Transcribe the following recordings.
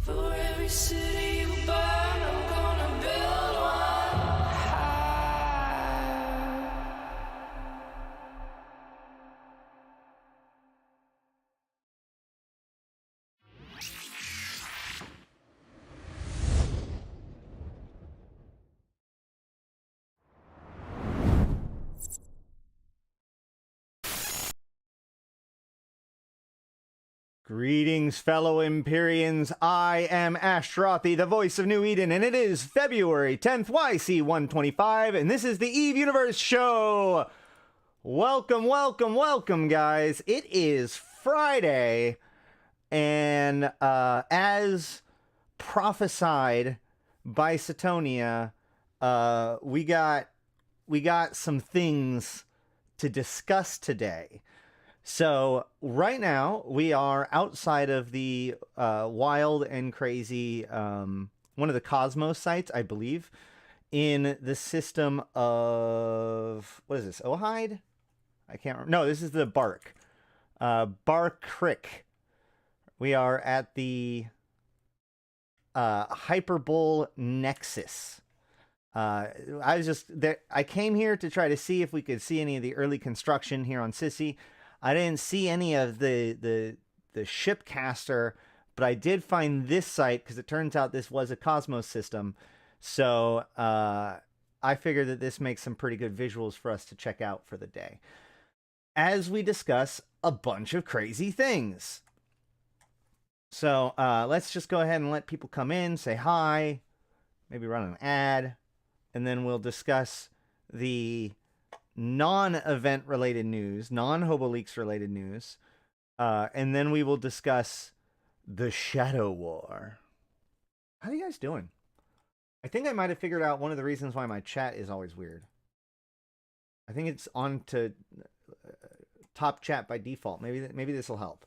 For every city you burn, I'm gonna build one high. Greetings, fellow Empyreans. I am Ashtarothi, the voice of New Eden, and it is February 10th, YC125, and this is the Eve Universe Show. Welcome, welcome, welcome, guys. It is Friday, and as prophesied by Satonia, we got some things to discuss today. So right now we are outside of the wild and crazy, one of the Cosmos sites, I believe, in the system of, what is this, Ohide? I can't remember. No, this is the Bark. Bark Crick. We are at the Hyperbull Nexus. I was just there. I came here to try to see if we could see any of the early construction here on Sissy. I didn't see any of the shipcaster, but I did find this site because it turns out this was a Cosmos system. So I figured that this makes some pretty good visuals for us to check out for the day, as we discuss a bunch of crazy things. So let's just go ahead and let people come in, say hi, maybe run an ad, and then we'll discuss the non-event related news, non-Hobo Leaks related news, and then we will discuss the Shadow War. How are you guys doing? I think I might have figured out one of the reasons why my chat is always weird. I think it's on to top chat by default. Maybe this will help.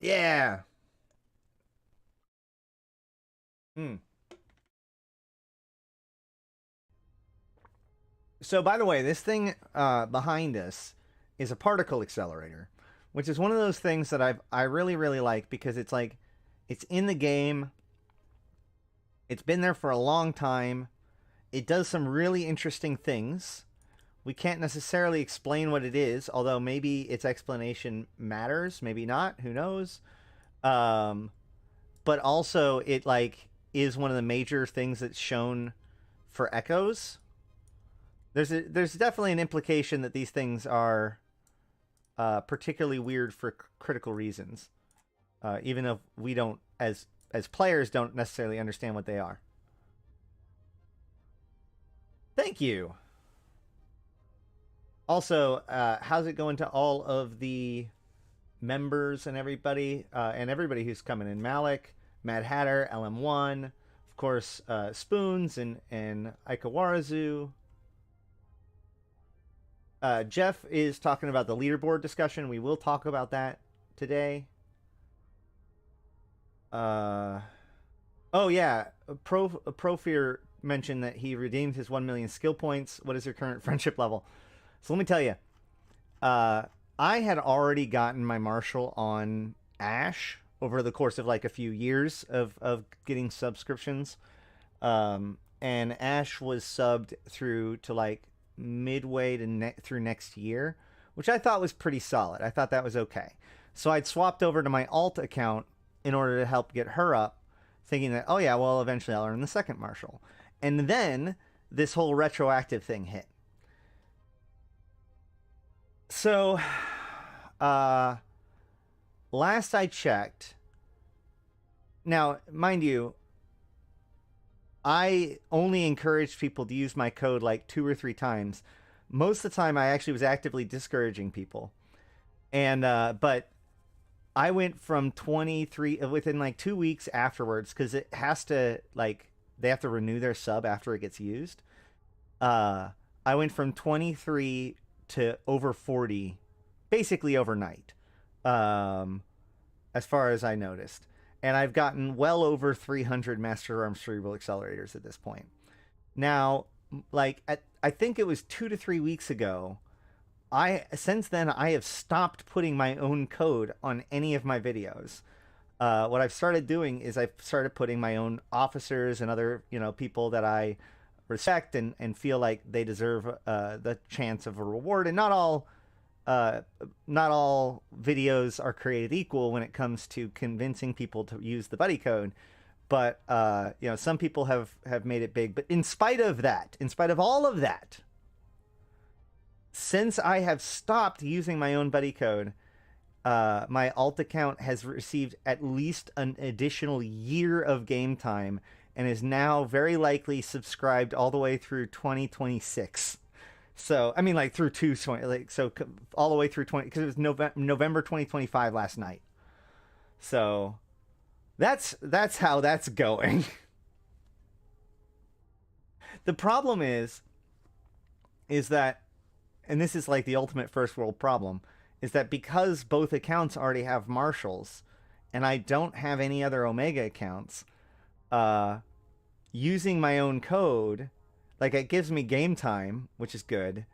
Yeah. So, by the way, this thing behind us is a particle accelerator, which is one of those things that I really, really like because it's like, it's in the game. It's been there for a long time. It does some really interesting things. We can't necessarily explain what it is, although maybe its explanation matters, maybe not, who knows. But also it like is one of the major things that's shown for echoes. There's definitely an implication that these things are particularly weird for critical reasons, even if we don't, as players, don't necessarily understand what they are. Thank you. Also, how's it going to all of the members and everybody who's coming in? Malak, Mad Hatter, LM1, of course, Spoons and Aikawarazu. Jeff is talking about the leaderboard discussion. We will talk about that today. Oh yeah, Profear mentioned that he redeemed his 1 million skill points. What is your current friendship level? So let me tell you, I had already gotten my Marshal on Ash over the course of like a few years of getting subscriptions. And Ash was subbed through to like midway to through next year, which I thought was pretty solid. I thought that was okay. So I'd swapped over to my alt account in order to help get her up, thinking that, oh yeah, well, eventually I'll earn the second Marshal. And then this whole retroactive thing hit. So, last I checked, now, mind you, I only encouraged people to use my code like 2 or 3 times. Most of the time, I actually was actively discouraging people. And, but I went from 23, within like 2 weeks afterwards, because it has to, like, they have to renew their sub after it gets used. I went from 23 to over 40, basically overnight, as far as I noticed. And I've gotten well over 300 Master Arm Cerebral Accelerators at this point. Now, like, I think it was 2 to 3 weeks ago, since then I have stopped putting my own code on any of my videos. What I've started doing is I've started putting my own officers and other, people that I respect and feel like they deserve the chance of a reward. And not all videos are created equal when it comes to convincing people to use the buddy code. But some people have made it big. But in spite of all of that, since I have stopped using my own buddy code, my alt account has received at least an additional year of game time and is now very likely subscribed all the way through 2026. So, I mean, like through 220, so all the way through 20, because it was November 2025 last night. So that's how that's going. The problem is that, and this is like the ultimate first world problem, is that because both accounts already have marshals and I don't have any other Omega accounts, using my own code, like, it gives me game time, which is good,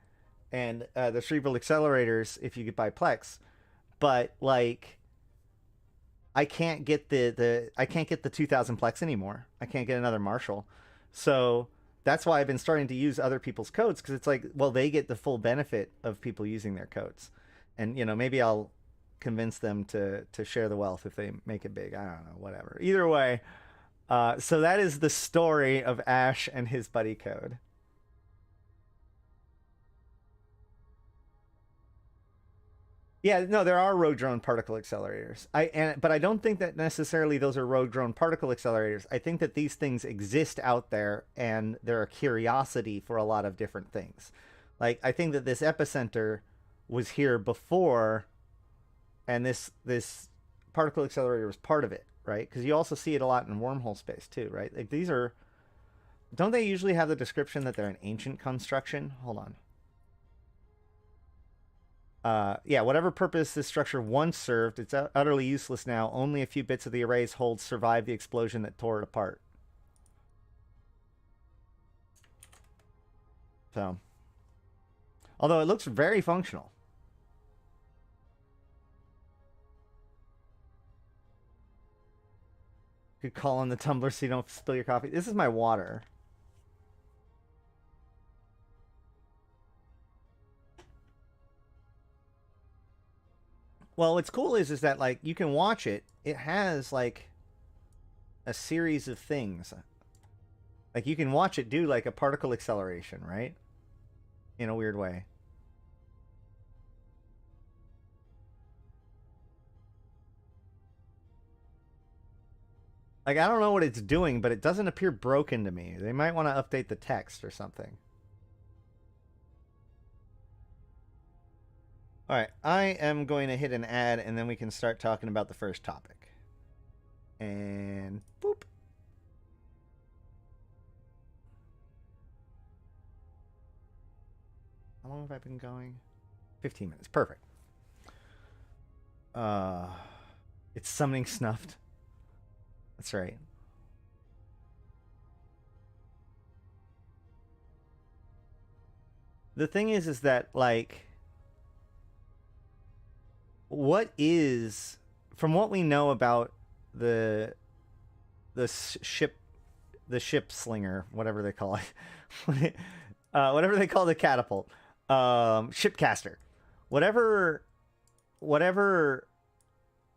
and the cerebral accelerators if you get by Plex, but like I can't get the 2000 Plex anymore. I can't get another marshal. So that's why I've been starting to use other people's codes, because it's like, well, they get the full benefit of people using their codes. And, maybe I'll convince them to share the wealth if they make it big. I don't know, whatever. Either way, so that is the story of Ash and his buddy code. Yeah, no, there are rogue drone particle accelerators. But I don't think that necessarily those are rogue drone particle accelerators. I think that these things exist out there and they're a curiosity for a lot of different things. Like, I think that this epicenter was here before, and this particle accelerator was part of it, right? Because you also see it a lot in wormhole space too, right? Like, these are, don't they usually have the description that they're an ancient construction? Hold on. Yeah, whatever purpose this structure once served, it's utterly useless now. Only a few bits of the array's hold survived the explosion that tore it apart. So, although it looks very functional. You could call on the tumbler so you don't spill your coffee. This is my water. Well, what's cool is that, like, you can watch it. It has, like, a series of things. Like, you can watch it do, like, a particle acceleration, right? In a weird way. Like, I don't know what it's doing, but it doesn't appear broken to me. They might want to update the text or something. All right, I am going to hit an ad, and then we can start talking about the first topic. And boop. How long have I been going? 15 minutes. Perfect. It's summoning snuffed. That's right. The thing is that, like, what is, from what we know about the ship slinger, whatever they call it, whatever they call the catapult, shipcaster, whatever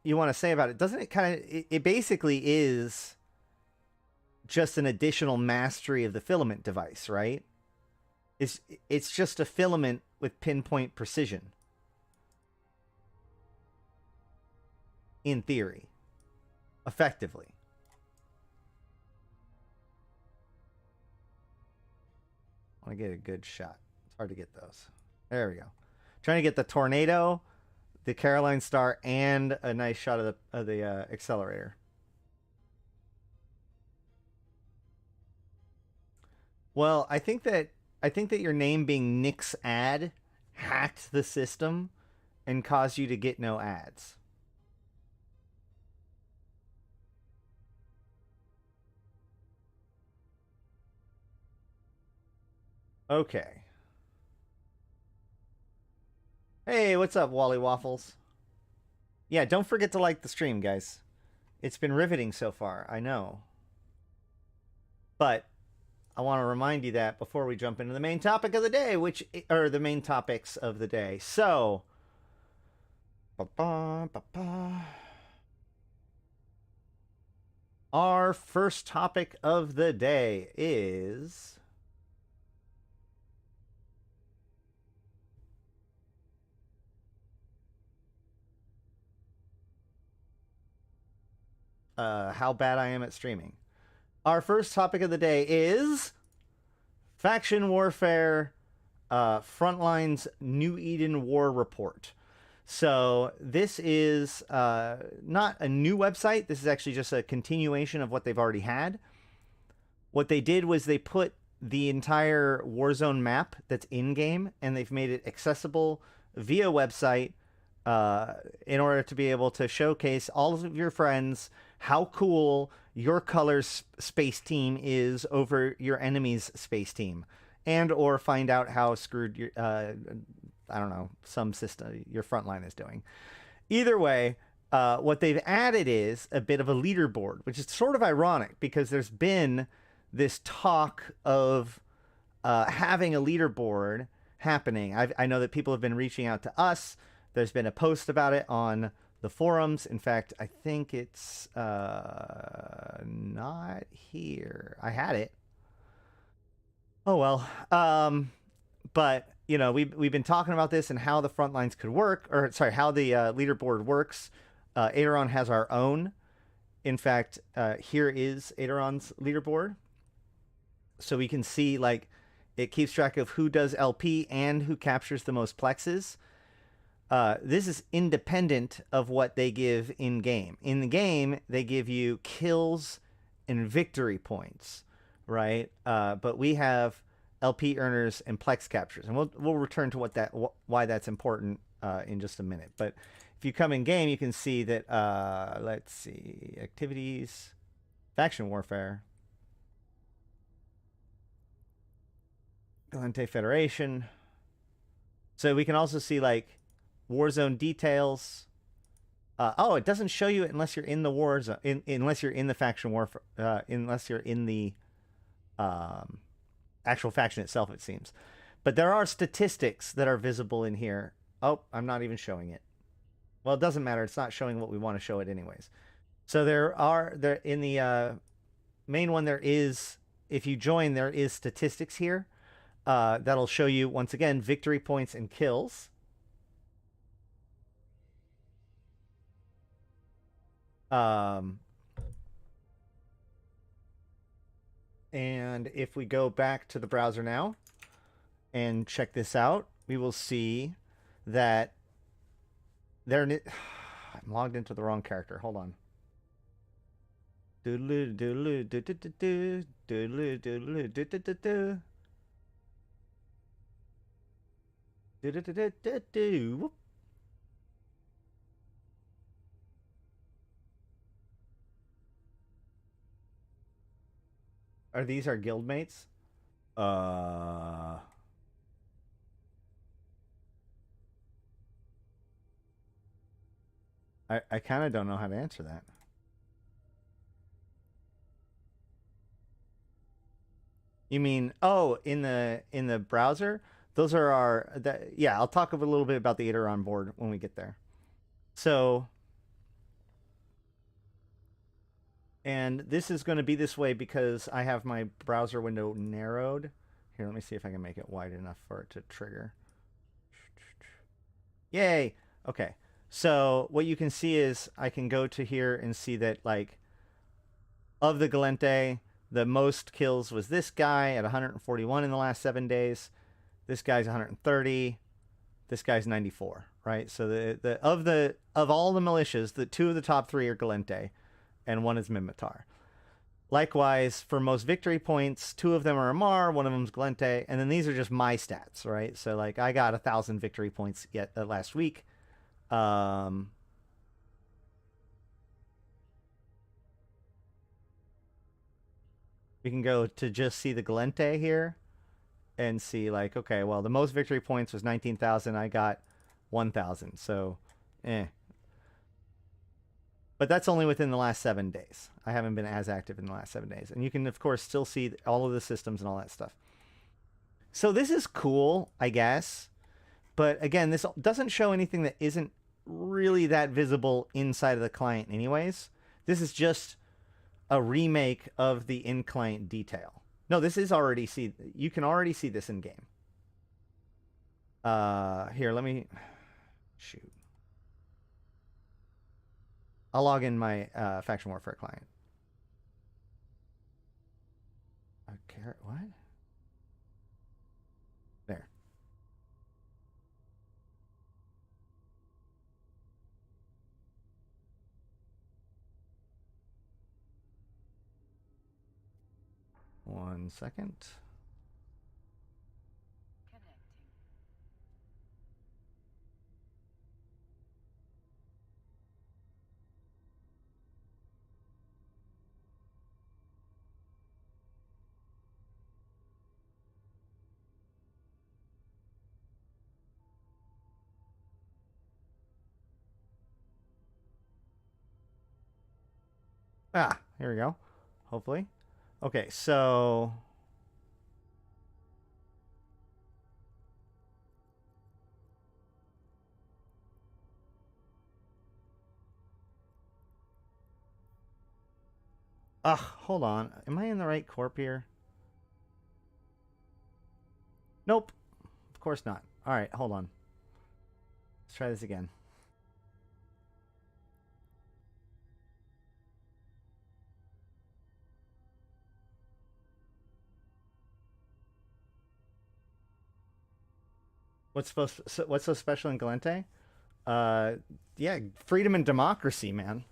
you want to say about it, doesn't it kind of, it basically is just an additional mastery of the filament device, right? It's just a filament with pinpoint precision. In theory. Effectively. I want to get a good shot. It's hard to get those. There we go. Trying to get the tornado, the Caroline Star, and a nice shot of the accelerator. Well, I think that your name being Nix Ad hacked the system and caused you to get no ads. Okay. Hey, what's up, Wally Waffles? Yeah, don't forget to like the stream, guys. It's been riveting so far, I know. But I want to remind you that before we jump into the main topic of the day, or the main topics of the day. So, our first topic of the day is how bad I am at streaming. Our first topic of the day is Faction Warfare Frontline's New Eden War Report. So this is not a new website. This is actually just a continuation of what they've already had. What they did was they put the entire Warzone map that's in-game, and they've made it accessible via website in order to be able to showcase all of your friends how cool your color's space team is over your enemy's space team, and or find out how screwed your I don't know, some system your front line is doing. Either way, what they've added is a bit of a leaderboard, which is sort of ironic because there's been this talk of having a leaderboard happening. I know that people have been reaching out to us. There's been a post about it on the forums. In fact, I think it's not here. I had it. Oh well. But you know, we've been talking about this and how the front lines could work, or sorry, how the leaderboard works. Aderon has our own. In fact, here is Aderon's leaderboard, so we can see like it keeps track of who does LP and who captures the most plexes. This is independent of what they give in game. In the game, they give you kills and victory points, right? But we have LP earners and plex captures, and we'll return to why that's important in just a minute. But if you come in game, you can see that let's see, activities, faction warfare, Gallente Federation. So we can also see like Warzone details. Oh, it doesn't show you unless you're in the Warzone, unless you're in the faction warfare, unless you're in the actual faction itself, it seems. But there are statistics that are visible in here. Oh, I'm not even showing it. Well, it doesn't matter. It's not showing what we want to show it anyways. So there in the main one, there is, if you join, there is statistics here that'll show you, once again, victory points and kills. And if we go back to the browser now and check this out, we will see that there. I'm logged into the wrong character. Hold on. Doodaloo doodaloo doodaloo doodaloo doodaloo doodaloo doodaloo. Are these our guildmates? I kind of don't know how to answer that. You mean, oh, in the browser? Those are our yeah, I'll talk a little bit about the Aderon board when we get there. So, and this is going to be this way because I have my browser window narrowed. Here, let me see if I can make it wide enough for it to trigger. Yay! Okay. So what you can see is I can go to here and see that, like, of the Gallente, the most kills was this guy at 141 in the last 7 days. This guy's 130. This guy's 94, right? So of all the militias, the two of the top three are Gallente, and one is Minmatar. Likewise, for most victory points, two of them are Amar, one of them's Gallente, and then these are just my stats, right? So like I got 1,000 victory points last week. We can go to just see the Gallente here and see like, okay, well, the most victory points was 19,000. I got 1,000. So, eh. But that's only within the last 7 days. I haven't been as active in the last 7 days. And you can, of course, still see all of the systems and all that stuff. So this is cool, I guess. But again, this doesn't show anything that isn't really that visible inside of the client anyways. This is just a remake of the in-client detail. No, this is already you can already see this in game. Here, let me shoot. I'll log in my Faction Warfare client. Okay, what? There. One second. Ah, here we go. Hopefully. Okay, so hold on. Am I in the right corp here? Nope. Of course not. All right, hold on. Let's try this again. What's so special in Gallente? Yeah, freedom and democracy, man.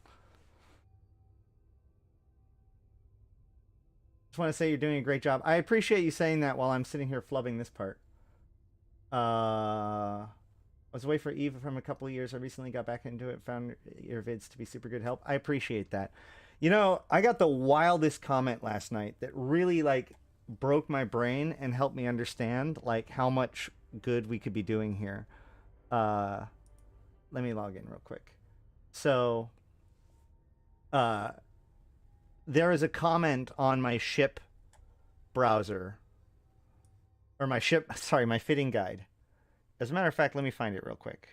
Just want to say you're doing a great job. I appreciate you saying that while I'm sitting here flubbing this part. I was away for Eve from a couple of years. I recently got back into it. Found your vids to be super good help. I appreciate that. You know, I got the wildest comment last night that really like broke my brain and helped me understand like how much good we could be doing here. Let me log in real quick. So, there is a comment on my ship browser, or my fitting guide. As a matter of fact, let me find it real quick.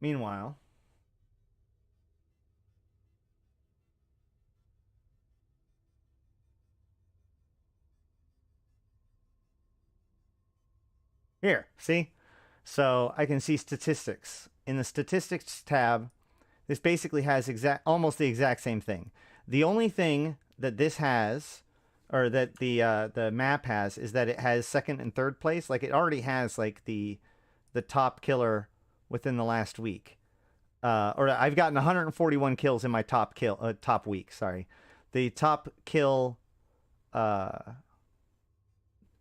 Meanwhile, here, see? So I can see statistics. In the statistics tab, this basically has almost the exact same thing. The only thing that this has, or that the map has, is that it has second and third place. Like it already has like the top killer within the last week. Or I've gotten 141 kills in my top week. Sorry, the top kill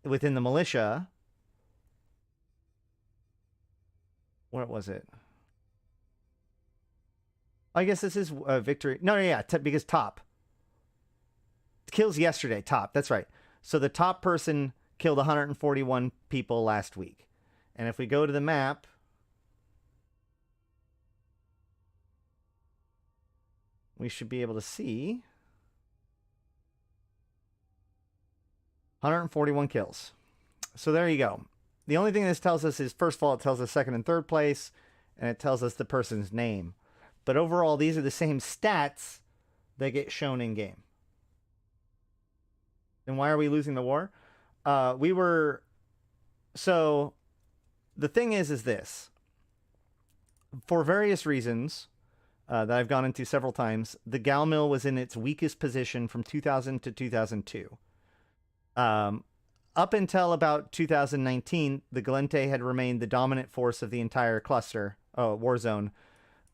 within the militia. What was it? I guess this is a victory. No, yeah, because top kills yesterday. Top, that's right. So the top person killed 141 people last week, and if we go to the map, we should be able to see 141 kills. So there you go. The only thing this tells us is, first of all, it tells us second and third place, and it tells us the person's name. But overall, these are the same stats that get shown in game. And why are we losing the war? So the thing is this. For various reasons that I've gone into several times, the Gal Mill was in its weakest position from 2000 to 2002. Up until about 2019, the Gallente had remained the dominant force of the entire cluster, war zone,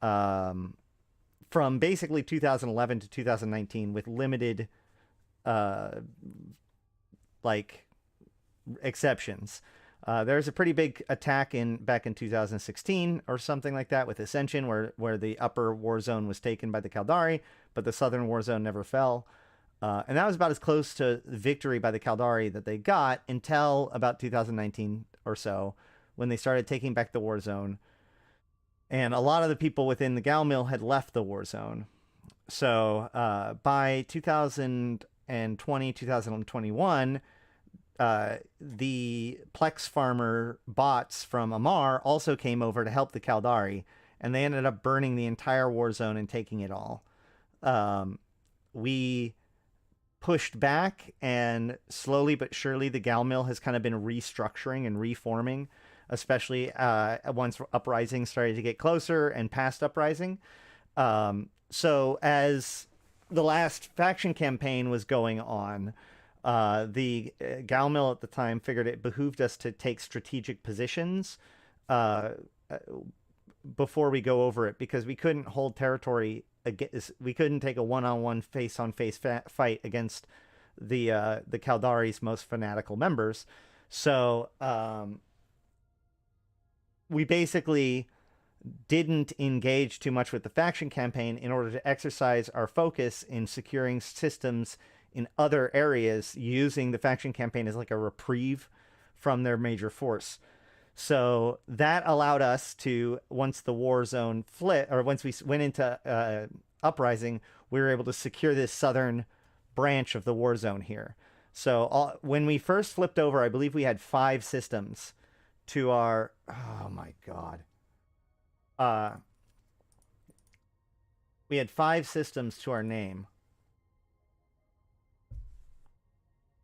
from basically 2011 to 2019, with limited, like, exceptions. There was a pretty big attack back in 2016 or something like that with Ascension, where the upper war zone was taken by the Caldari, but the southern war zone never fell. And that was about as close to victory by the Caldari that they got until about 2019 or so, when they started taking back the war zone. And a lot of the people within the Gal Mill had left the war zone. So by 2020, 2021, the Plex farmer bots from Amar also came over to help the Caldari, and they ended up burning the entire war zone and taking it all. We pushed back, and slowly but surely the Gal Mill has kind of been restructuring and reforming, especially once Uprising started to get closer and past Uprising. So as the last faction campaign was going on, the Gal Mill at the time figured it behooved us to take strategic positions before we go over it, because we couldn't hold territory. We couldn't take a one-on-one face-on-face fight against the Caldari's most fanatical members. So we basically didn't engage too much with the faction campaign in order to exercise our focus in securing systems in other areas, using the faction campaign as like a reprieve from their major force. So that allowed us to, once the war zone flipped, or once we went into Uprising, we were able to secure this southern branch of the war zone here. So when we first flipped over, I believe we had 5 systems to our... Oh my god. We had 5 systems to our name.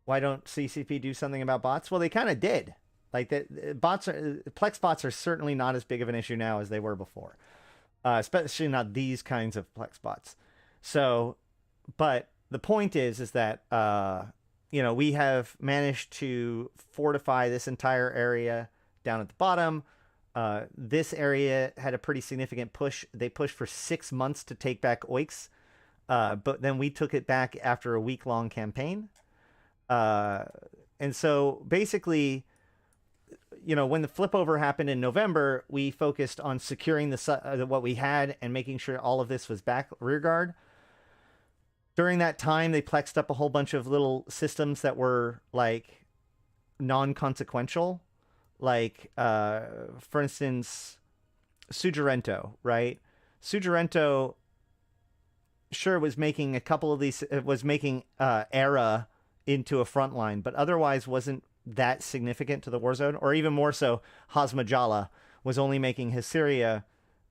Why don't CCP do something about bots? Well, they kind of did. Like, Plex bots are certainly not as big of an issue now as they were before. Especially not these kinds of Plex bots. So, but the point is that, we have managed to fortify this entire area down at the bottom. This area had a pretty significant push. They pushed for 6 months to take back Oix, but then we took it back after a week-long campaign. And so basically, when the flip over happened in November, we focused on securing what we had and making sure all of this was back rearguard. During that time, they plexed up a whole bunch of little systems that were like non-consequential. Like, for instance, Suggerento, right? Suggerento, sure, was making a couple of these, was making Era into a front line, but otherwise wasn't that significant to the warzone. Or even more so, Hazmajala was only making Hysteria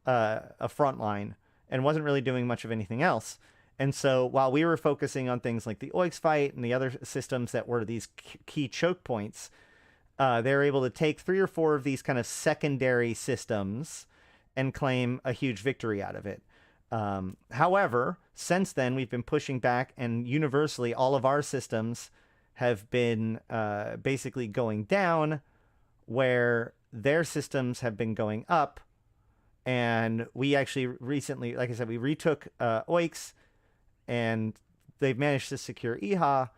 a front line and wasn't really doing much of anything else. And so while we were focusing on things like the Oix fight and the other systems that were these key choke points, they were able to take 3 or 4 of these kind of secondary systems and claim a huge victory out of it. However, since then, we've been pushing back, and universally, all of our systems have been basically going down, where their systems have been going up. And we actually recently, like I said, we retook Oix, and they've managed to secure Iha,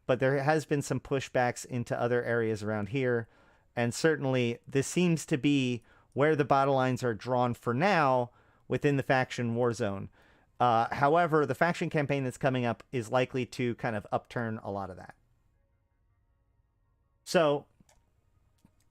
but there has been some pushbacks into other areas around here. And certainly this seems to be where the battle lines are drawn for now within the faction war zone. However, the faction campaign that's coming up is likely to kind of upturn a lot of that. So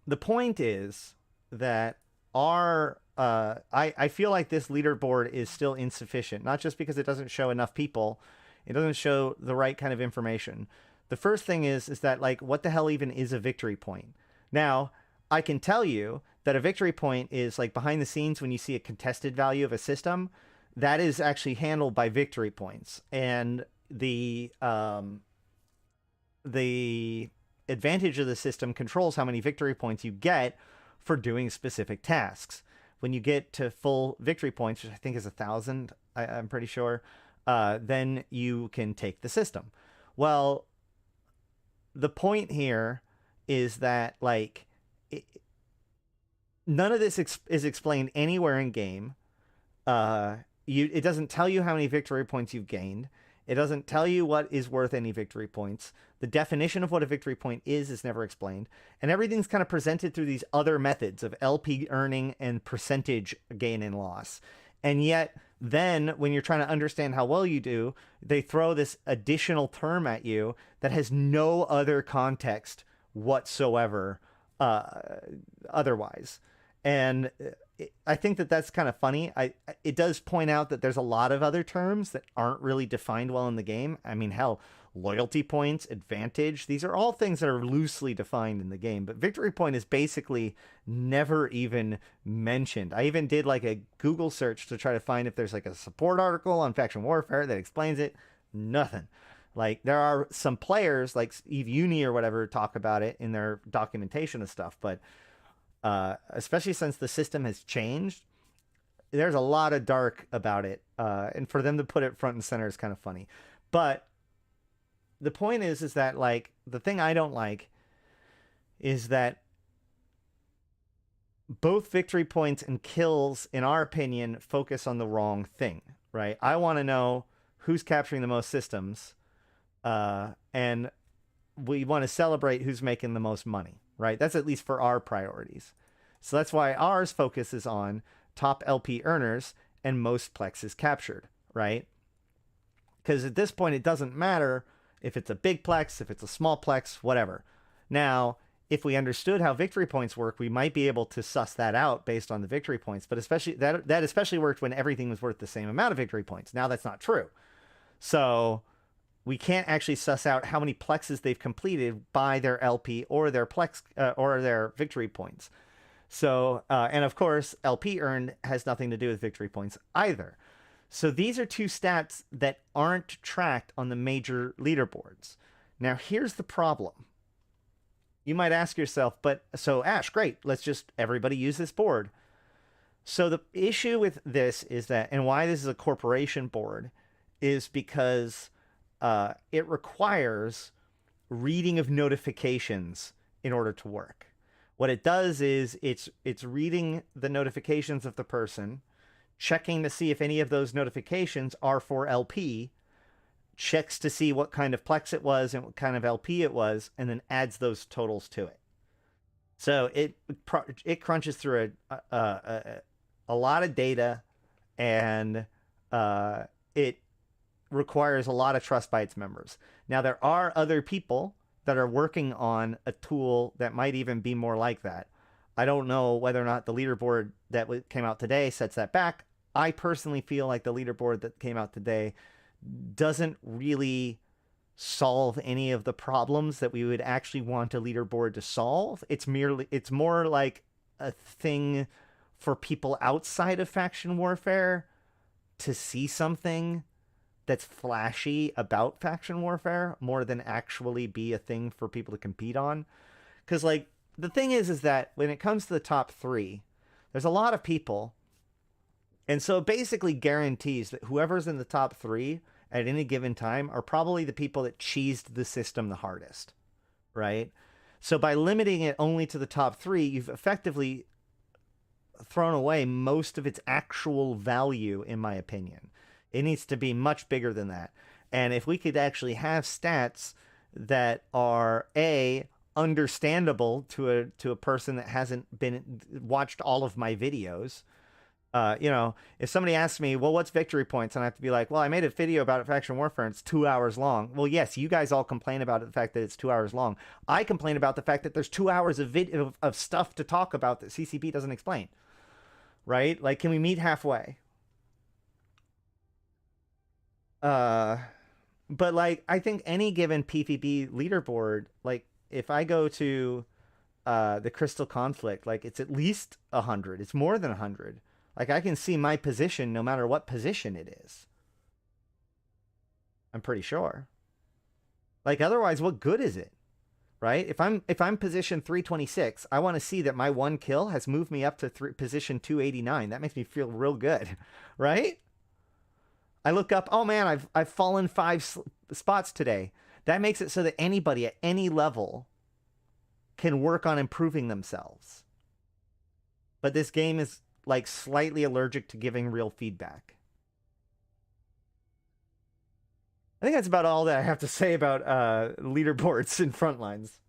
the point is that I feel like this leaderboard is still insufficient, not just because it doesn't show enough people, it doesn't show the right kind of information. The first thing is that, like, what the hell even is a victory point? Now, I can tell you that a victory point is, like, behind the scenes when you see a contested value of a system, that is actually handled by victory points. And the advantage of the system controls how many victory points you get for doing specific tasks. When you get to full victory points, which I think is 1,000, I'm pretty sure, then you can take the system. Well, the point here is that, like, none of this is explained anywhere in game. It doesn't tell you how many victory points you've gained. It doesn't tell you what is worth any victory points. The definition of what a victory point is never explained. And everything's kind of presented through these other methods of LP earning and percentage gain and loss. And yet, then when you're trying to understand how well you do, they throw this additional term at you that has no other context whatsoever otherwise. And I think that that's kind of funny. It does point out that there's a lot of other terms that aren't really defined well in the game. I mean, hell, loyalty points, advantage, these are all things that are loosely defined in the game. But victory point is basically never even mentioned. I even did like a Google search to try to find if there's like a support article on faction warfare that explains it. Nothing. Like, there are some players like Eve Uni or whatever talk about it in their documentation of stuff, but especially since the system has changed, there's a lot of dark about it. And for them to put it front and center is kind of funny. But the point is that, like, the thing I don't like is that both victory points and kills, in our opinion, focus on the wrong thing, right? I want to know who's capturing the most systems, and we want to celebrate who's making the most money, right? That's at least for our priorities. So that's why ours focuses on top LP earners and most plexes captured, right? Because at this point, it doesn't matter if it's a big plex, if it's a small plex, whatever. Now, if we understood how victory points work, we might be able to suss that out based on the victory points. But especially that especially worked when everything was worth the same amount of victory points. Now that's not true. So we can't actually suss out how many plexes they've completed by their LP or their plex or their victory points. So, and of course, LP earned has nothing to do with victory points either. So these are two stats that aren't tracked on the major leaderboards. Now, here's the problem. You might ask yourself, but so Ash, great, let's just everybody use this board. So the issue with this is that, and why this is a corporation board, is because it requires reading of notifications in order to work. What it does is it's reading the notifications of the person, checking to see if any of those notifications are for LP, checks to see what kind of plex it was and what kind of LP it was, and then adds those totals to it. So it crunches through a lot of data, and it requires a lot of trust by its members. Now, there are other people that are working on a tool that might even be more like that. I don't know whether or not the leaderboard that came out today sets that back. I personally feel like the leaderboard that came out today doesn't really solve any of the problems that we would actually want a leaderboard to solve. It's more like a thing for people outside of faction warfare to see something that's flashy about faction warfare more than actually be a thing for people to compete on. Because, like, the thing is that when it comes to the top three, there's a lot of people, and so it basically guarantees that whoever's in the top three at any given time are probably the people that cheesed the system the hardest, right? So by limiting it only to the top three, you've effectively thrown away most of its actual value, in my opinion. It needs to be much bigger than that. And if we could actually have stats that are understandable to a person that hasn't watched all of my videos, if somebody asks me, well, what's victory points? And I have to be like, well, I made a video about faction warfare and it's 2 hours long. Well, yes, you guys all complain about the fact that it's 2 hours long. I complain about the fact that there's 2 hours of stuff to talk about that CCP doesn't explain, right? Like, can we meet halfway? But like, I think any given PvP leaderboard, like if I go to the Crystal Conflict, like it's at least 100. It's more than 100. Like I can see my position no matter what position it is. I'm pretty sure. Like otherwise, what good is it? Right? If I'm position 326, I want to see that my one kill has moved me up to position 289. That makes me feel real good, right? I look up, oh man, I've fallen 5 spots today. That makes it so that anybody at any level can work on improving themselves. But this game is like slightly allergic to giving real feedback. think that's about all that I have to say about leaderboards and front lines.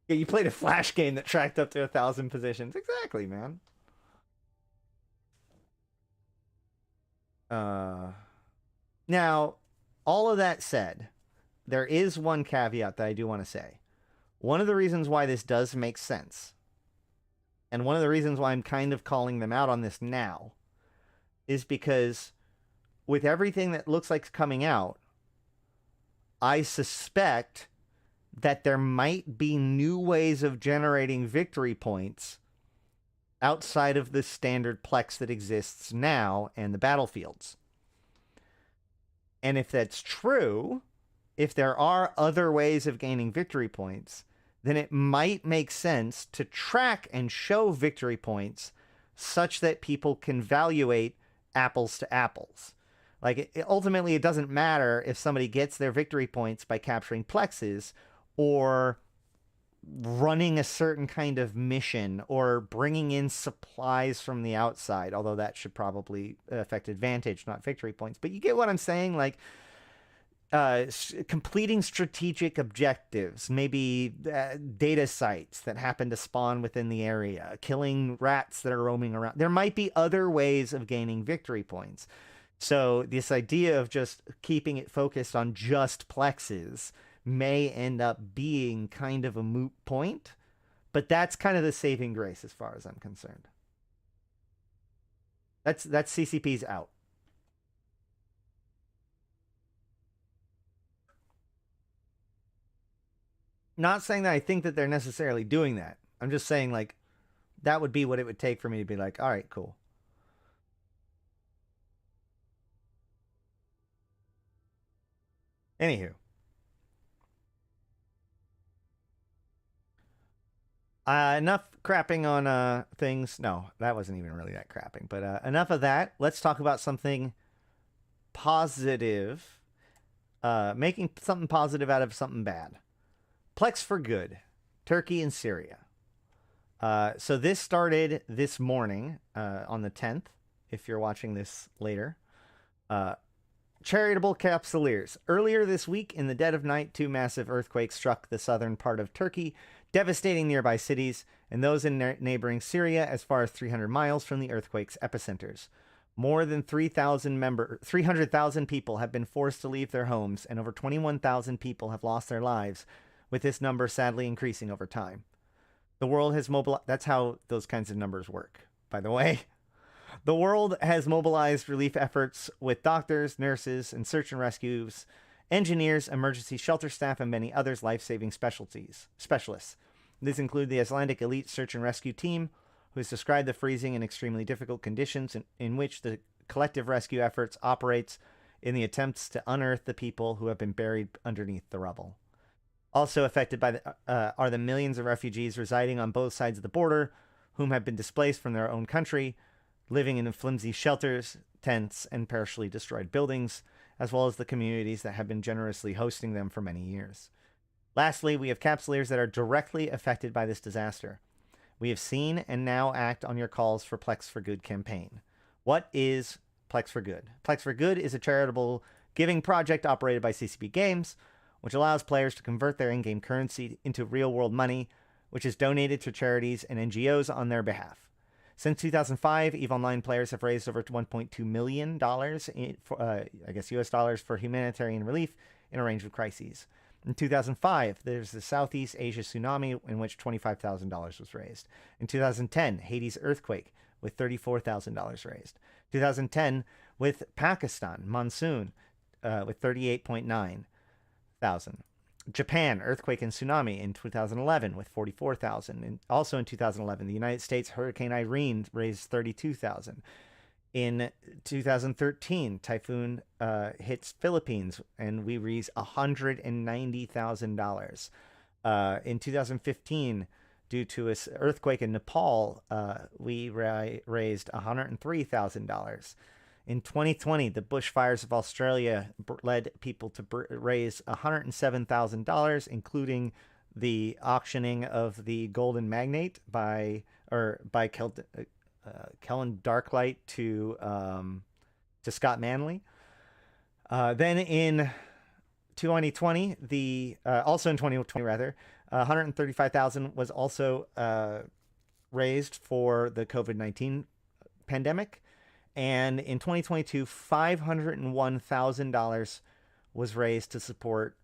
Yeah, you played a Flash game that tracked up to 1,000 positions. Exactly, man. Now, all of that said, there is one caveat that I do want to say. One of the reasons why this does make sense, and one of the reasons why I'm kind of calling them out on this now, is because with everything that looks like coming out, I suspect that there might be new ways of generating victory points outside of the standard Plex that exists now and the battlefields. And if that's true, if there are other ways of gaining victory points, then it might make sense to track and show victory points such that people can evaluate apples to apples. Like, ultimately, it doesn't matter if somebody gets their victory points by capturing plexes or running a certain kind of mission or bringing in supplies from the outside, although that should probably affect advantage, not victory points. But you get what I'm saying? Like, completing strategic objectives, maybe data sites that happen to spawn within the area, killing rats that are roaming around. There might be other ways of gaining victory points. So this idea of just keeping it focused on just plexes may end up being kind of a moot point, but that's kind of the saving grace as far as I'm concerned. That's CCP's out. Not saying that I think that they're necessarily doing that. I'm just saying, like, that would be what it would take for me to be like, all right, cool. Anywho. Enough crapping on things. No, that wasn't even really that crapping. But enough of that. Let's talk about something positive. Making something positive out of something bad. Plex for good. Turkey and Syria. So this started this morning on the 10th, if you're watching this later. Charitable Capsuleers. Earlier this week, in the dead of night, 2 massive earthquakes struck the southern part of Turkey, devastating nearby cities and those in neighboring Syria as far as 300 miles from the earthquake's epicenters. More than 300,000 people have been forced to leave their homes, and over 21,000 people have lost their lives, with this number sadly increasing over time. The world has mobilized... That's how those kinds of numbers work, by the way. The world has mobilized relief efforts with doctors, nurses, and search and rescues, engineers, emergency shelter staff, and many others life-saving specialists. These include the Icelandic elite search and rescue team, who has described the freezing and extremely difficult conditions in which the collective rescue efforts operates in the attempts to unearth the people who have been buried underneath the rubble. Also affected by are the millions of refugees residing on both sides of the border, whom have been displaced from their own country, living in flimsy shelters, tents, and partially destroyed buildings, as well as the communities that have been generously hosting them for many years. Lastly, we have capsuleers that are directly affected by this disaster. We have seen and now act on your calls for Plex for Good campaign. What is Plex for Good? Plex for Good is a charitable giving project operated by CCP Games, which allows players to convert their in-game currency into real-world money, which is donated to charities and NGOs on their behalf. Since 2005, EVE Online players have raised over $1.2 million US dollars for humanitarian relief in a range of crises. In 2005, there's the Southeast Asia tsunami, in which $25,000 was raised. In 2010, Haiti's earthquake, with $34,000 raised. 2010, with Pakistan monsoon, with $38.9 thousand. Japan earthquake and tsunami in 2011 with 44,000. And also in 2011, the United States Hurricane Irene raised 32,000. In 2013, typhoon hits Philippines, and we raised $190,000. In 2015, due to an earthquake in Nepal, we raised $103,000. In 2020, the bushfires of Australia led people to raise $107,000, including the auctioning of the Golden Magnate by Kellen Darklight to to Scott Manley. Then in 2020, also in 2020 rather, 135,000 was also raised for the COVID-19 pandemic, and in 2022, $501,000 was raised to support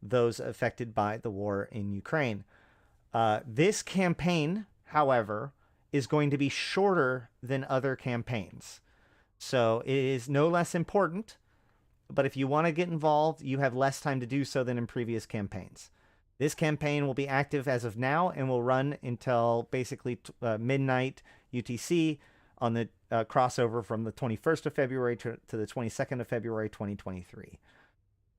those affected by the war in Ukraine. This campaign, however, is going to be shorter than other campaigns, so it is no less important. But if you want to get involved, you have less time to do so than in previous campaigns. This campaign will be active as of now and will run until basically midnight UTC on the crossover from the 21st of February to the 22nd of February 2023.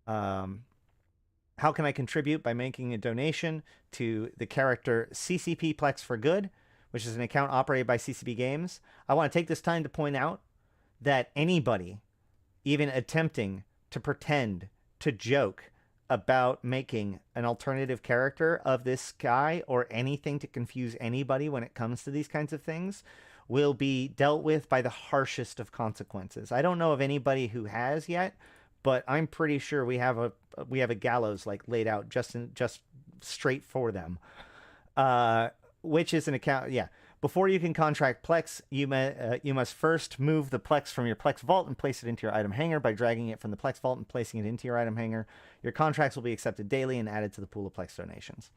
How can I contribute? By making a donation to the character CCP Plex for Good, which is an account operated by CCP Games. I want to take this time to point out that anybody even attempting to pretend, to joke about making an alternative character of this guy or anything to confuse anybody when it comes to these kinds of things will be dealt with by the harshest of consequences. I don't know of anybody who has yet, but I'm pretty sure we have a gallows like laid out just straight for them, which is an account. Yeah. Before you can contract Plex, you must first move the Plex from your Plex vault and place it into your item hanger by dragging it from the Plex vault and placing it into your item hanger. Your contracts will be accepted daily and added to the pool of Plex donations.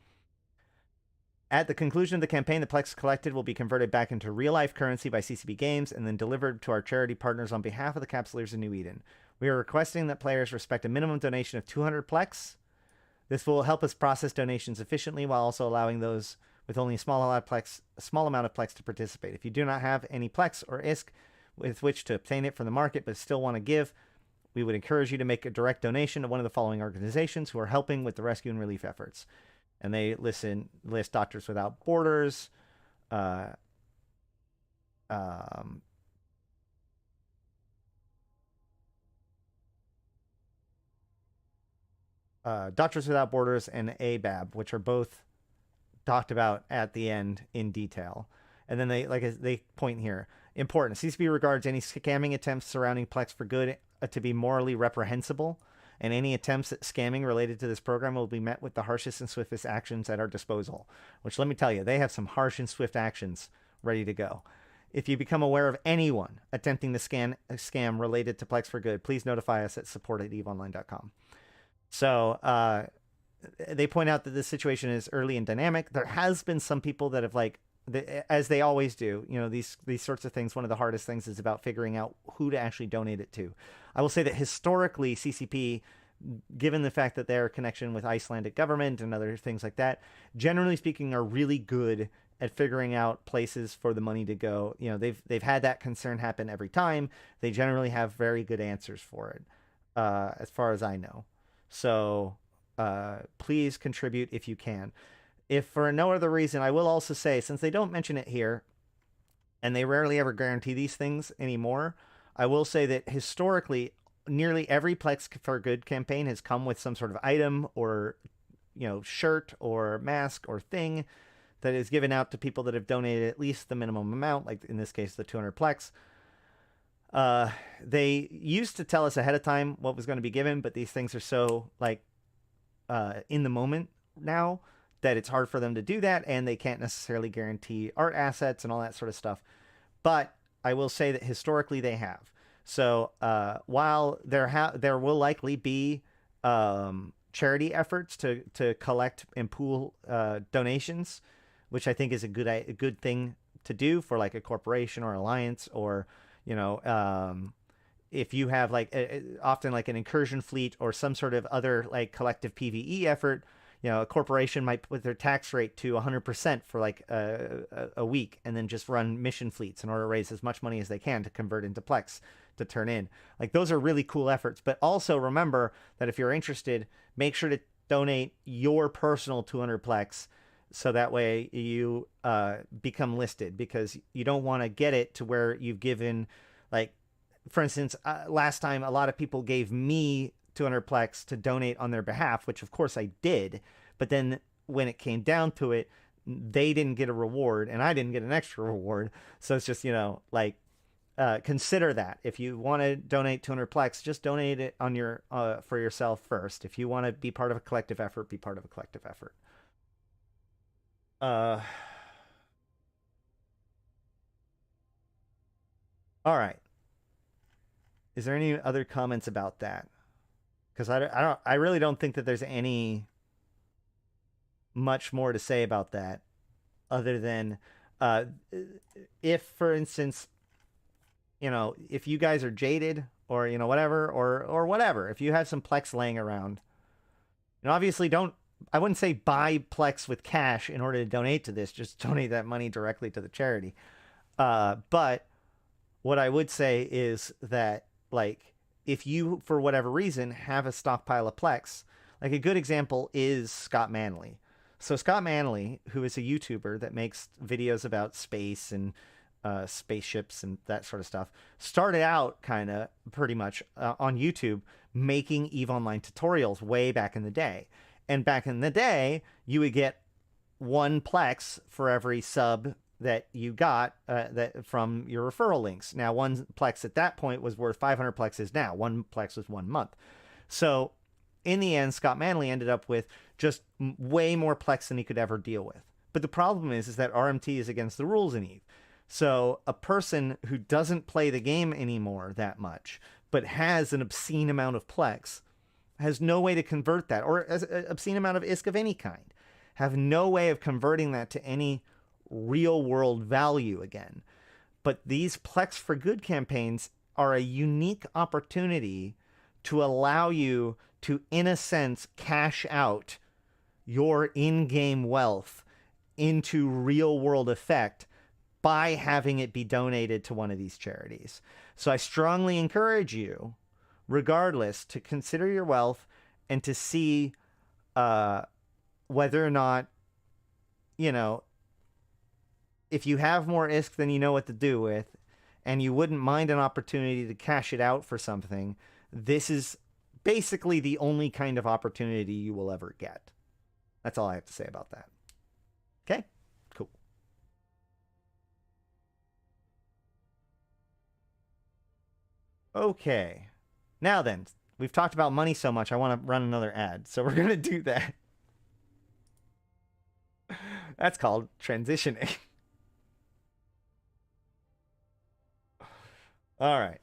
At the conclusion of the campaign, the Plex collected will be converted back into real-life currency by CCP Games and then delivered to our charity partners on behalf of the Capsuleers in New Eden. We are requesting that players respect a minimum donation of 200 Plex. This will help us process donations efficiently while also allowing those with only a small amount of Plex to participate. If you do not have any Plex or ISK with which to obtain it from the market but still want to give, we would encourage you to make a direct donation to one of the following organizations who are helping with the rescue and relief efforts. And they list Doctors Without Borders, Doctors Without Borders and ABAB, which are both talked about at the end in detail. And then they point here, important, CCP regards any scamming attempts surrounding Plex for Good to be morally reprehensible, and any attempts at scamming related to this program will be met with the harshest and swiftest actions at our disposal. Which, let me tell you, they have some harsh and swift actions ready to go. If you become aware of anyone attempting to scam related to Plex for Good, please notify us at support@eveonline.com. So they point out that this situation is early and dynamic. There has been some people that have, as they always do, these sorts of things, one of the hardest things is about figuring out who to actually donate it to. I will say that historically, CCP, given the fact that their connection with Icelandic government and other things like that, generally speaking, are really good at figuring out places for the money to go. They've had that concern happen every time. They generally have very good answers for it, as far as I know. So please contribute if you can. If for no other reason, I will also say, since they don't mention it here, and they rarely ever guarantee these things anymore, I will say that historically, nearly every Plex for Good campaign has come with some sort of item or, shirt or mask or thing that is given out to people that have donated at least the minimum amount, like in this case, the 200 Plex. They used to tell us ahead of time what was going to be given, but these things are so in the moment now that it's hard for them to do that, and they can't necessarily guarantee art assets and all that sort of stuff. But I will say that historically they have. So while there will likely be charity efforts to collect and pool donations, which I think is a good thing to do for a corporation or alliance, or if you have often an incursion fleet or some sort of other collective PvE effort, a corporation might put their tax rate to 100% for a week and then just run mission fleets in order to raise as much money as they can to convert into Plex to turn in. Those are really cool efforts. But also remember that if you're interested, make sure to donate your personal 200 Plex, so that way you become listed, because you don't want to get it to where you've given, for instance, last time a lot of people gave me 200 Plex to donate on their behalf, which of course I did. But then when it came down to it, they didn't get a reward and I didn't get an extra reward. So it's just, consider that. If you want to donate 200 plex, just donate it on your for yourself first. If you want to be part of a collective effort, be part of a collective effort. All right. Is there any other comments about that? Because I really don't think that there's any much more to say about that, other than if, for instance, if you guys are jaded or whatever, or whatever, if you have some plex laying around, obviously I wouldn't say buy plex with cash in order to donate to this. Just donate that money directly to the charity. But what I would say is that, like, if you, for whatever reason, have a stockpile of plex, like a good example is Scott Manley. So Scott Manley, who is a YouTuber that makes videos about space and spaceships and that sort of stuff, started out kind of pretty much on YouTube making EVE Online tutorials way back in the day. And back in the day, you would get 1 plex for every sub that you got that from your referral links. Now, 1 plex at that point was worth 500 plexes now. 1 plex was 1 month. So in the end, Scott Manley ended up with just way more plex than he could ever deal with. But the problem is that RMT is against the rules in EVE. So a person who doesn't play the game anymore that much, but has an obscene amount of plex, has no way to convert that, or an obscene amount of ISK of any kind, have no way of converting that to any real world value again. But these Plex for Good campaigns are a unique opportunity to allow you to, in a sense, cash out your in-game wealth into real world effect by having it be donated to one of these charities. So I strongly encourage you, regardless, to consider your wealth and to see whether or not, if you have more ISK than you know what to do with, and you wouldn't mind an opportunity to cash it out for something, this is basically the only kind of opportunity you will ever get. That's all I have to say about that. Okay? Cool. Okay. Now then, we've talked about money so much, I want to run another ad. So we're going to do that. That's called transitioning. All right.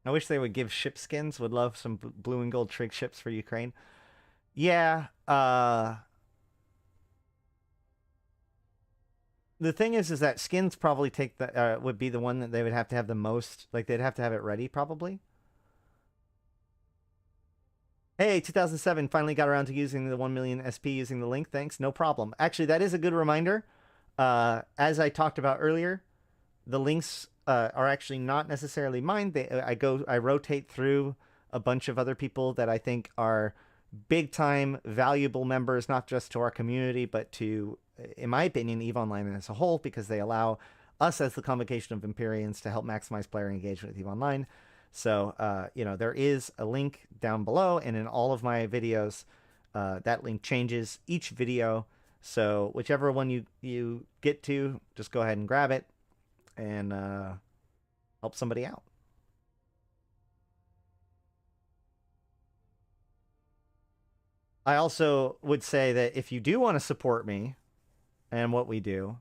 I wish they would give ship skins. Would love some blue and gold trig ships for Ukraine. Yeah. The thing is that skins probably take the would be the one that they would have to have the most. Like, they'd have to have it ready probably. Hey, 2007 finally got around to using the 1 million SP using the link. Thanks. No problem. Actually, that is a good reminder. As I talked about earlier, the links are actually not necessarily mine. I rotate through a bunch of other people that I think are big time valuable members, not just to our community, but to, in my opinion, EVE Online as a whole, because they allow us as the convocation of Empyreans to help maximize player engagement with EVE Online. So, there is a link down below, and in all of my videos, that link changes each video. So whichever one you get to, just go ahead and grab it and help somebody out. I also would say that if you do want to support me and what we do,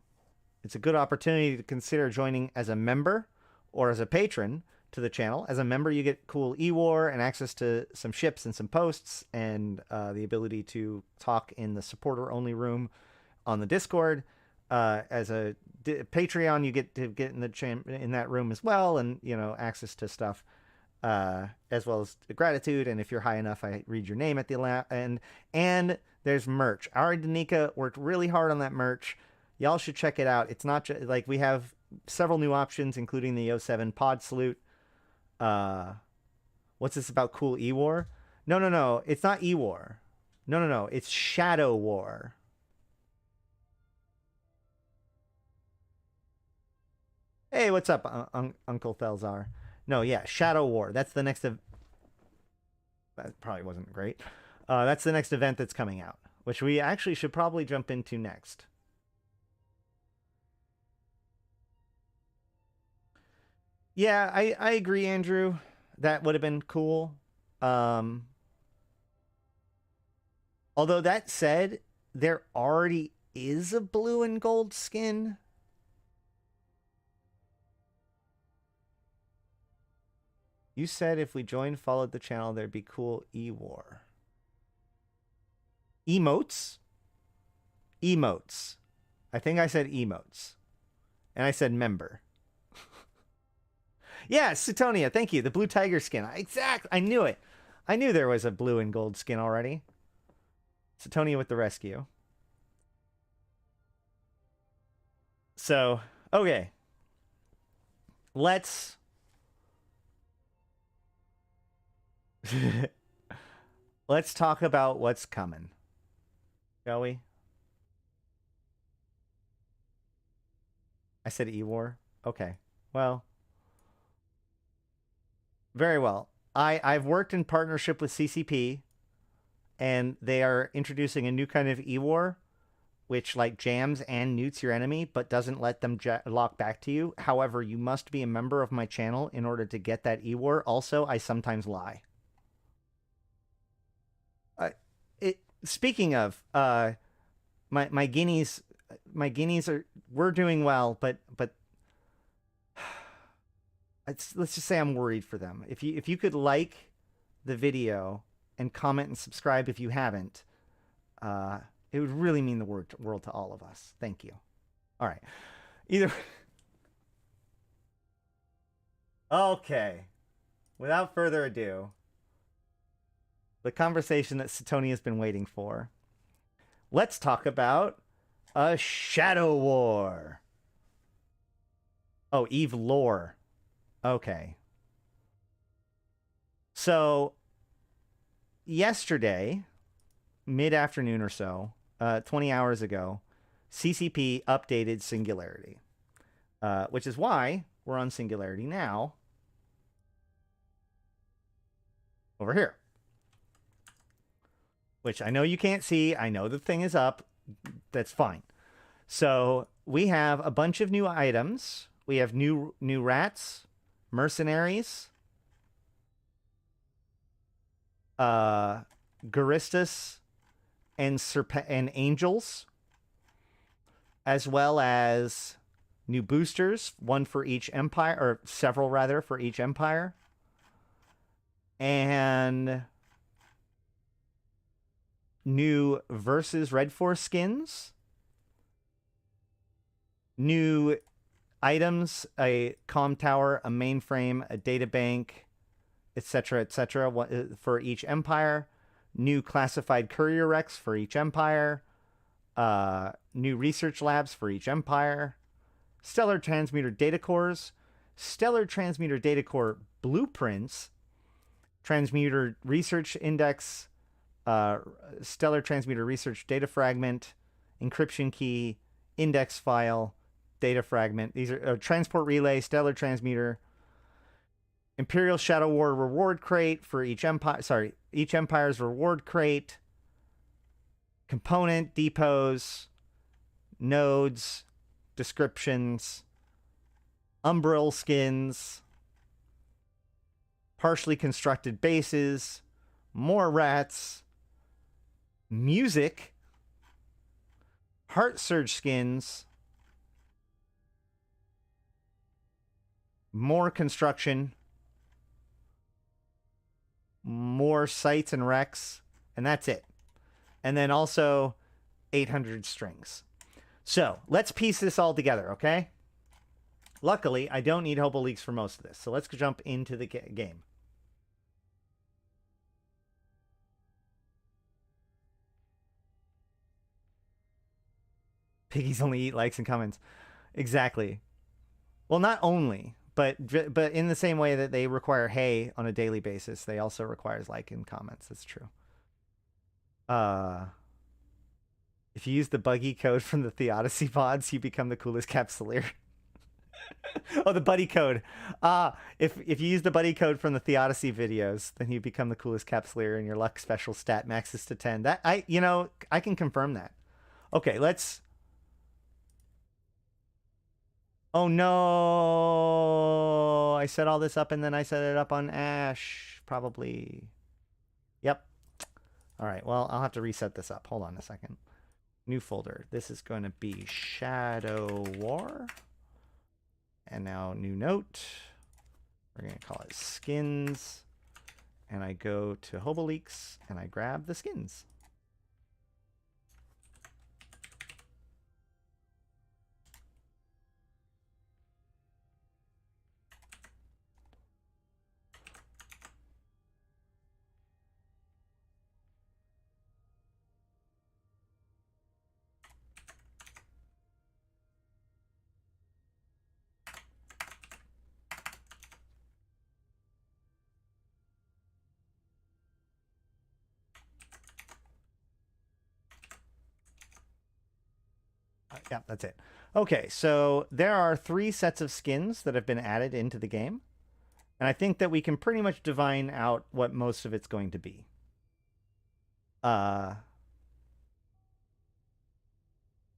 it's a good opportunity to consider joining as a member or as a patron to the channel. As a member, you get cool e-war and access to some ships and some posts, and the ability to talk in the supporter-only room on the Discord. As a Patreon, you get to get in that room as well, and access to stuff as well as gratitude. And if you're high enough, I read your name at the end. And there's merch. Arydanika worked really hard on that merch. Y'all should check it out. It's not just like, we have several new options, including the 07 pod salute. What's this about cool E-War? No. It's not E-War. No. It's Shadow War. Hey, what's up, Uncle Thelzar? No, yeah, Shadow War. That's the next that probably wasn't great. That's the next event that's coming out, which we actually should probably jump into next. Yeah, I agree, Andrew. That would have been cool. Although that said, there already is a blue and gold skin. You said if we joined, followed the channel, there'd be cool E-War. Emotes? Emotes. I think I said emotes. And I said member. Yeah, Sutonia, thank you. The blue tiger skin. Exactly. I knew it. I knew there was a blue and gold skin already. Sutonia with the rescue. So, okay. Let's... Let's talk about what's coming. Shall we? I said E-War? Okay. Well. Very well. I've worked in partnership with CCP, and they are introducing a new kind of E-War, which like jams and newts your enemy, but doesn't let them lock back to you. However, you must be a member of my channel in order to get that E-War. Also, I sometimes lie. Speaking of, my guineas are, we're doing well, but let's just say I'm worried for them. If you could like the video and comment and subscribe if you haven't, it would really mean the world to all of us. Thank you. All right. Okay. Without further ado, the conversation that Sutonia has been waiting for. Let's talk about a Shadow War. Oh, Eve lore. Okay. So, yesterday, mid-afternoon or so, 20 hours ago, CCP updated Singularity, which is why we're on Singularity now. Over here. Which I know you can't see. I know the thing is up. That's fine. So we have a bunch of new items. We have new rats, mercenaries, Guristas, and angels, as well as new boosters, one for each empire, or several rather for each empire, and new Versus Red Force skins, new items, a comm tower, a mainframe, a data bank, etc., for each empire, new classified courier wrecks for each empire, new research labs for each empire, stellar transmuter data cores, stellar transmuter data core blueprints, transmuter research index, stellar transmuter research data fragment, encryption key, index file, data fragment. These are transport relay, stellar transmuter, Imperial Shadow War reward crate for each empire. Sorry, each empire's reward crate, component depots, nodes, descriptions, umbral skins, partially constructed bases, more rats, music, heart surge skins, more construction, more sites and wrecks, and that's it. And then also 800 strings. So let's piece this all together, okay? Luckily, I don't need Hobo Leaks for most of this, so let's jump into the game. Piggies only eat likes and comments. Exactly. Well, not only, but in the same way that they require hay on a daily basis, they also requires like and comments. That's true. If you use the buggy code from the Theodicy pods, you become the coolest capsuleer. Oh, the buddy code. If you use the buddy code from the Theodicy videos, then you become the coolest capsuleer, and your luck special stat maxes to 10. That I can confirm that. Okay, let's Oh no! I set all this up and then I set it up on Ash, probably. Yep. All right, well, I'll have to reset this up. Hold on a second. New folder. This is going to be Shadow War. And now new note. We're going to call it skins. And I go to Hoboleaks and I grab the skins. Yeah, that's it. Okay, so there are 3 sets of skins that have been added into the game. And I think that we can pretty much divine out what most of it's going to be.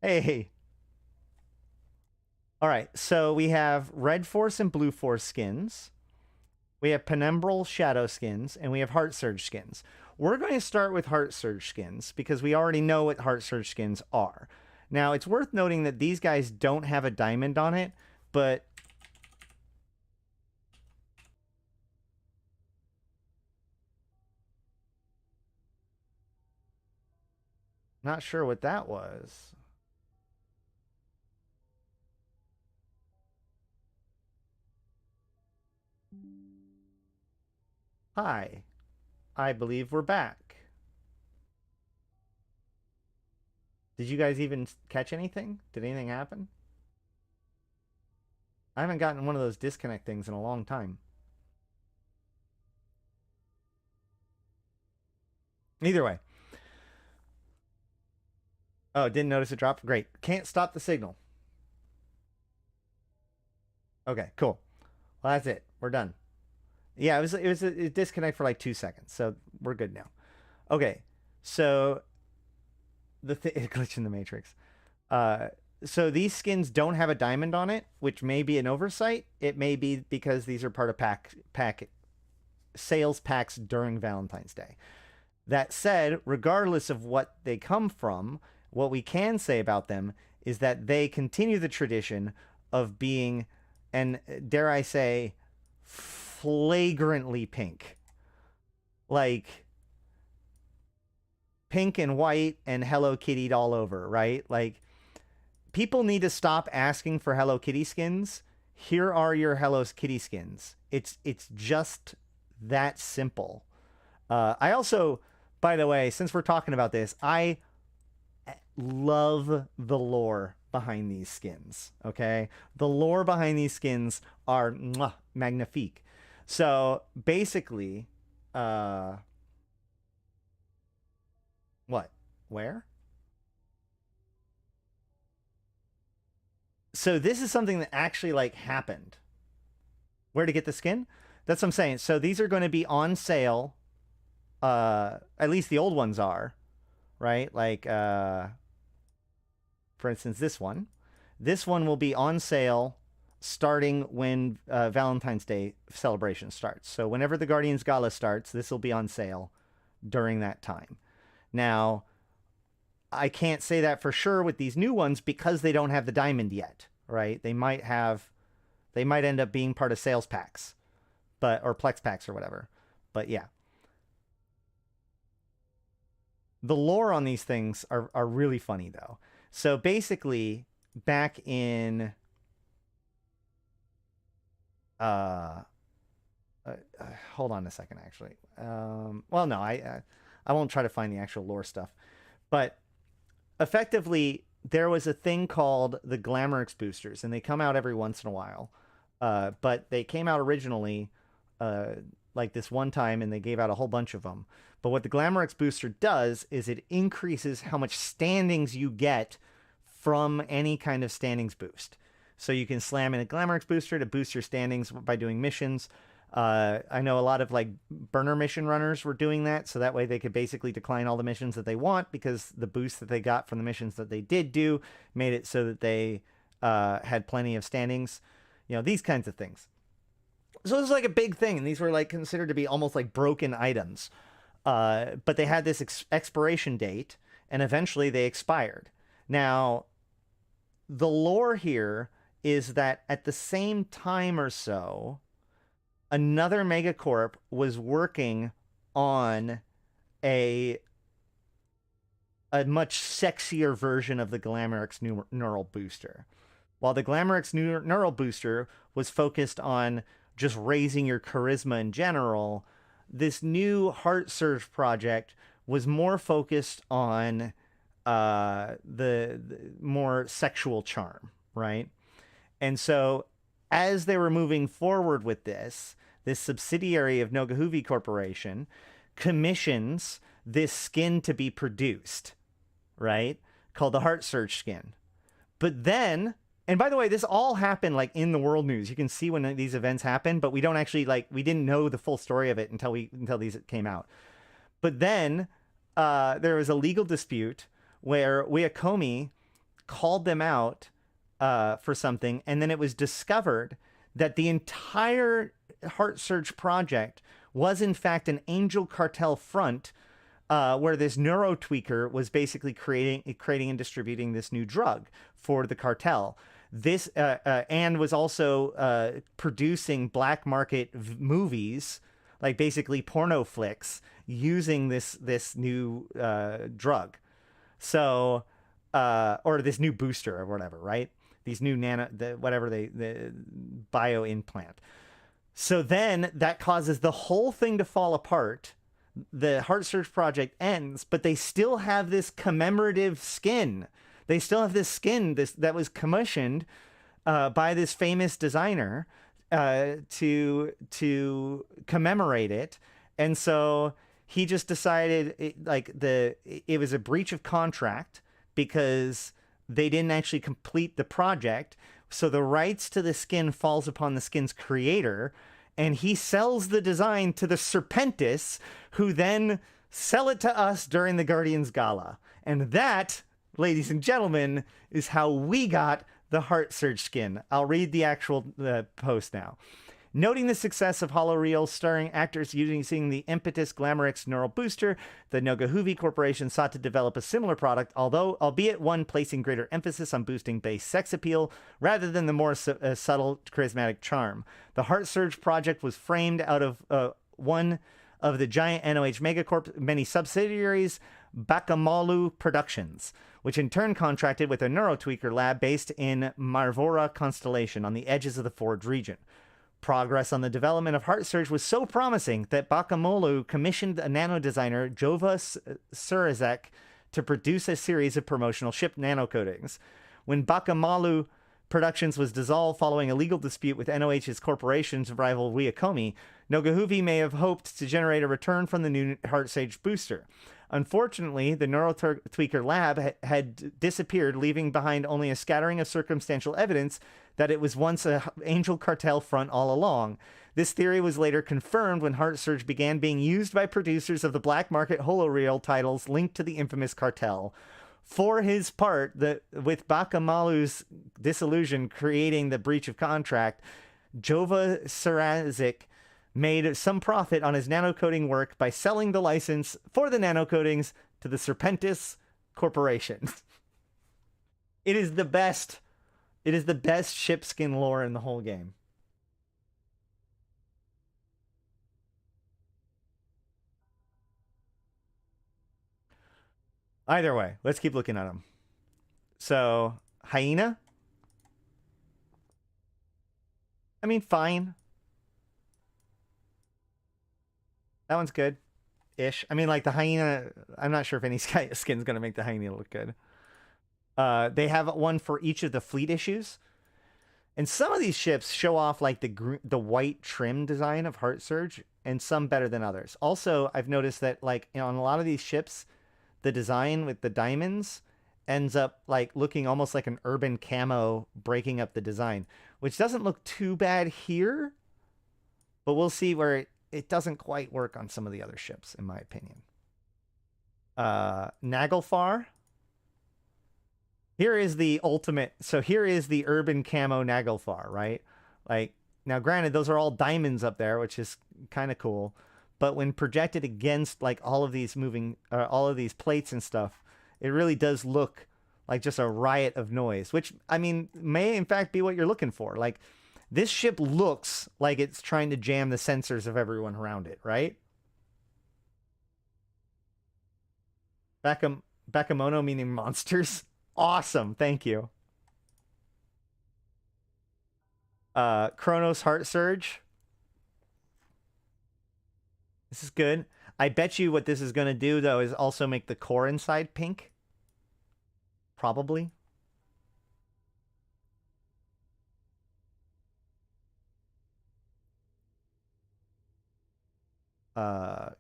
Hey. All right, so we have Red Force and Blue Force skins. We have Penumbral Shadow skins, and we have Heart Surge skins. We're going to start with Heart Surge skins because we already know what Heart Surge skins are. Now, it's worth noting that these guys don't have a diamond on it, but not sure what that was. Hi, I believe we're back. Did you guys even catch anything? Did anything happen? I haven't gotten one of those disconnect things in a long time. Either way. Oh, didn't notice it dropped? Great. Can't stop the signal. Okay, cool. Well, that's it. We're done. Yeah, it was a disconnect for like 2 seconds, so we're good now. Okay, so the glitch in the matrix. So these skins don't have a diamond on it, which may be an oversight. It may be because these are part of pack sales packs during Valentine's Day. That said, regardless of what they come from, what we can say about them is that they continue the tradition of being, and dare I say, flagrantly pink. Like pink and white and Hello Kitty'd all over, right? Like people need to stop asking for Hello Kitty skins. Here are your Hello Kitty skins. It's just that simple. I also, by the way, since we're talking about this, I love the lore behind these skins. Okay, the lore behind these skins are magnifique. So basically, what? Where? So this is something that actually like happened. Where to get the skin? That's what I'm saying. So these are going to be on sale. At least the old ones are, right? Like, for instance, this one. This one will be on sale starting when Valentine's Day celebration starts. So whenever the Guardians Gala starts, this will be on sale during that time. Now, I can't say that for sure with these new ones because they don't have the diamond yet, right? They might end up being part of sales packs, or Plex packs or whatever. But yeah. The lore on these things are really funny though. So basically, back in hold on a second actually. Well no, I won't try to find the actual lore stuff. But effectively there was a thing called the Glamourix boosters and they come out every once in a while. But they came out originally like this one time and they gave out a whole bunch of them. But what the Glamourix booster does is it increases how much standings you get from any kind of standings boost. So you can slam in a Glamourix booster to boost your standings by doing missions. I know a lot of like burner mission runners were doing that, so that way they could basically decline all the missions that they want because the boost that they got from the missions that they did do made it so that they had plenty of standings, you know, these kinds of things. So this was like a big thing, and these were like considered to be almost like broken items. But they had this expiration date, and eventually they expired. Now, the lore here is that at the same time or so, another megacorp was working on a much sexier version of the Glamorix neural booster. While the Glamorix neural booster was focused on just raising your charisma in general, this new Heart Surge project was more focused on the more sexual charm, right? And so as they were moving forward with this subsidiary of Nogahuvi Corporation commissions this skin to be produced, right? Called the Heart Surge skin. But then, and by the way, this all happened like in the world news. You can see when these events happen, but we don't actually we didn't know the full story of it until these came out. But then there was a legal dispute where Uyakomi called them out for something, and then it was discovered that the entire Heart Surge project was in fact an Angel Cartel front, where this neuro tweaker was basically creating and distributing this new drug for the cartel. This and was also producing black market movies, like basically porno flicks, using this new drug. So or this new booster or whatever, right? These new the bio implant. So then that causes the whole thing to fall apart. The Heart Surge project ends, but they still have this commemorative skin. They still have this skin that was commissioned by this famous designer to commemorate it. And so he just decided it was a breach of contract because they didn't actually complete the project. So the rights to the skin falls upon the skin's creator, and he sells the design to the Serpentis, who then sell it to us during the Guardians Gala. And that, ladies and gentlemen, is how we got the Heart Surge skin. I'll read the actual post now. Noting the success of HoloReal starring actors using the Impetus Glamorix neural booster, the Nogahuvi Corporation sought to develop a similar product, albeit one placing greater emphasis on boosting base sex appeal rather than the more subtle charismatic charm. The Heart Surge project was framed out of one of the giant NOH Megacorp's many subsidiaries, Bacamalu Productions, which in turn contracted with a neurotweaker lab based in Marvora Constellation on the edges of the Forge region. Progress on the development of Heart Surge was so promising that Bacamalu commissioned a nano-designer, Jova Surazek, to produce a series of promotional ship nanocoatings. When Bacamalu Productions was dissolved following a legal dispute with NOH's corporation's rival Uyakomi, Nogahuvi may have hoped to generate a return from the new Heart Surge booster. Unfortunately, the Neurotweaker lab had disappeared, leaving behind only a scattering of circumstantial evidence that it was once an Angel Cartel front all along. This theory was later confirmed when Heart Surge began being used by producers of the black market HoloReal titles linked to the infamous cartel. For his part, with Bacamalu's disillusion creating the breach of contract, Jova Sarazik made some profit on his nanocoating work by selling the license for the nanocoatings to the Serpentis Corporation. It is the best ship skin lore in the whole game. Either way, let's keep looking at them. So, Hyena? I mean, fine. That one's good-ish. I mean, like, the Hyena, I'm not sure if any skin's going to make the Hyena look good. They have one for each of the fleet issues. And some of these ships show off, like, the white trim design of Heart Surge, and some better than others. Also, I've noticed that, like, on a lot of these ships, the design with the diamonds ends up, like, looking almost like an urban camo breaking up the design, which doesn't look too bad here, but we'll see where it doesn't quite work on some of the other ships, in my opinion. Naglfar. Here is the ultimate. So here is the urban camo Naglfar, right? Like, now granted, those are all diamonds up there, which is kind of cool. But when projected against like all of these all of these plates and stuff, it really does look like just a riot of noise, which, I mean, may in fact be what you're looking for. Like, this ship looks like it's trying to jam the sensors of everyone around it, right? Bakemono meaning monsters. Awesome, thank you. Chronos Heart Surge. This is good. I bet you what this is going to do, though, is also make the core inside pink. Probably.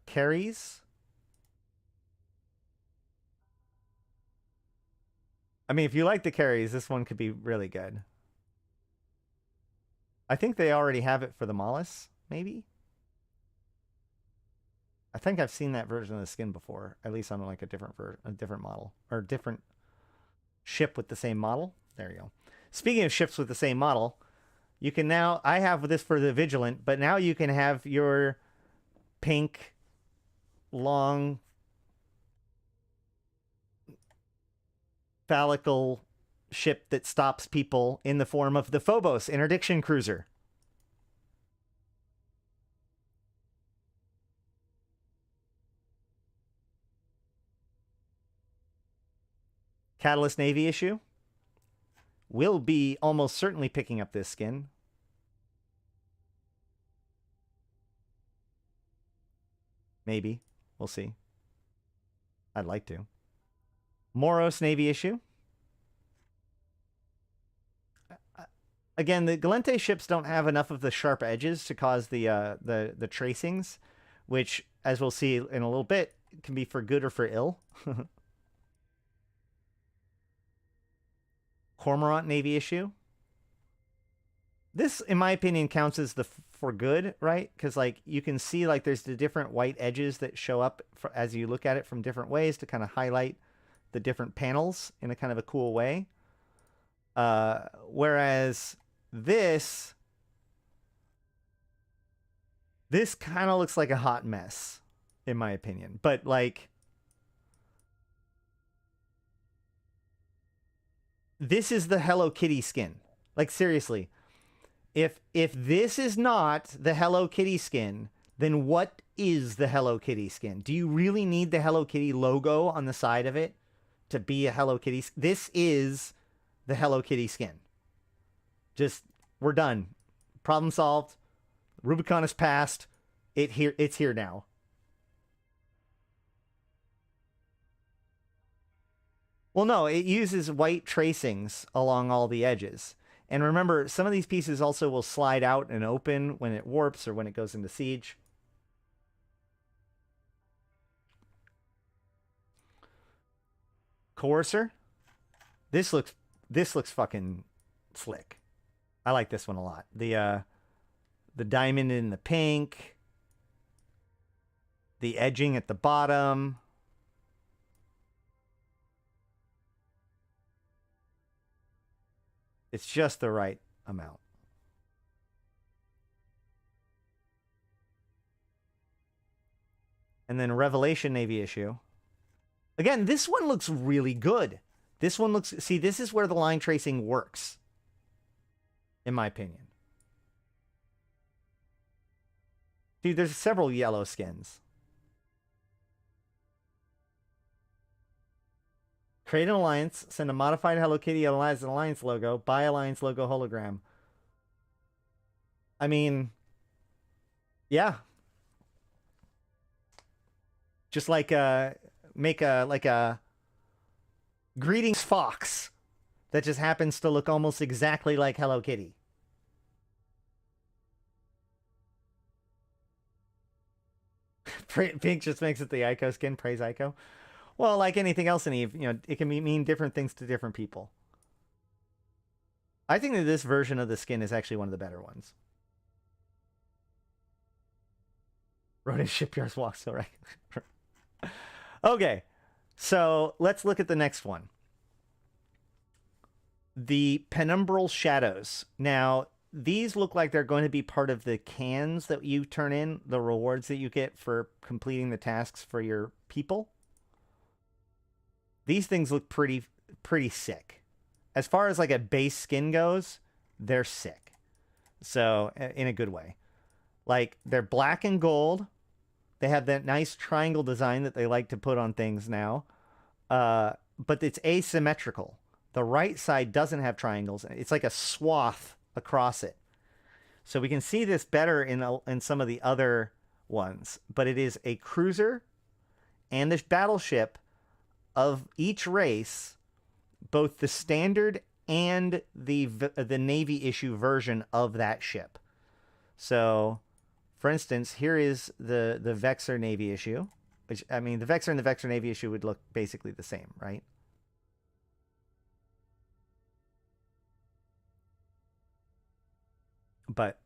Carries. I mean, if you like the carries, this one could be really good. I think they already have it for the Mollis, maybe? I think I've seen that version of the skin before, at least on like a different model, or different ship with the same model. There you go. Speaking of ships with the same model, you can now, I have this for the Vigilant, but now you can have your pink, long, phallical ship that stops people in the form of the Phobos Interdiction Cruiser. Catalyst Navy issue. Will be almost certainly picking up this skin. Maybe. We'll see. I'd like to. Moros Navy issue. Again, the Gallente ships don't have enough of the sharp edges to cause the tracings, which, as we'll see in a little bit, can be for good or for ill. Cormorant Navy issue. This, in my opinion, counts as the for good, right? Because like you can see like there's the different white edges that show up as you look at it from different ways to kind of highlight the different panels in a kind of a cool way. Whereas this kind of looks like a hot mess, in my opinion. But like, this is the Hello Kitty skin. Like, seriously, if this is not the Hello Kitty skin, then what is the Hello Kitty skin? Do you really need the Hello Kitty logo on the side of it to be a Hello Kitty? This is the Hello Kitty skin. Just, we're done. Problem solved. Rubicon is passed. It's here now. Well, no, it uses white tracings along all the edges. And remember, some of these pieces also will slide out and open when it warps or when it goes into siege. Coercer. This looks fucking slick. I like this one a lot. The diamond in the pink. The edging at the bottom. It's just the right amount. And then Revelation Navy issue. Again, this one looks really good. This one looks... See, this is where the line tracing works. In my opinion. Dude, there's several yellow skins. Create an alliance. Send a modified Hello Kitty Alliance logo. Buy Alliance logo hologram. I mean... Yeah. Just like make a Greetings Fox that just happens to look almost exactly like Hello Kitty. Pink just makes it the Ico skin. Praise Ico. Well, like anything else in Eve, it can mean different things to different people. I think that this version of the skin is actually one of the better ones. Rodent Shipyards walk so right. Okay, so let's look at the next one. The Penumbral Shadows. Now, these look like they're going to be part of the cans that you turn in, the rewards that you get for completing the tasks for your people. These things look pretty sick. As far as like a base skin goes, they're sick. So, in a good way. Like, they're black and gold. They have that nice triangle design that they like to put on things now. But it's asymmetrical. The right side doesn't have triangles. It's like a swath across it. So we can see this better in some of the other ones. But it is a cruiser and this battleship of each race, both the standard and the Navy issue version of that ship. So, for instance, here is the Vexor Navy issue. Which, I mean, the Vexor and the Vexor Navy issue would look basically the same, right? But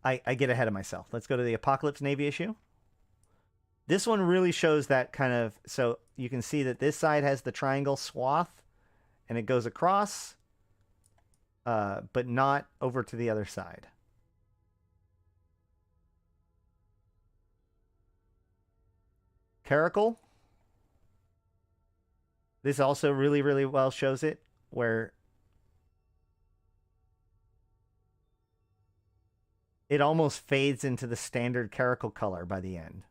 I get ahead of myself. Let's go to the Apocalypse Navy issue. This one really shows that kind of... So you can see that this side has the triangle swath, and it goes across, but not over to the other side. Caracal. This also really, really well shows it, where it almost fades into the standard caracal color by the end.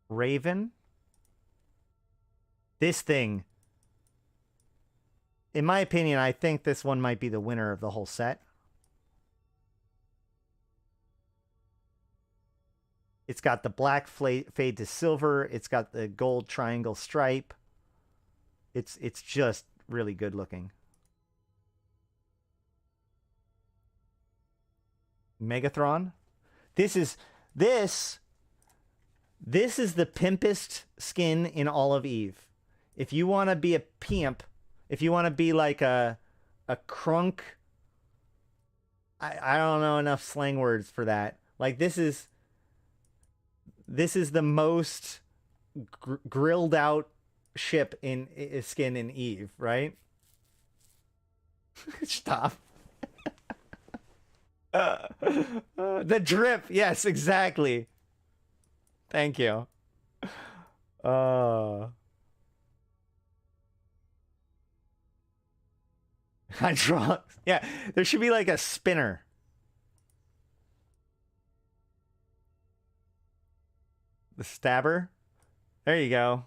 Raven. This thing, in my opinion, I think this one might be the winner of the whole set. It's got the black fade to silver. It's got the gold triangle stripe. It's just really good looking. Megathron. This is the pimpest skin in all of Eve. If you want to be a pimp, if you want to be like a crunk, I don't know enough slang words for that. Like this is the most grilled out ship in skin in Eve, right? Stop. The drip. Yes, exactly. Thank you. Hydraulics. Yeah, there should be like a spinner. The stabber. There you go.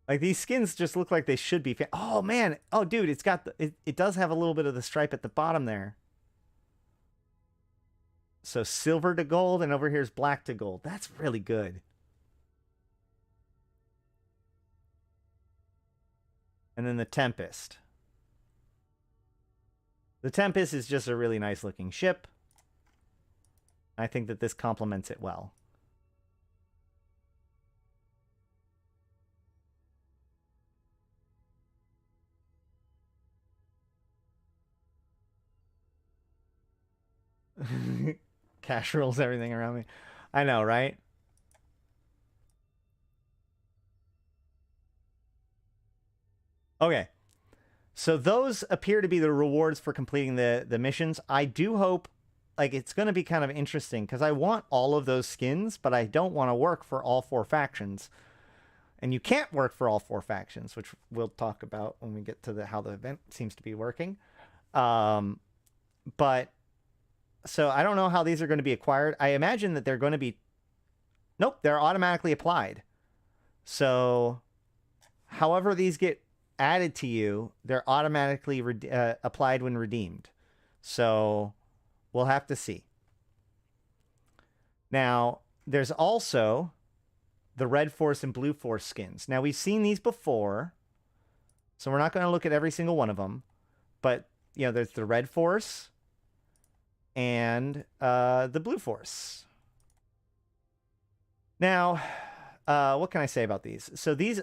Like these skins just look like they should be. Oh man. Oh dude, it's got it does have a little bit of the stripe at the bottom there. So silver to gold, and over here's black to gold. That's really good. And then the Tempest. The Tempest is just a really nice looking ship. I think that this complements it well. Cash rolls everything around me. I know, right? Okay. So those appear to be the rewards for completing the missions. I do hope, like, it's going to be kind of interesting because I want all of those skins, but I don't want to work for all 4 factions. And you can't work for all 4 factions, which we'll talk about when we get to how the event seems to be working. But so I don't know how these are going to be acquired. I imagine that they're going to be... Nope, they're automatically applied. So however these get added to you, they're automatically applied when redeemed. So we'll have to see. Now, there's also the Red Force and Blue Force skins. Now, we've seen these before, so we're not going to look at every single one of them. But, you know, there's the Red Force and the Blue Force. Now, what can I say about these? So these,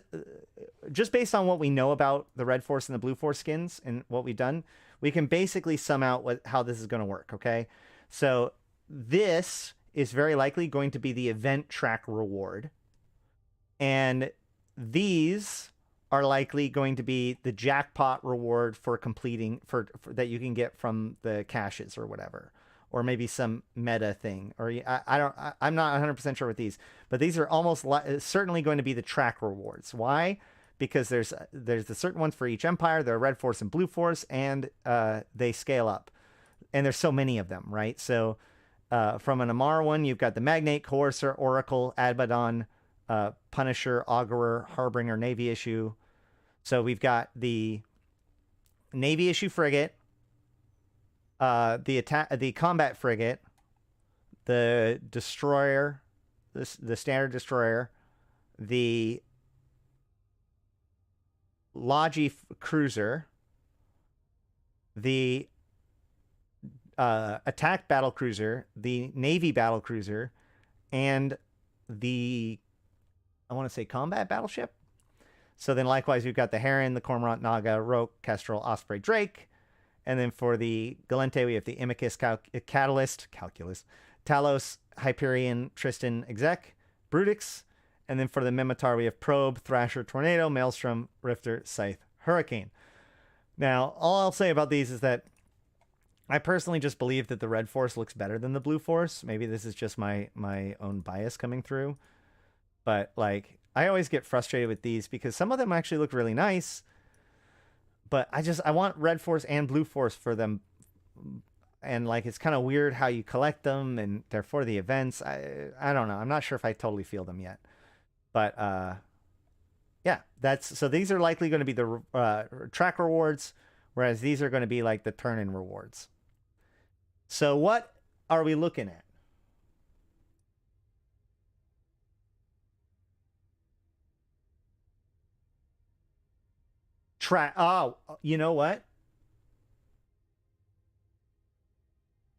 just based on what we know about the Red Force and the Blue Force skins and what we've done, we can basically sum out how this is going to work, okay? So this is very likely going to be the event track reward. And these are likely going to be the jackpot reward for completing, for that you can get from the caches or whatever. Or maybe some meta thing, or I'm not 100% sure with these, but these are almost certainly going to be the track rewards. Why? Because there's the certain ones for each empire. There are Red Force and Blue Force, and they scale up, and there's so many of them, right? So from an Amar one, you've got the Magnate, Coercer, Oracle, Abaddon, Punisher, Augurer, Harbinger, Navy issue. So we've got the Navy issue frigate. The combat frigate, the destroyer, the standard destroyer, the Logi cruiser, the attack battle cruiser, the Navy battle cruiser, and the, I want to say, combat battleship. So then likewise, we've got the Heron, the Cormorant, Naga, RoAch, Kestrel, Osprey, Drake. And then for the Gallente, we have the Amicus, Catalyst, Calculus, Talos, Hyperion, Tristan, Exec, Brutix. And then for the Mimitar, we have Probe, Thrasher, Tornado, Maelstrom, Rifter, Scythe, Hurricane. Now, all I'll say about these is that I personally just believe that the Red Force looks better than the Blue Force. Maybe this is just my own bias coming through. But, like, I always get frustrated with these because some of them actually look really nice. But I want Red Force and Blue Force for them. And, like, it's kind of weird how you collect them and they're for the events. I don't know. I'm not sure if I totally feel them yet. But, yeah, so these are likely going to be the track rewards, whereas these are going to be, like, the turn-in rewards. So what are we looking at? Oh, you know what?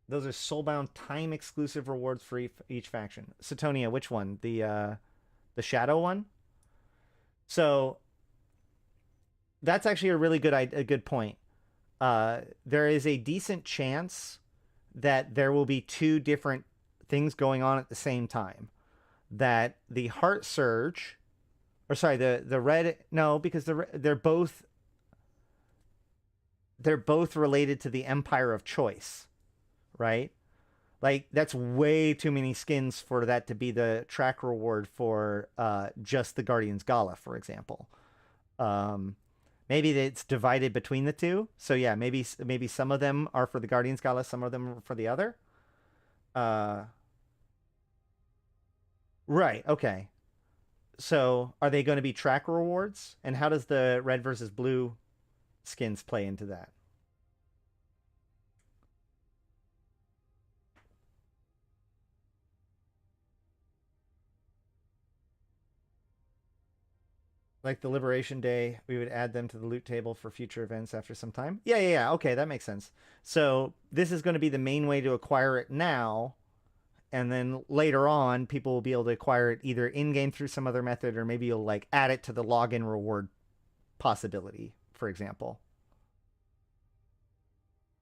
Those are soulbound time exclusive rewards for each faction. Satonia, which one? The shadow one? So that's actually a really good point. There is a decent chance that there will be two different things going on at the same time. That the Heart Surge, or sorry, the red, no, because they're both related to the Empire of Choice, right? Like, that's way too many skins for that to be the track reward for just the Guardians Gala, for example. Maybe it's divided between the two. So yeah, maybe some of them are for the Guardians Gala, some of them are for the other. Right, okay. So are they going to be track rewards? And how does the red versus blue skins play into that? Like the Liberation Day, we would add them to the loot table for future events after some time. Yeah. Okay, that makes sense. So this is going to be the main way to acquire it now. And then later on, people will be able to acquire it either in-game through some other method, or maybe you'll like add it to the login reward possibility, for example.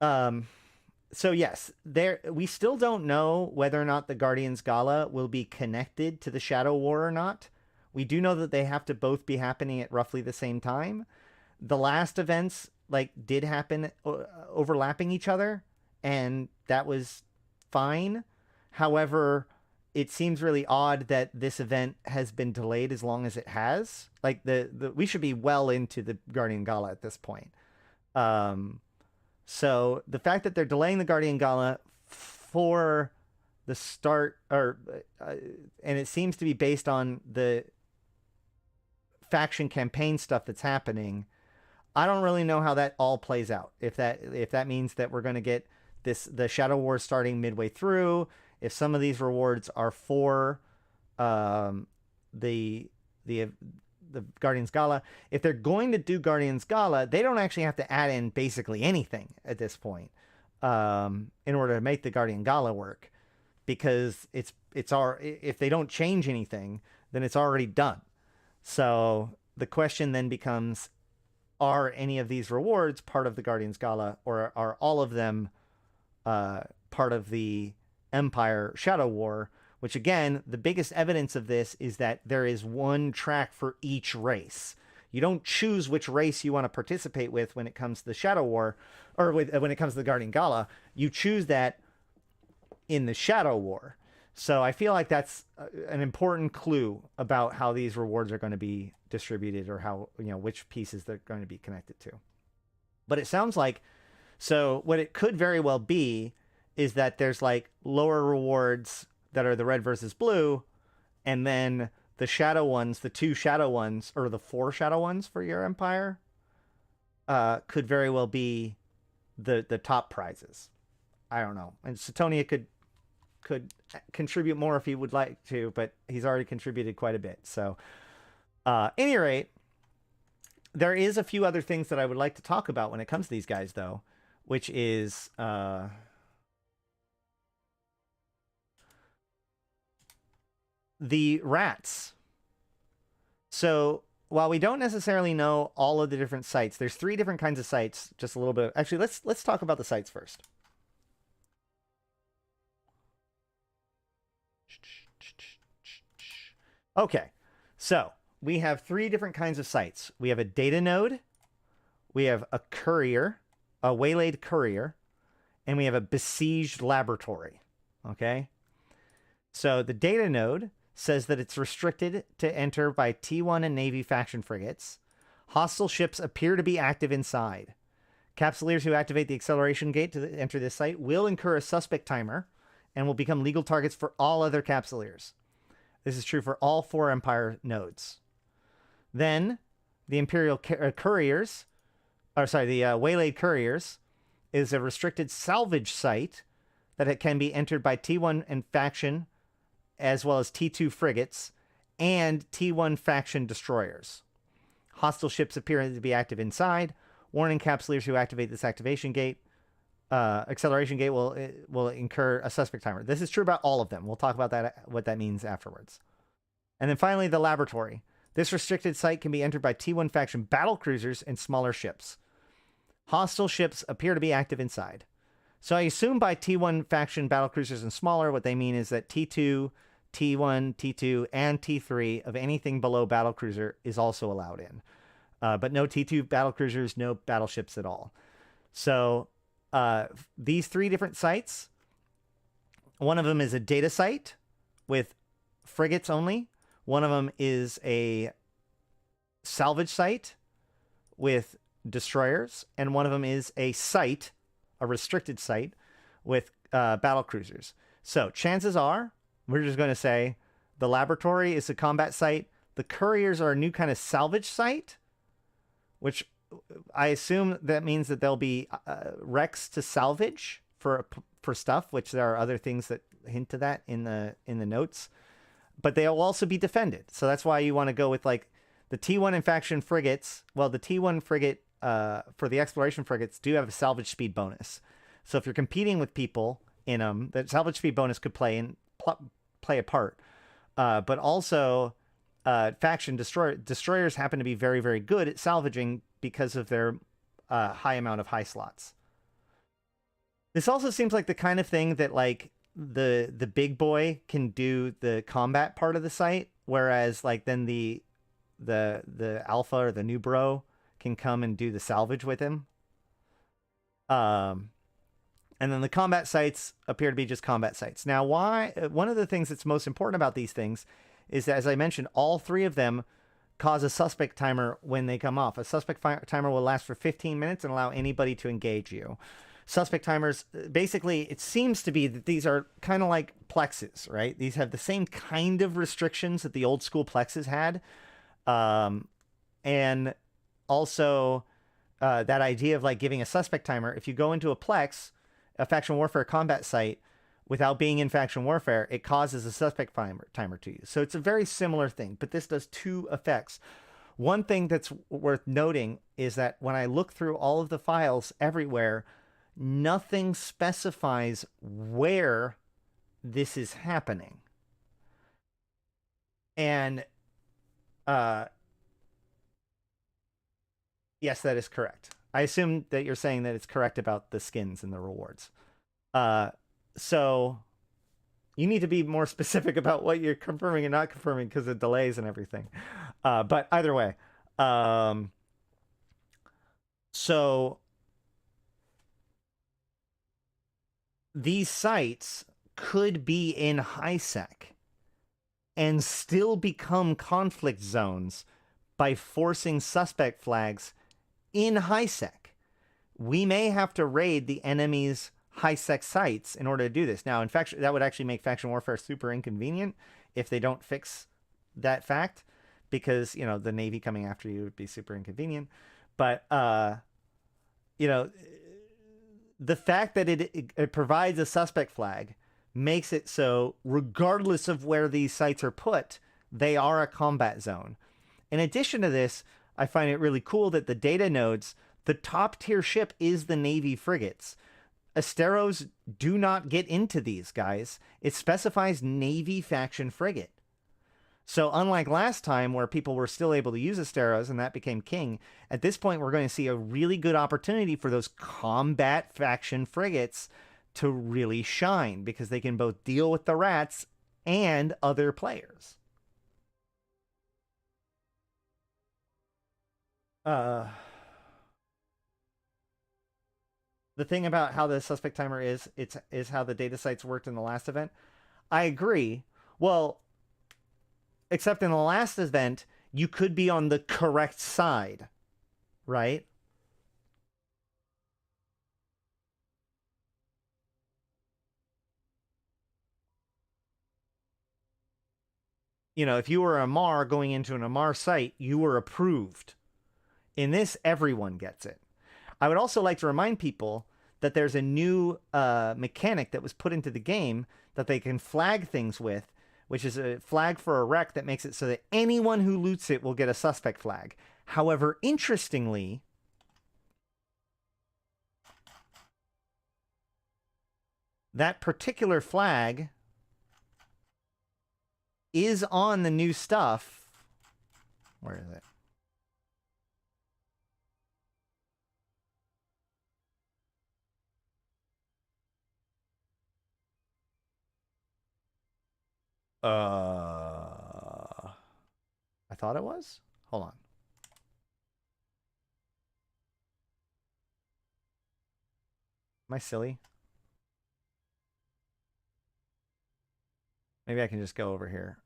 So yes, we still don't know whether or not the Guardians Gala will be connected to the Shadow War or not. We do know that they have to both be happening at roughly the same time. The last events did happen overlapping each other, and that was fine. However, it seems really odd that this event has been delayed as long as it has. Like we should be well into the Guardian Gala at this point. So the fact that they're delaying the Guardian Gala for the start, and it seems to be based on the faction campaign stuff that's happening. I don't really know how that all plays out. If that means that we're going to get the Shadow War starting midway through, if some of these rewards are for the Guardians Gala. If they're going to do Guardians Gala, they don't actually have to add in basically anything at this point in order to make the Guardian Gala work, because if they don't change anything, then it's already done. So the question then becomes, are any of these rewards part of the Guardians Gala, or are all of them part of the Empire Shadow War? Which, again, the biggest evidence of this is that there is one track for each race. You don't choose which race you want to participate with when it comes to the Shadow War, or when it comes to the Guardian Gala. You choose that in the Shadow War. So I feel like that's an important clue about how these rewards are going to be distributed, or how, which pieces they're going to be connected to. But it sounds like, so what it could very well be is that there's like lower rewards that are the red versus blue, and then the shadow ones, the 2 shadow ones, or the 4 shadow ones for your empire, could very well be the top prizes. I don't know. And Satonia could contribute more if he would like to, but he's already contributed quite a bit. So, any rate, there is a few other things that I would like to talk about when it comes to these guys, though, which is the rats. So while we don't necessarily know all of the different sites, there's 3 different kinds of sites. Just a little bit. Actually, let's talk about the sites first. Okay, so we have 3 different kinds of sites. We have a data node, we have a courier, a waylaid courier, and we have a besieged laboratory. Okay, so the data node says that it's restricted to enter by T1 and Navy faction frigates. Hostile ships appear to be active inside. Capsuleers who activate the acceleration gate to enter this site will incur a suspect timer and will become legal targets for all other capsuleers. This is true for all 4 Empire nodes. Then, the Imperial couriers, the waylaid couriers, is a restricted salvage site that it can be entered by T1 and faction, as well as T2 frigates and T1 faction destroyers. Hostile ships appear to be active inside. Warning: capsuleers who activate this acceleration gate will incur a suspect timer. This is true about all of them. We'll talk about that, what that means afterwards. And then finally, the laboratory. This restricted site can be entered by T1 faction battle cruisers and smaller ships. Hostile ships appear to be active inside. So I assume by T1 faction battle cruisers and smaller, what they mean is that T2, T1, T2, and T3 of anything below battlecruiser is also allowed in. But no T2 battlecruisers, no battleships at all. So these 3 different sites, one of them is a data site with frigates only. One of them is a salvage site with destroyers. And one of them is a site, a restricted site, with battlecruisers. So chances are, we're just going to say the laboratory is a combat site. The couriers are a new kind of salvage site, which I assume that means that there'll be wrecks to salvage for stuff, which there are other things that hint to that in the notes. But they'll also be defended. So that's why you want to go with like the T1 and faction frigates. Well, the T1 frigate for the exploration frigates do have a salvage speed bonus. So if you're competing with people in them, the salvage speed bonus could play a part. But also, faction destroyers happen to be very, very good at salvaging because of their high amount of high slots. This also seems like the kind of thing that like the big boy can do the combat part of the site, whereas like then the alpha or the new bro can come and do the salvage with him. And then the combat sites appear to be just combat sites. Now, one of the things that's most important about these things is that, as I mentioned, all 3 of them cause a suspect timer when they come off. A suspect timer will last for 15 minutes and allow anybody to engage you. Suspect timers, basically, it seems to be that these are kind of like plexes, right? These have the same kind of restrictions that the old school plexes had. And also that idea of like giving a suspect timer, if you go into a plex, a faction warfare combat site, without being in faction warfare, it causes a suspect timer to you. So it's a very similar thing, but this does 2 effects. One thing that's worth noting is that when I look through all of the files everywhere, nothing specifies where this is happening. And yes, that is correct. I assume that you're saying that it's correct about the skins and the rewards. So you need to be more specific about what you're confirming and not confirming because of delays and everything. But either way, so these sites could be in HiSec and still become conflict zones by forcing suspect flags in HiSec. We may have to raid the enemy's HiSec sites in order to do this. Now, in fact, that would actually make faction warfare super inconvenient if they don't fix that fact, because, you know, the Navy coming after you would be super inconvenient. But, you know, the fact that it provides a suspect flag makes it so, regardless of where these sites are put, they are a combat zone. In addition to this, I find it really cool that the data nodes, the top tier ship is the Navy frigates. Asteros do not get into these, guys. It specifies Navy faction frigate. So unlike last time where people were still able to use Asteros and that became king, at this point we're going to see a really good opportunity for those combat faction frigates to really shine, because they can both deal with the rats and other players. The thing about how the suspect timer is how the data sites worked in the last event. I agree. Well, except in the last event, you could be on the correct side, right? You know, if you were a Mar going into an Amar site, you were approved. In this, everyone gets it. I would also like to remind people that there's a new mechanic that was put into the game that they can flag things with, which is a flag for a wreck that makes it so that anyone who loots it will get a suspect flag. However, interestingly, that particular flag is on the new stuff. Where is it? I thought it was. Hold on. Am I silly? Maybe I can just go over here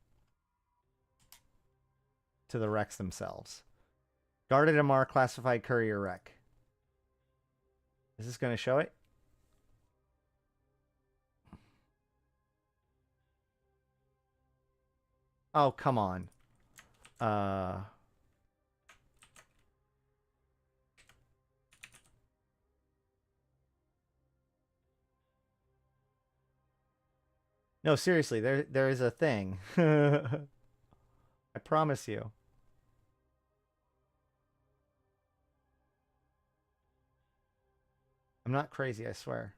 to the wrecks themselves. Guarded Amar classified courier wreck. Is this going to show it? Oh, come on. No, seriously, there is a thing. I promise you. I'm not crazy, I swear.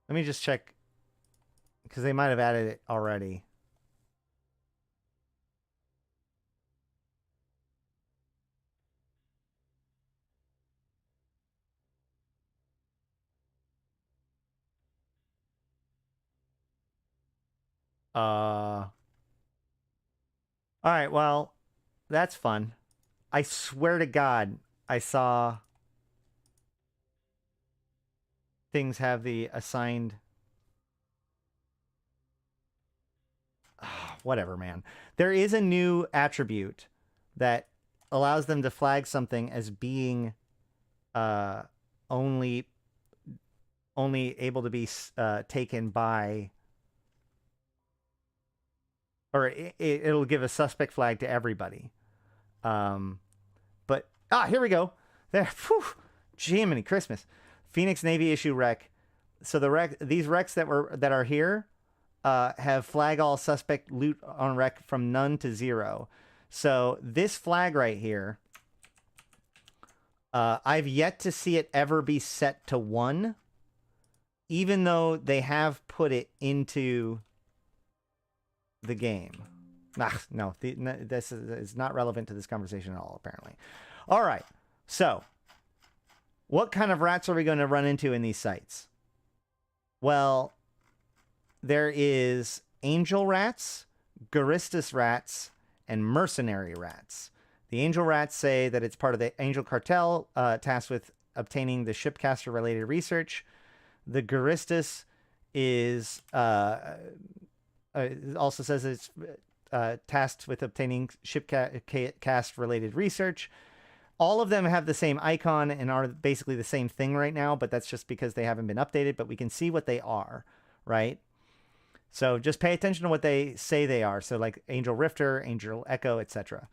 Let me just check, because they might have added it already. All right, well, that's fun. I swear to God, I saw things have the assigned. Whatever, man. There is a new attribute that allows them to flag something as being only able to be taken by, or it'll give a suspect flag to everybody. But here we go. There, Jiminy Christmas. Phoenix Navy issue wreck. So these wrecks that are here have flag all suspect loot on wreck from none to 0. So this flag right here, I've yet to see it ever be set to 1. even though they have put it into the game. No, this is not relevant to this conversation at all, apparently. All right, so what kind of rats are we going to run into in these sites? Well, there is angel rats, Guristas rats, and mercenary rats. The angel rats say that it's part of the angel cartel tasked with obtaining the shipcaster-related research. The Guristas is also says it's tasked with obtaining shipcast-related research. All of them have the same icon and are basically the same thing right now, but that's just because they haven't been updated, but we can see what they are, right? So just pay attention to what they say they are. So like Angel Rifter, Angel Echo, etc.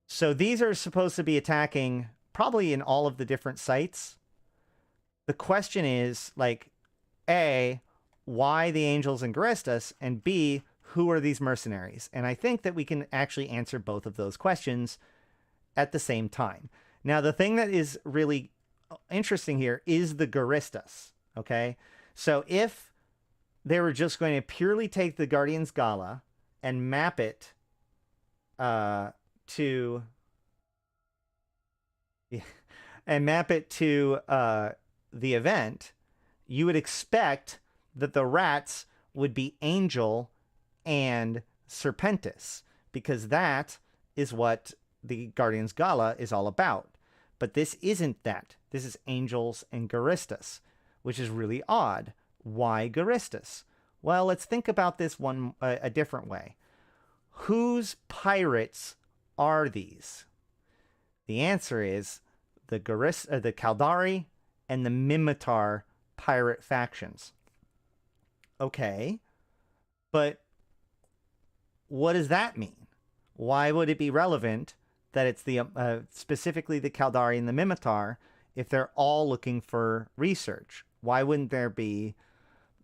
So these are supposed to be attacking probably in all of the different sites. The question is, like, A, why the Angels and Guristas? And B, who are these mercenaries? And I think that we can actually answer both of those questions at the same time. Now, the thing that is really interesting here is the Guristas, okay? So if they were just going to purely take the Guardian's Gala and map it to the event, you would expect that the rats would be Angel and Serpentis, because that is what the Guardian's Gala is all about. But this isn't that. This is Angels and Guristas, which is really odd. Why Guristas? Well, let's think about this one a different way. Whose pirates are these? The answer is the Caldari and the Mimitar pirate factions. Okay, but what does that mean? Why would it be relevant that it's the specifically the Caldari and the Mimitar if they're all looking for research? Why wouldn't there be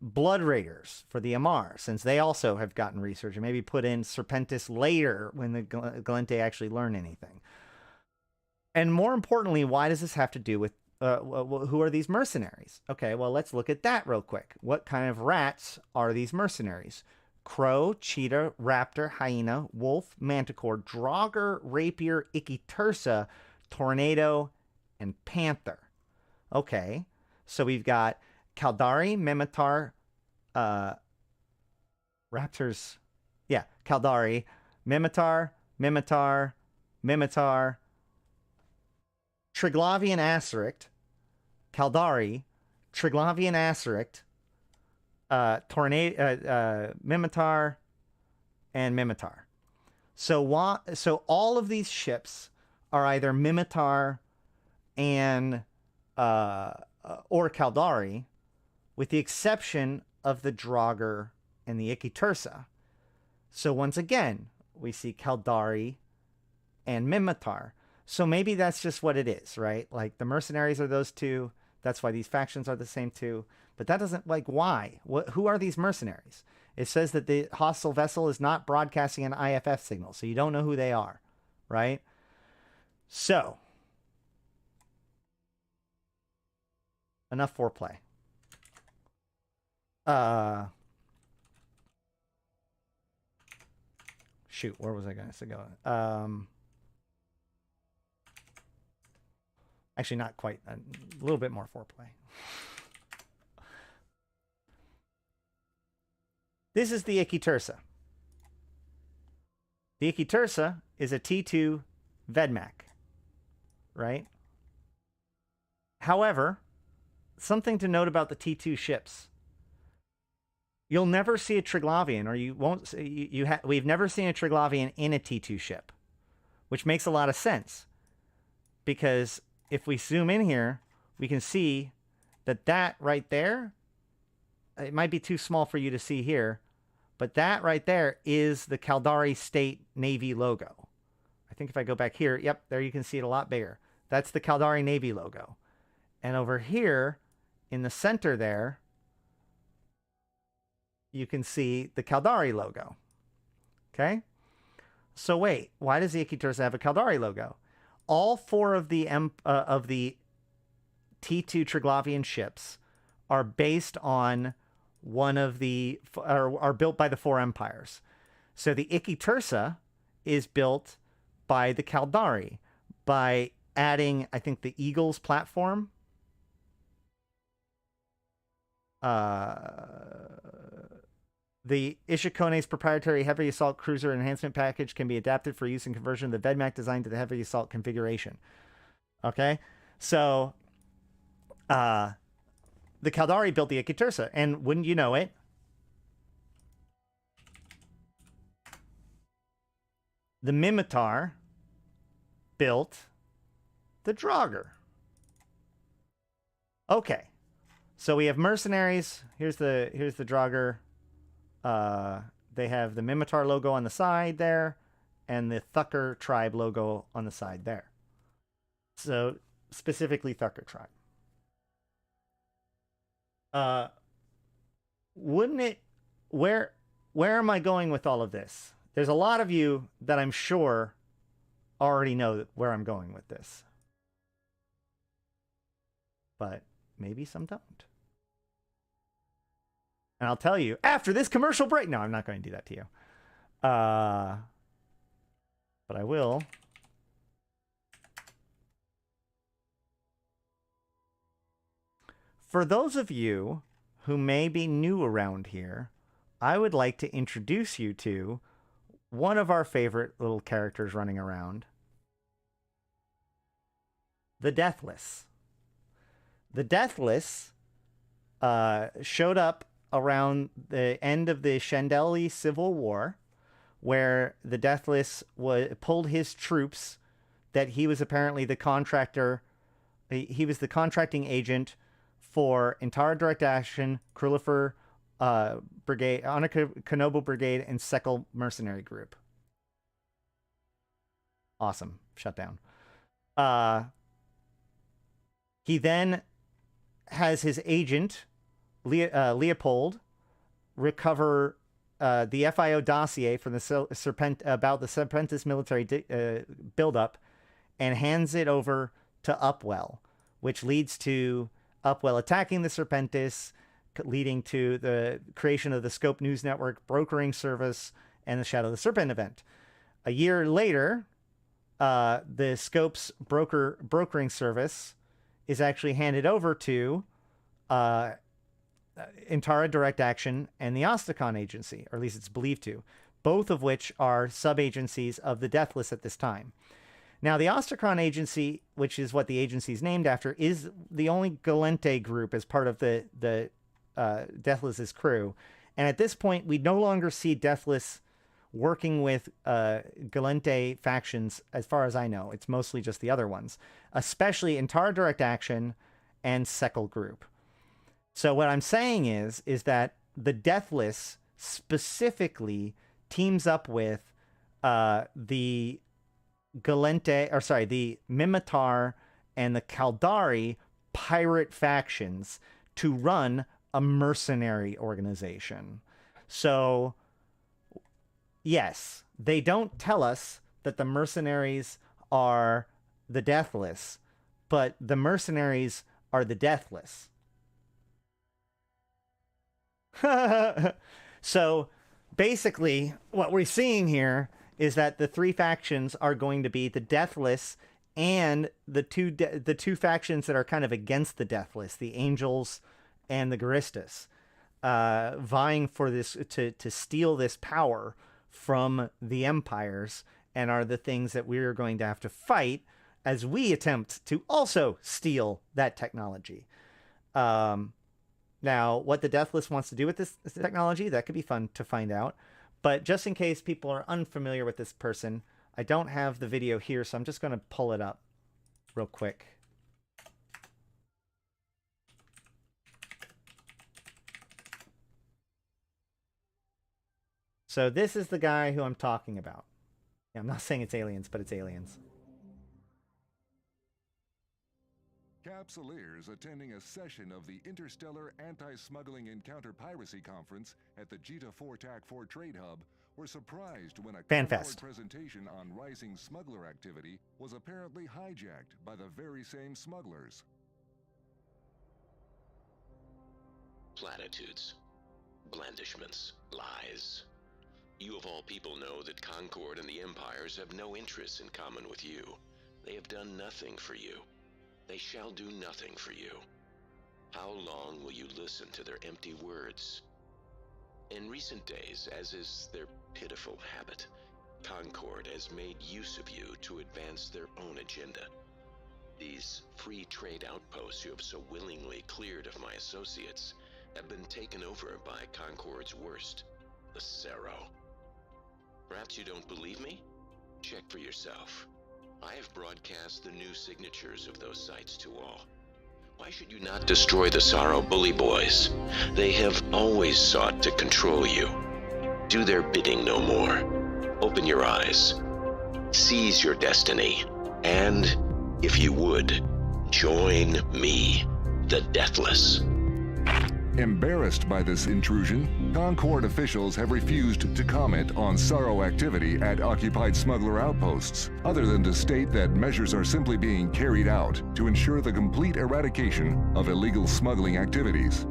Blood Raiders for the Amar, since they also have gotten research, and maybe put in Serpentis later when the Gallente actually learn anything? And more importantly, why does this have to do with who are these mercenaries? Okay, well, let's look at that real quick. What kind of rats are these mercenaries? Crow, cheetah, raptor, hyena, wolf, manticore, draugr, rapier, ichthyrsa, tornado, and panther. Okay, so we've got Caldari, Mimitar, raptors. Yeah, Caldari, Mimitar, Triglavian Acerict, Caldari, Triglavian Acerict, Mimitar, and Mimitar. So all of these ships are either Mimitar and or Caldari, with the exception of the Draugr and the Ichthyrsa. So once again, we see Caldari and Mimitar. So maybe that's just what it is, right? Like the mercenaries are those two. That's why these factions are the same two. But that doesn't, like, why? Who are these mercenaries? It says that the hostile vessel is not broadcasting an IFF signal, so you don't know who they are, right? So, enough foreplay. Shoot, where was I going to go? Actually, not quite. A little bit more foreplay. This is the Ichthyrsa. The Ichthyrsa is a T2 Vedmak, right? However, something to note about the T2 ships. You'll never see a Triglavian, or you won't. We've never seen a Triglavian in a T2 ship, which makes a lot of sense, because if we zoom in here, we can see that right there, it might be too small for you to see here, but that right there is the Caldari State Navy logo. I think if I go back here, yep, there you can see it a lot bigger. That's the Caldari Navy logo. And over here in the center there, you can see the Caldari logo. Okay? So wait, why does the Ichthyrsa have a Caldari logo? All four of the T2 Triglavian ships are based on one of the are built by the four empires. So the Ikitursa is built by the Caldari by adding, I think, the Eagles platform. The Ishikone's proprietary heavy assault cruiser enhancement package can be adapted for use in conversion of the Vedmak design to the heavy assault configuration. Okay, so the Caldari built the Ikitursa, and wouldn't you know it, the Mimitar built the Draugr. Okay, so we have mercenaries. Here's the Draugr. They have the Mimitar logo on the side there, and the Thucker tribe logo on the side there. So specifically Thucker tribe. Wouldn't it? Where am I going with all of this? There's a lot of you that I'm sure already know where I'm going with this, but maybe some don't. And I'll tell you after this commercial break. No, I'm not going to do that to you. But I will. For those of you who may be new around here, I would like to introduce you to one of our favorite little characters running around. The Deathless. The Deathless showed up around the end of the Chandeli Civil War, where the Deathless pulled his troops that he was apparently the contractor. He was the contracting agent for Intara Direct Action, Krulifer Brigade, Anarcho Brigade, and Sekal Mercenary Group. Awesome. Shut down. He then has his agent, Leopold, recover the FIO dossier from the about the Serpentis military buildup, and hands it over to Upwell, which leads to Upwell attacking the Serpentis, leading to the creation of the Scope News Network brokering service and the Shadow of the Serpent event. A year later, the Scope's brokering service is actually handed over to Intara Direct Action and the Ostakon Agency, or at least it's believed to, both of which are sub-agencies of the Deathless at this time. Now, the Ostakon Agency, which is what the agency is named after, is the only Gallente group as part of the Deathless's crew. And at this point, we no longer see Deathless working with Gallente factions, as far as I know. It's mostly just the other ones, especially Intara Direct Action and Sekal Group. So what I'm saying is that the Deathless specifically teams up with the the Mimitar and the Caldari pirate factions to run a mercenary organization. So, yes, they don't tell us that the mercenaries are the Deathless, but the mercenaries are the Deathless. So, basically, what we're seeing here is that the three factions are going to be the Deathless and the two factions that are kind of against the Deathless, the Angels and the Garistas, vying for this to steal this power from the empires, and are the things that we're going to have to fight as we attempt to also steal that technology. Now, what the Deathless wants to do with this technology, that could be fun to find out. But just in case people are unfamiliar with this person, I don't have the video here, so I'm just going to pull it up real quick. So this is the guy who I'm talking about. Yeah, I'm not saying it's aliens, but it's aliens. Capsuleers attending a session of the Interstellar Anti-Smuggling and Counter-Piracy Conference at the Jita 4 TAC 4 Trade Hub were surprised when a FanFest presentation on rising smuggler activity was apparently hijacked by the very same smugglers. platitudes, blandishments, lies. You of all people know that Concord and the Empires have no interests in common with you. They have done nothing for you. They shall do nothing for you. How long will you listen to their empty words? In recent days, as is their pitiful habit, Concord has made use of you to advance their own agenda. These free trade outposts you have so willingly cleared of my associates have been taken over by Concord's worst, the Sero. Perhaps you don't believe me? Check for yourself. I have broadcast the new signatures of those sites to all. Why should you not destroy the Sorrow Bully Boys? They have always sought to control you. Do their bidding no more. Open your eyes. Seize your destiny. And, if you would, join me, the Deathless. Embarrassed by this intrusion, Concord officials have refused to comment on Sorrow activity at occupied smuggler outposts, other than to state that measures are simply being carried out to ensure the complete eradication of illegal smuggling activities.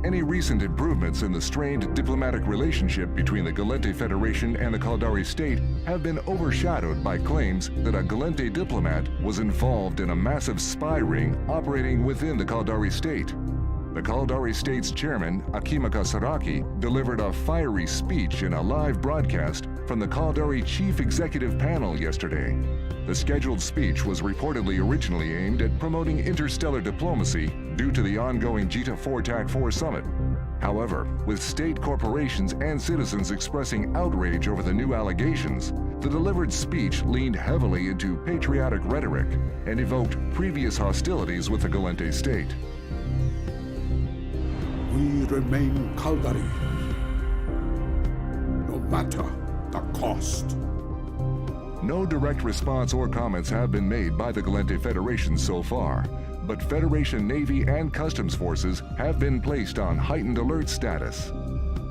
Any recent improvements in the strained diplomatic relationship between the Gallente Federation and the Caldari state have been overshadowed by claims that a Gallente diplomat was involved in a massive spy ring operating within the Caldari state. The Caldari State's chairman, Akimaka Saraki, delivered a fiery speech in a live broadcast from the Caldari Chief Executive Panel yesterday. The scheduled speech was reportedly originally aimed at promoting interstellar diplomacy due to the ongoing Jita 4 TAC 4 summit. However, with state corporations and citizens expressing outrage over the new allegations, the delivered speech leaned heavily into patriotic rhetoric and evoked previous hostilities with the Gallente state. We remain Caldari, no matter the cost. No direct response or comments have been made by the Gallente Federation so far, but Federation Navy and Customs forces have been placed on heightened alert status.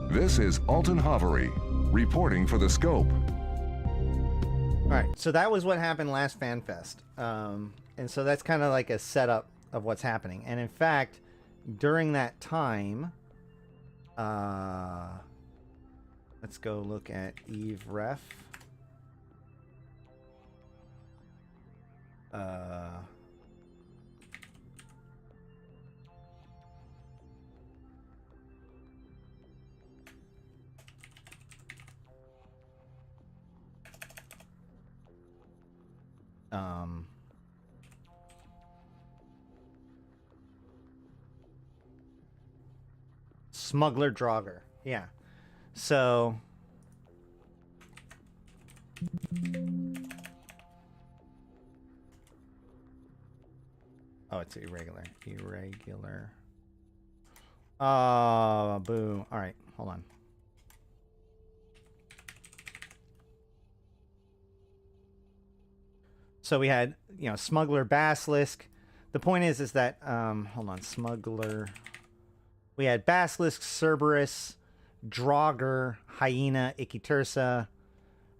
This is Alton Havery, reporting for the Scope. All right, so that was what happened last FanFest. And so that's kind of like a setup of what's happening. And in fact, during that time, let's go look at Eve Ref. Smuggler Draugr. Yeah. So oh, it's irregular. Irregular. Boo. All right, hold on. So we had, Smuggler Basilisk. The point is that, hold on, Smuggler. We had Basilisk, Cerberus, Draugr, Hyena, Ichthyrsa,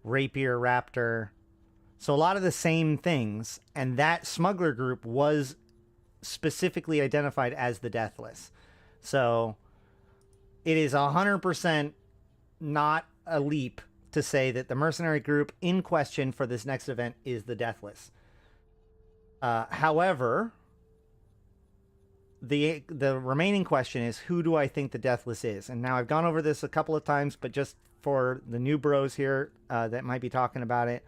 Rapier, Raptor. So a lot of the same things. And that smuggler group was specifically identified as the Deathless. So it is 100% not a leap to say that the mercenary group in question for this next event is the Deathless. However, the remaining question is, who do I think the Deathless is? And now I've gone over this a couple of times, but just for the new bros here that might be talking about it,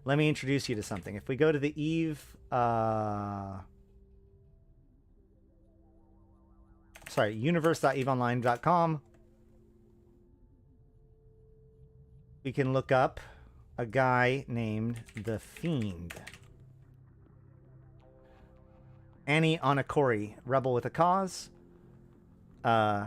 let me introduce you to something. If we go to the Eve, universe.eveonline.com, we can look up a guy named the Fiend. Annie Onakori, rebel with a cause. 10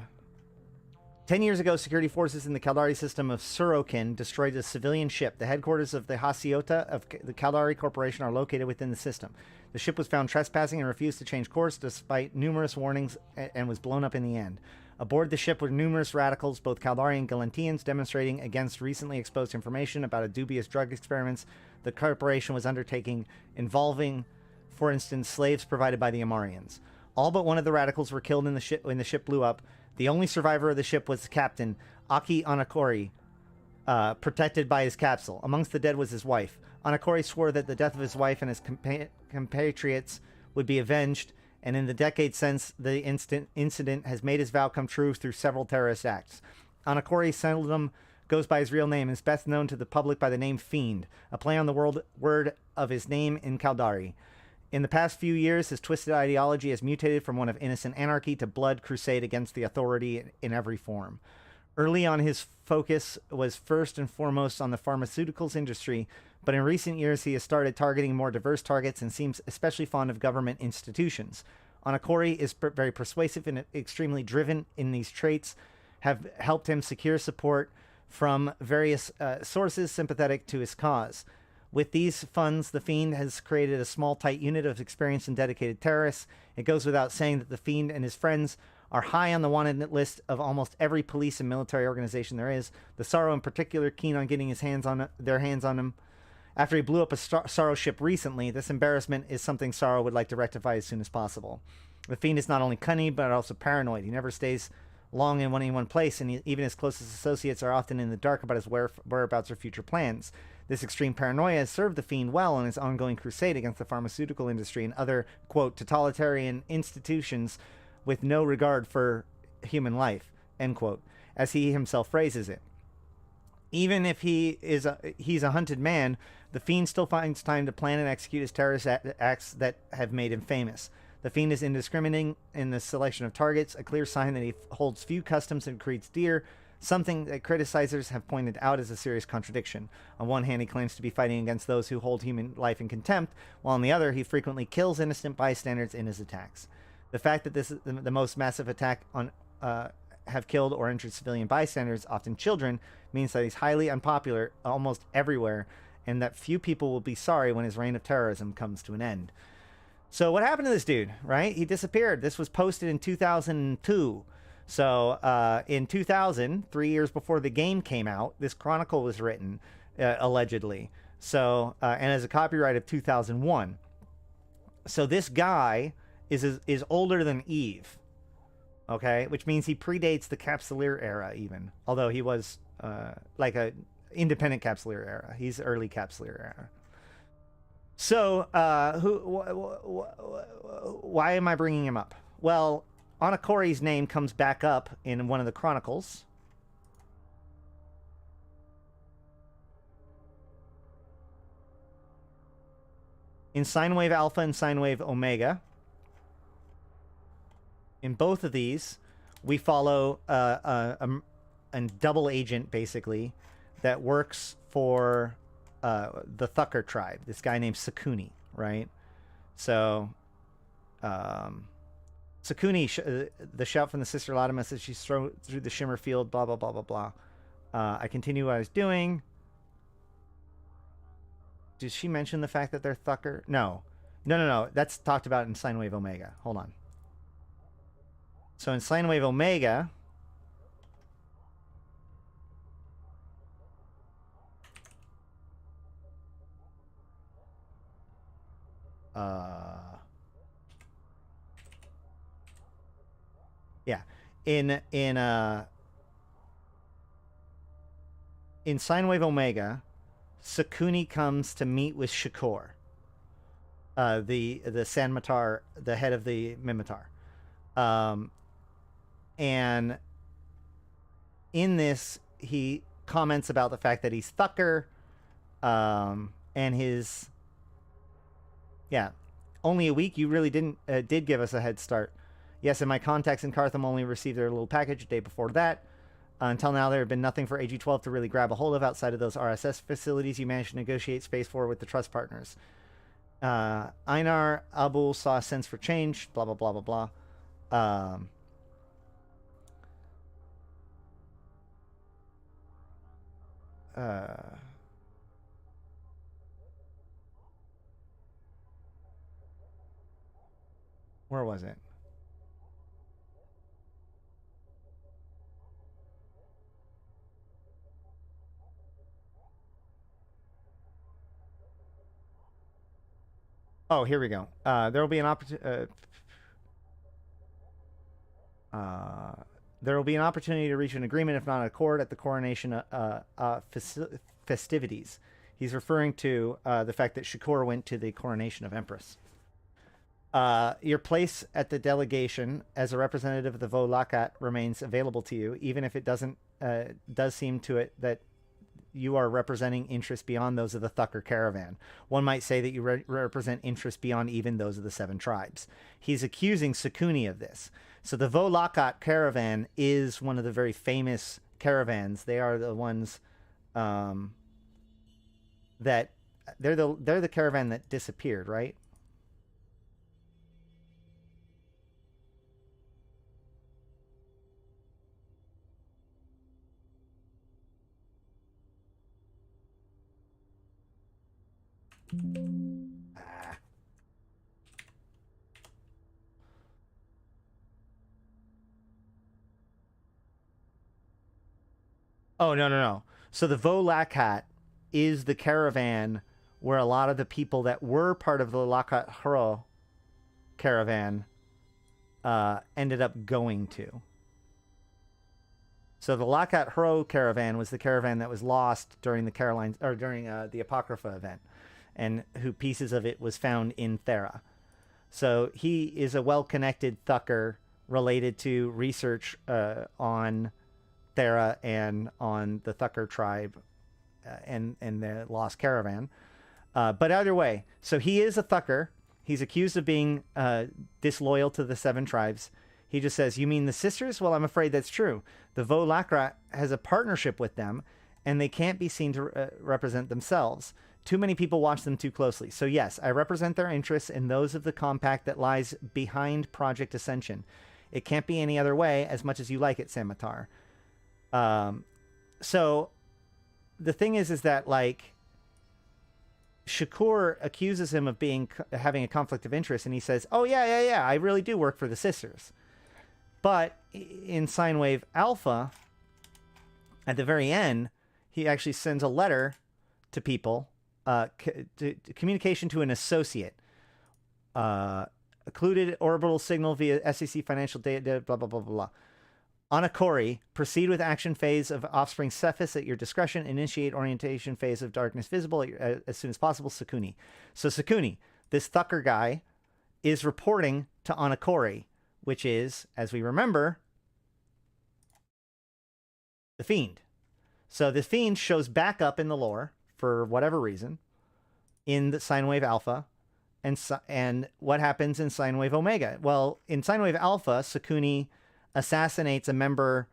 years ago, security forces in the Caldari system of Surokin destroyed a civilian ship. The headquarters of the Hasiota of the Caldari Corporation are located within the system. The ship was found trespassing and refused to change course despite numerous warnings and was blown up in the end. Aboard the ship were numerous radicals, both Caldari and Galanteans, demonstrating against recently exposed information about a dubious drug experiments the corporation was undertaking involving, for instance, slaves provided by the Amarians. All but one of the radicals were killed in the ship when the ship blew up. The only survivor of the ship was the captain, Aki Anakori, protected by his capsule. Amongst the dead was his wife. Anakori swore that the death of his wife and his compatriots would be avenged, and in the decades since the incident has made his vow come true through several terrorist acts. Anakori seldom goes by his real name and is best known to the public by the name Fiend, a play on the word of his name in Caldari. In the past few years, his twisted ideology has mutated from one of innocent anarchy to blood crusade against the authority in every form. Early on, his focus was first and foremost on the pharmaceuticals industry, but in recent years he has started targeting more diverse targets and seems especially fond of government institutions. Anakori is very persuasive and extremely driven in these traits, have helped him secure support from various sources sympathetic to his cause. With these funds, the Fiend has created a small, tight unit of experienced and dedicated terrorists. It goes without saying that the Fiend and his friends are high on the wanted list of almost every police and military organization there is. The Sorrow in particular, keen on getting their hands on him. After he blew up a Sorrow ship recently, this embarrassment is something Sorrow would like to rectify as soon as possible. The Fiend is not only cunning, but also paranoid. He never stays long in any one place, and even his closest associates are often in the dark about his whereabouts or future plans. This extreme paranoia has served the Fiend well in his ongoing crusade against the pharmaceutical industry and other, quote, totalitarian institutions with no regard for human life, end quote, as he himself phrases it. Even if he's a hunted man, the Fiend still finds time to plan and execute his terrorist acts that have made him famous. The Fiend is indiscriminating in the selection of targets, a clear sign that he holds few customs and creeds dear, something that criticizers have pointed out as a serious contradiction. On one hand, he claims to be fighting against those who hold human life in contempt, while on the other, he frequently kills innocent bystanders in his attacks. The fact that this is the most massive attack on have killed or injured civilian bystanders, often children, means that he's highly unpopular almost everywhere, and that few people will be sorry when his reign of terrorism comes to an end. So what happened to this dude, right? He disappeared. This was posted in 2002. So in 2000, 3 years before the game came out, this chronicle was written, allegedly. So, and as a copyright of 2001. So this guy is older than Eve, okay? Which means he predates the Capsuleer era even. Although he was like a independent Capsuleer era. He's early Capsuleer era. So, why am I bringing him up? Well, Anakori's name comes back up in one of the chronicles. In Sine Wave Alpha and Sine Wave Omega. In both of these, we follow a double agent, basically, that works for the Thucker tribe. This guy named Sakuni, right? So, Sakuni, the shout from the Sister Latimer says she's through the Shimmer Field, blah, blah, blah, blah, blah. I continue what I was doing. Did she mention the fact that they're Thucker? No. No. That's talked about in Sine Wave Omega. Hold on. So in Sine Wave Omega... yeah. In Sine Wave Omega, Sakuni comes to meet with Shakor, the Sanmatar, the head of the Mimitar. And in this, he comments about the fact that he's Thucker, and his... Yeah, only a week. You really did give us a head start. Yes, and my contacts in Cartham only received their little package a day before that. Until now, there had been nothing for AG-12 to really grab a hold of outside of those RSS facilities you managed to negotiate space for with the trust partners. Einar Abul saw a sense for change, blah, blah, blah, blah, blah. Where was it? Oh, here we go. There will be an opportunity. There will be an opportunity to reach an agreement, if not an accord, at the coronation festivities. He's referring to the fact that Shakur went to the coronation of Empress. Your place at the delegation as a representative of the Vo-Laakat remains available to you, even if it does seem to it that you are representing interests beyond those of the Thucker caravan. One might say that you represent interests beyond even those of the 7 tribes. He's accusing Sakuni of this. So the Vo-Laakat caravan is one of the very famous caravans. They are the ones that they're the caravan that disappeared, right? Oh, no. So the Vo-Laakat is the caravan where a lot of the people that were part of the Laakat Hro caravan ended up going to. So the Laakat Hro caravan was the caravan that was lost during the the Apocrypha event, and who pieces of it was found in Thera. So he is a well-connected Thucker related to research on Thera and on the Thucker tribe and the Lost Caravan. But either way, so he is a Thucker. He's accused of being disloyal to the 7 tribes. He just says, you mean the sisters? Well, I'm afraid that's true. The Vo-Laakat has a partnership with them, and they can't be seen to represent themselves. Too many people watch them too closely. So yes, I represent their interests and those of the compact that lies behind Project Ascension. It can't be any other way, as much as you like it, Samatar. So the thing is that, like, Shakur accuses him of having a conflict of interest, and he says, oh, yeah, I really do work for the sisters. But in Sine Wave Alpha, at the very end, he actually sends a letter to people, communication to an associate, occluded orbital signal via SEC financial data, blah, blah, blah, blah, blah. Anakori, proceed with action phase of Offspring Cephas at your discretion. Initiate orientation phase of Darkness Visible as soon as possible. Sakuni. So Sakuni, this Thucker guy, is reporting to Anakori, which is, as we remember, the Fiend. So the Fiend shows back up in the lore, for whatever reason, in the Sine Wave Alpha. And what happens in Sine Wave Omega? Well, in Sine Wave Alpha, Sakuni assassinates a member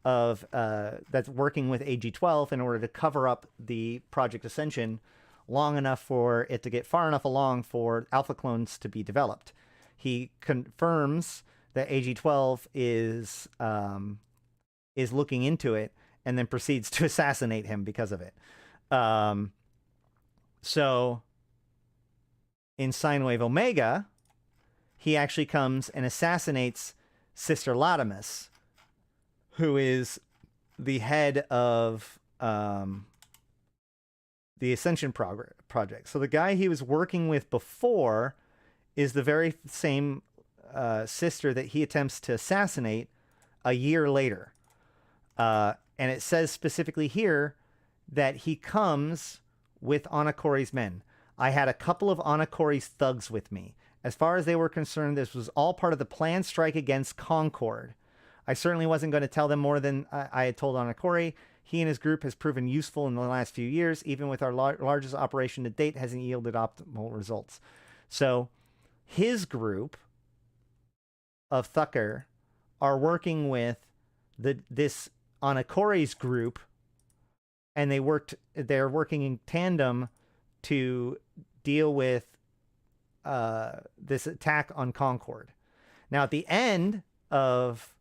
of that's working with AG-12 in order to cover up the Project Ascension long enough for it to get far enough along for alpha clones to be developed. He confirms that AG-12 is looking into it, and then proceeds to assassinate him because of it. So in Sine Wave Omega, he actually comes and assassinates Sister Latimus, who is the head of the Ascension project. So the guy he was working with before is the very same sister that he attempts to assassinate a year later. And it says specifically here that he comes with Anakori's men. I had a couple of Anakori's thugs with me. As far as they were concerned, this was all part of the planned strike against Concord. I certainly wasn't going to tell them more than I had told Anakori. He and his group has proven useful in the last few years. Even with our largest operation to date, hasn't yielded optimal results. So his group of Thucker are working with this Anakori's group, and they're working in tandem to deal with this attack on Concord. Now, at the end of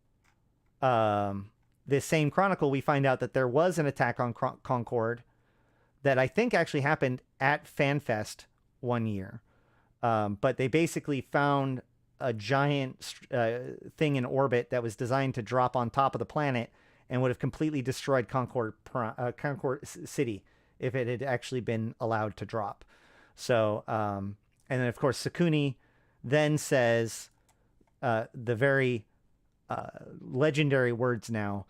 this same chronicle, we find out that there was an attack on Concord that I think actually happened at FanFest one year. But they basically found a giant thing in orbit that was designed to drop on top of the planet and would have completely destroyed Concord City if it had actually been allowed to drop. So, and then of course Sakuni then says the very legendary words now.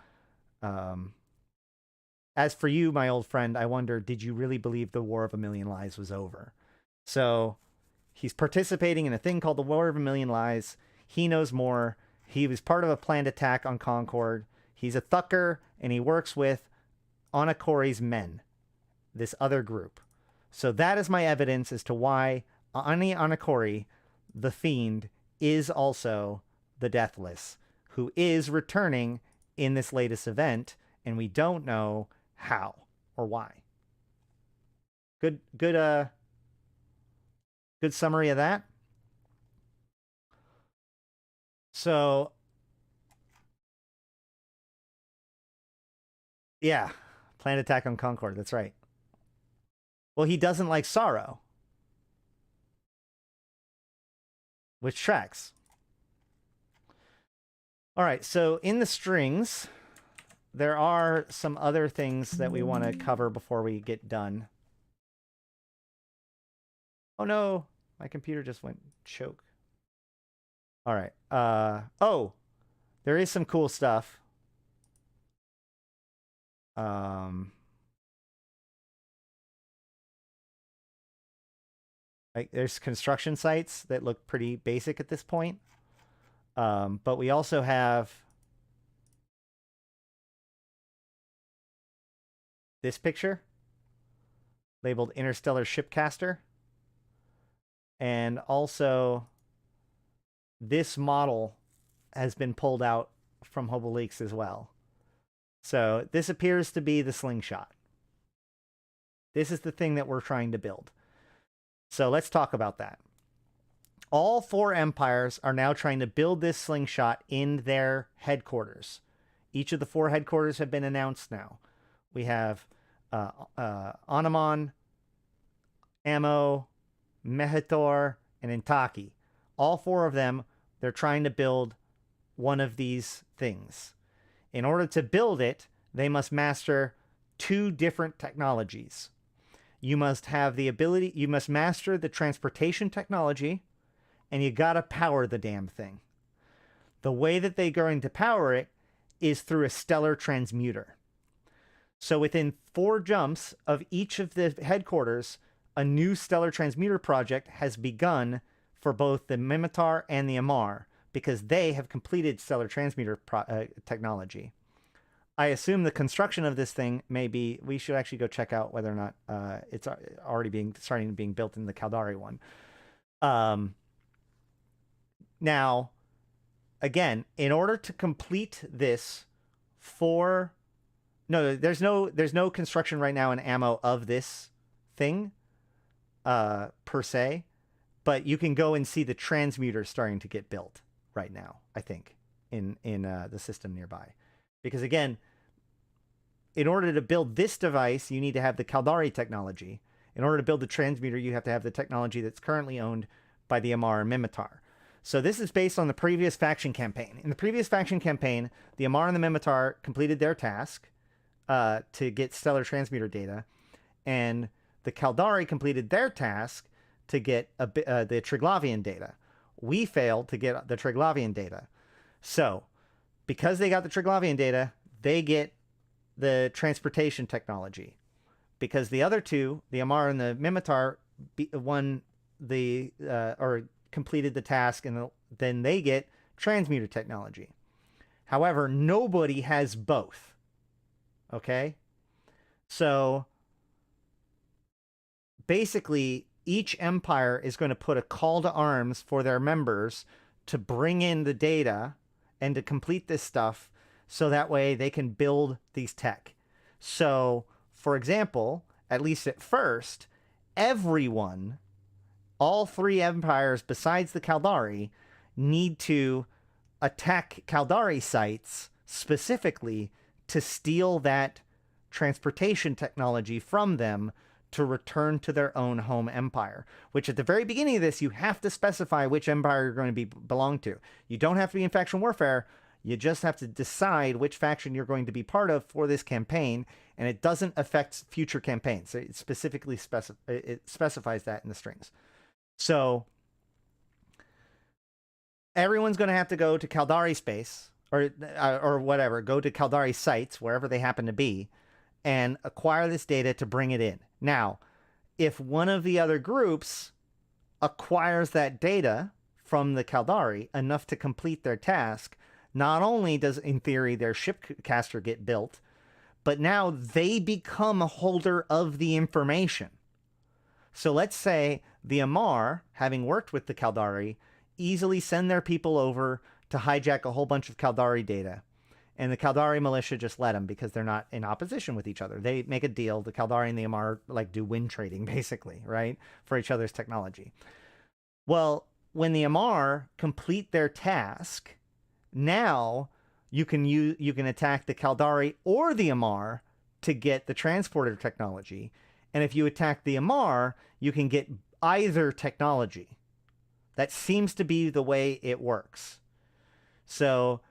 As for you, my old friend, I wonder, did you really believe the War of a Million Lies was over? So he's participating in a thing called the War of a Million Lies. He knows more. He was part of a planned attack on Concord. He's a Thucker, and he works with Anakori's men, this other group. So that is my evidence as to why Ani Anakori, the Fiend, is also the Deathless, who is returning in this latest event, and we don't know how or why. Good summary of that. So, yeah, planned attack on Concord. That's right. Well, he doesn't like sorrow, which tracks. All right, so in the strings, there are some other things that we want to cover before we get done. Oh no, my computer just went choke. All right. Oh, there is some cool stuff. Like there's construction sites that look pretty basic at this point. But we also have this picture labeled Interstellar Shipcaster. And also this model has been pulled out from Hobo Leaks as well. So this appears to be the slingshot. This is the thing that we're trying to build. So let's talk about that. All 4 empires are now trying to build this slingshot in their headquarters. Each of the 4 headquarters have been announced now. We have Anamon, Ammo, Mehator, and Intaki. All 4 of them, they're trying to build one of these things. In order to build it, they must master 2 different technologies. You must have the ability, you must master the transportation technology, and you gotta power the damn thing. The way that they're going to power it is through a stellar transmuter. So within 4 jumps of each of the headquarters, a new stellar transmuter project has begun for both the Mimitar and the Amar, because they have completed stellar transmuter technology. I assume the construction of this thing may be, we should actually go check out whether or not it's already starting being built in the Caldari one. Now, again, in order to complete this there's no construction right now in Ammo of this thing per se, but you can go and see the transmuter starting to get built right now, I think, in the system nearby. Because again, in order to build this device, you need to have the Caldari technology. In order to build the transmuter, you have to have the technology that's currently owned by the Amar and Mimitar. So this is based on the previous faction campaign. In the previous faction campaign, the Amar and the Mimitar completed their task to get stellar transmuter data, and the Caldari completed their task to get the Triglavian data. We failed to get the Triglavian data. So, because they got the Triglavian data, they get the transportation technology. Because the other 2, the Amar and the Mimitar, completed the task, and then they get transmuter technology. However, nobody has both. Okay? So, basically, each empire is going to put a call to arms for their members to bring in the data and to complete this stuff, so that way they can build these tech. So, for example, at least at first, everyone, all 3 empires besides the Caldari, need to attack Caldari sites specifically to steal that transportation technology from them to return to their own home empire. Which at the very beginning of this, you have to specify which empire you're going to belong to. You don't have to be in faction warfare. You just have to decide which faction you're going to be part of for this campaign, and it doesn't affect future campaigns. It specifically specifies that in the strings. So everyone's going to have to go to Caldari space or whatever, go to Caldari sites, wherever they happen to be, and acquire this data to bring it in. Now, if one of the other groups acquires that data from the Caldari enough to complete their task, not only does, in theory, their shipcaster get built, but now they become a holder of the information. So let's say the Amar, having worked with the Caldari, easily send their people over to hijack a whole bunch of Caldari data. And the Caldari militia just let them because they're not in opposition with each other. They make a deal. The Caldari and the Amar like do wind trading, basically, right? For each other's technology. Well, when the Amar complete their task, now you can attack the Caldari or the Amar to get the transporter technology. And if you attack the Amar, you can get either technology. That seems to be the way it works. So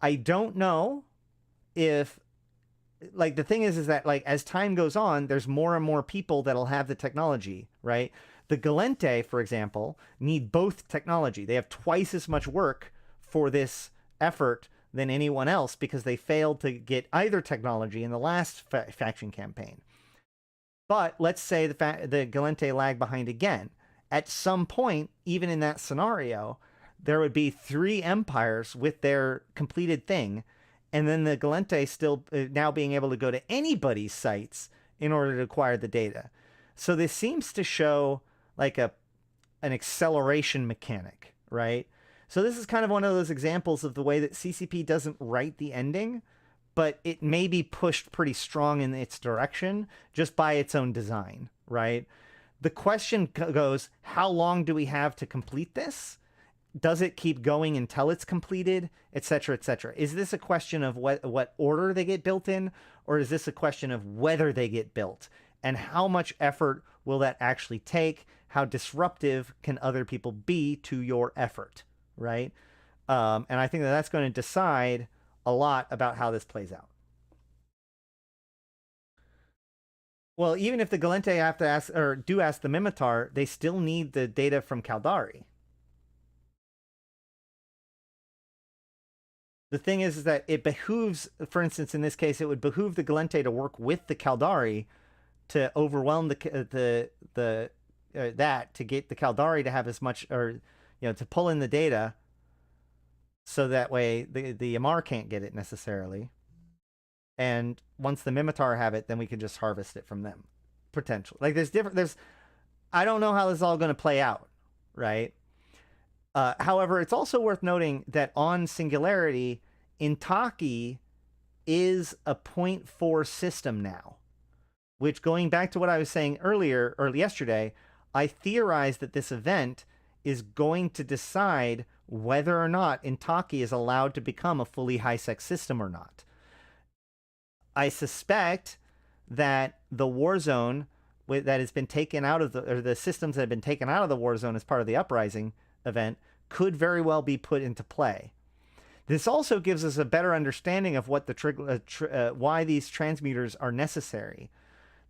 I don't know if, like, the thing is that, like, as time goes on, there's more and more people that'll have the technology, right? The Gallente, for example, need both technology. They have twice as much work for this effort than anyone else because they failed to get either technology in the last faction campaign. But let's say the Gallente lag behind again. At some point, even in that scenario, there would be 3 empires with their completed thing, and then the Gallente still now being able to go to anybody's sites in order to acquire the data. So this seems to show like an acceleration mechanic, right? So this is kind of one of those examples of the way that CCP doesn't write the ending, but it may be pushed pretty strong in its direction just by its own design, right? The question goes, how long do we have to complete this? Does it keep going until it's completed, et cetera, et cetera? Is this a question of what order they get built in, or is this a question of whether they get built? And how much effort will that actually take? How disruptive can other people be to your effort, right? And I think that that's going to decide a lot about how this plays out. Well, even if the Gallente have to ask, or do ask the Mimitar, they still need the data from Caldari. The thing is that it behooves, for instance, in this case, it would behoove the Gallente to work with the Caldari to overwhelm that to get the Caldari to have as much, or to pull in the data, so that way the Amar can't get it necessarily. And once the Mimitar have it, then we can just harvest it from them. Potential. Like I don't know how this is all going to play out, right? However, it's also worth noting that on Singularity, Intaki is a 0.4 system now, which, going back to what I was saying earlier, or yesterday, I theorized that this event is going to decide whether or not Intaki is allowed to become a fully high-sec system or not. I suspect that the war zone that has been taken out of the systems that have been taken out of the war zone as part of the Uprising event could very well be put into play. This also gives us a better understanding of what why these transmuters are necessary.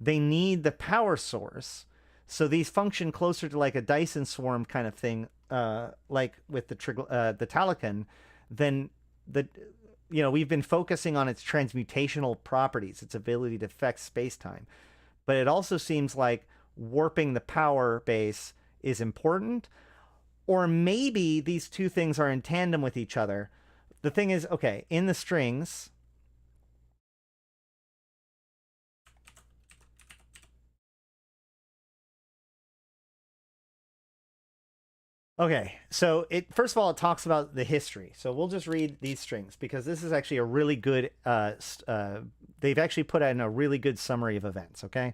They need the power source, so these function closer to like a Dyson swarm kind of thing, like with the Talican, than we've been focusing on its transmutational properties, its ability to affect space-time. But it also seems like warping the power base is important, or maybe these two things are in tandem with each other. The thing is, okay, in the strings, okay, so first of all, it talks about the history. So we'll just read these strings because this is actually a really good, they've actually put in a really good summary of events, okay?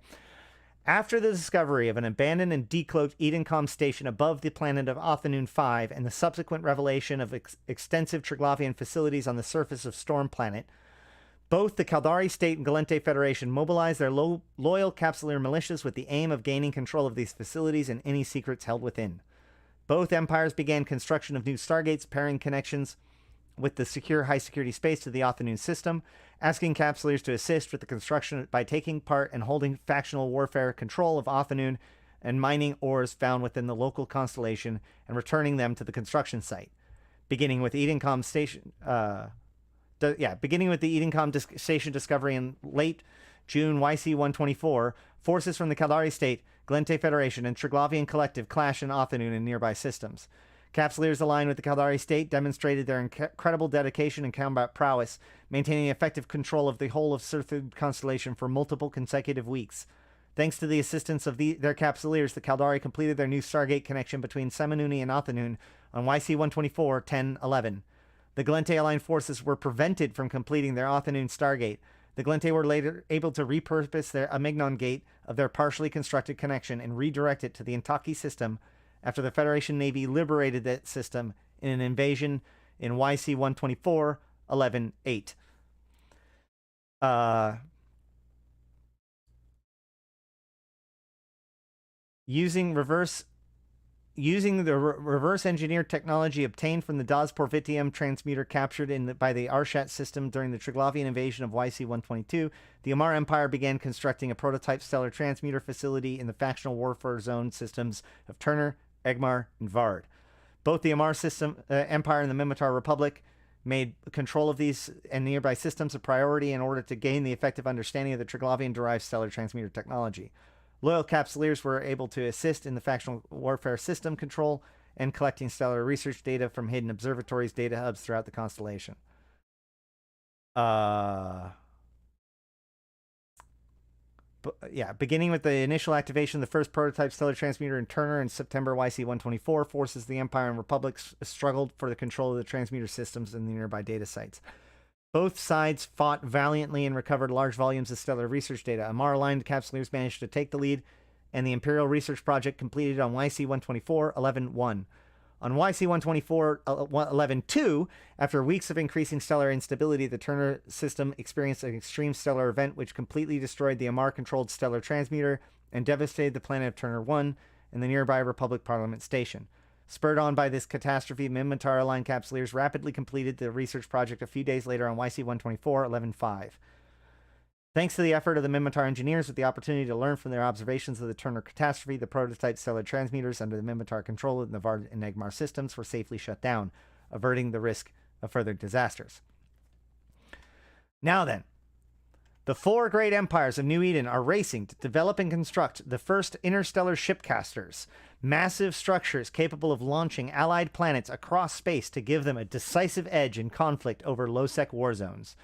After the discovery of an abandoned and decloaked Edencom station above the planet of Othanoon 5 and the subsequent revelation of extensive Triglavian facilities on the surface of Storm Planet, both the Caldari State and Gallente Federation mobilized their loyal Capsuleer militias with the aim of gaining control of these facilities and any secrets held within. Both empires began construction of new stargates, pairing connections with the secure high-security space to the Othanoon system, asking Capsuleers to assist with the construction by taking part and holding factional warfare control of Othanoon and mining ores found within the local constellation and returning them to the construction site. Beginning with Edencom Station, beginning with the Edencom station discovery in late June YC-124, forces from the Caldari State, Gallente Federation, and Triglavian Collective clash in Othanoon and nearby systems. Capsuleers aligned with the Caldari State demonstrated their incredible dedication and combat prowess, maintaining effective control of the whole of Sirthud constellation for multiple consecutive weeks. Thanks to the assistance of their Capsuleers, the Caldari completed their new Stargate connection between Seminuni and Othanoon on YC-124-10-11. The Gallente aligned forces were prevented from completing their Othanoon Stargate. The Gallente were later able to repurpose their Amignon Gate of their partially constructed connection and redirect it to the Intaki system after the Federation Navy liberated that system in an invasion in YC-124-11-8. Using the reverse engineered technology obtained from the Das Porvitium transmuter captured by the Arshat system during the Triglavian invasion of YC-122, the Amar Empire began constructing a prototype stellar transmuter facility in the factional warfare zone systems of Turner, Egmar, and Vard. Both the Amar Empire and the Minmatar Republic made control of these and nearby systems a priority in order to gain the effective understanding of the Triglavian-derived stellar transmuter technology. Loyal Capsuleers were able to assist in the factional warfare system control and collecting stellar research data from hidden observatories, data hubs throughout the constellation. Beginning with the initial activation of the first prototype stellar transmuter in Turner in September YC-124, forces of the Empire and Republic struggled for the control of the transmuter systems in the nearby data sites. Both sides fought valiantly and recovered large volumes of stellar research data. Amar-aligned Capsuleers managed to take the lead, and the Imperial Research Project completed on YC-124-11-1. On YC-124-11-2, after weeks of increasing stellar instability, the Turner system experienced an extreme stellar event which completely destroyed the Amar-controlled stellar transmuter and devastated the planet of Turner-1 and the nearby Republic Parliament Station. Spurred on by this catastrophe, Minmatar-aligned Capsuleers rapidly completed the research project a few days later on YC-124-11-5. Thanks to the effort of the Minmatar engineers with the opportunity to learn from their observations of the Turner catastrophe, the prototype stellar transmuters under the Minmatar control of the Vard and Egmar systems were safely shut down, averting the risk of further disasters. Now then, the four great empires of New Eden are racing to develop and construct the first interstellar shipcasters, massive structures capable of launching allied planets across space to give them a decisive edge in conflict over low-sec war zones.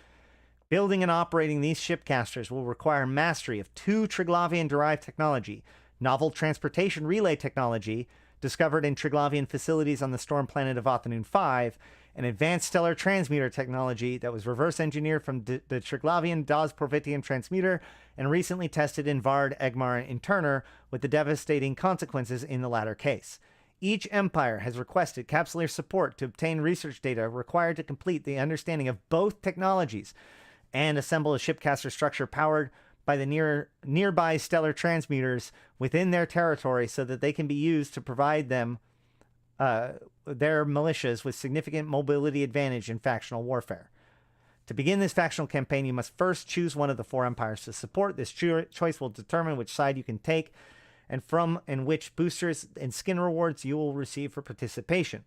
Building and operating these shipcasters will require mastery of two Triglavian-derived technology, novel transportation relay technology, discovered in Triglavian facilities on the storm planet of Othanoon 5, and advanced stellar transmuter technology that was reverse engineered from the Triglavian Das Porvitium transmuter and recently tested in Vard, Egmar, and Turner, with the devastating consequences in the latter case. Each empire has requested Capsuleer support to obtain research data required to complete the understanding of both technologies and assemble a shipcaster structure powered by the nearby stellar transmuters within their territory so that they can be used to provide them their militias with significant mobility advantage in factional warfare. To begin this factional campaign, you must first choose one of the four empires to support. This choice will determine which side you can take and which boosters and skin rewards you will receive for participation.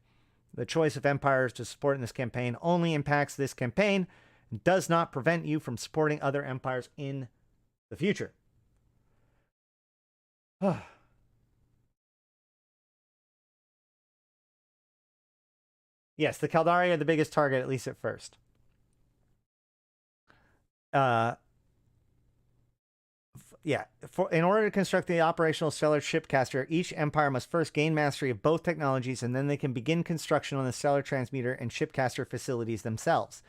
The choice of empires to support in this campaign only impacts this campaign and does not prevent you from supporting other empires in the future. Yes, the Caldari are the biggest target, at least at first. In order to construct the operational stellar shipcaster, each empire must first gain mastery of both technologies, and then they can begin construction on the stellar transmuter and shipcaster facilities themselves.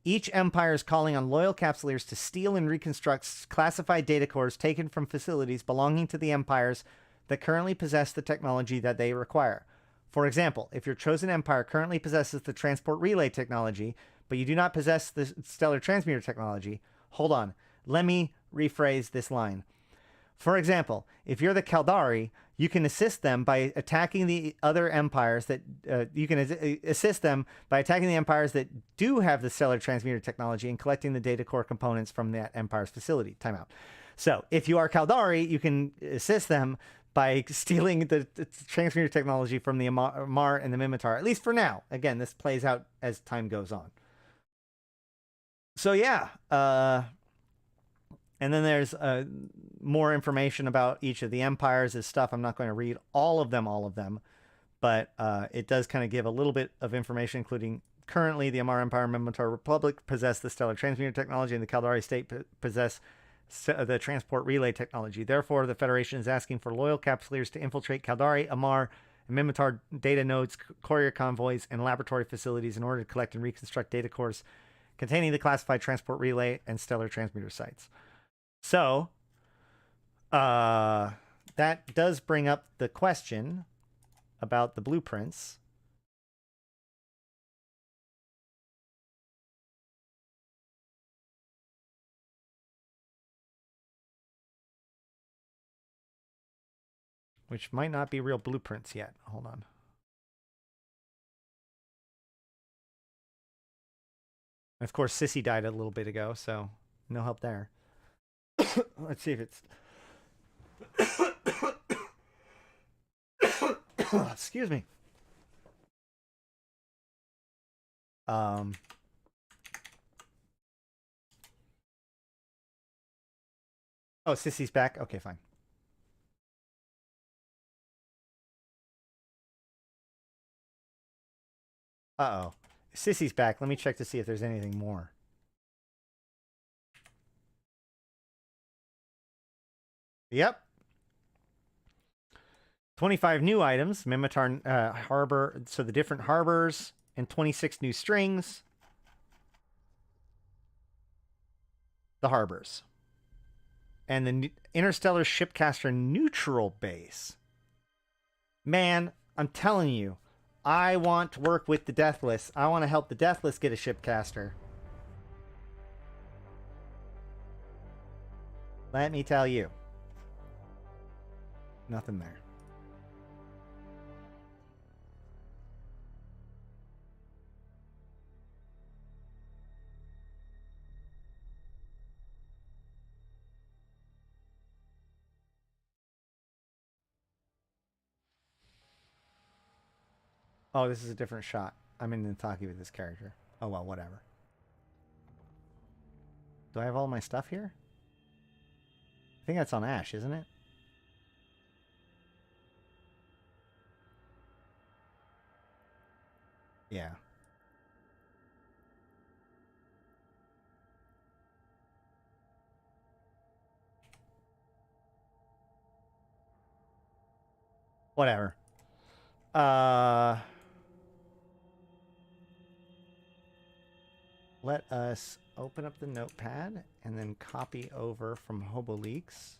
Each empire is calling on loyal Capsuleers to steal and reconstruct classified data cores taken from facilities belonging to the empires that currently possess the technology that they require. For example, if your chosen empire currently possesses the transport relay technology, but you do not possess the stellar transmuter technology, hold on, let me rephrase this line. For example, if you're the Caldari, you can assist them by attacking the other empires that do have the stellar transmuter technology and collecting the data core components from that empire's facility. Timeout. So if you are Caldari, you can assist them by stealing the transmuter technology from the Amar and the Minmatar, at least for now. Again, this plays out as time goes on. So yeah, and then there's more information about each of the empires. This stuff I'm not going to read all of them, but it does kind of give a little bit of information, including currently the Amar Empire and Minotaur Republic possess the stellar transmitter technology, and the Caldari state possess the transport relay technology. Therefore, the Federation is asking for loyal capsuleers to infiltrate Caldari, Amar, and Minotaur data nodes, courier convoys, and laboratory facilities in order to collect and reconstruct data cores containing the classified transport relay and stellar transmitter sites. So, that does bring up the question about the blueprints. Which might not be real blueprints yet. Hold on. And of course, Sissy died a little bit ago, so no help there. Let's see if it's... Excuse me. Oh, Sissy's back? Okay, fine. Uh-oh. Sissy's back. Let me check to see if there's anything more. Yep. 25 new items. Minotaur harbor. So the different harbors and 26 new strings. The harbors. And the Interstellar Shipcaster neutral base. Man, I'm telling you, I want to work with the Deathless. I want to help the Deathless get a Shipcaster. Let me tell you. Nothing there. Oh, this is a different shot. I'm in Nintaki with this character. Oh, well, whatever. Do I have all my stuff here? I think that's on Ash, isn't it? Yeah. Whatever. Let us open up the notepad and then copy over from HoboLeaks.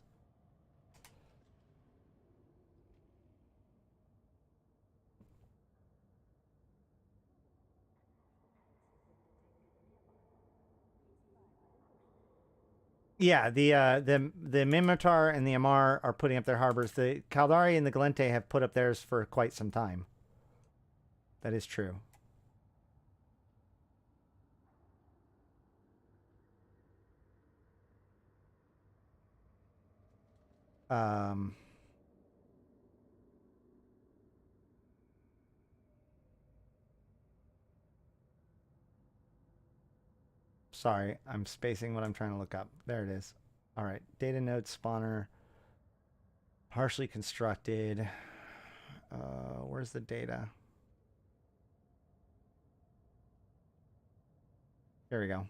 Yeah, the Minotaur and the Amar are putting up their harbors. The Caldari and the Gallente have put up theirs for quite some time. That is true. Sorry, I'm spacing what I'm trying to look up. There it is. All right, data node spawner, partially constructed. Where's the data? There we go.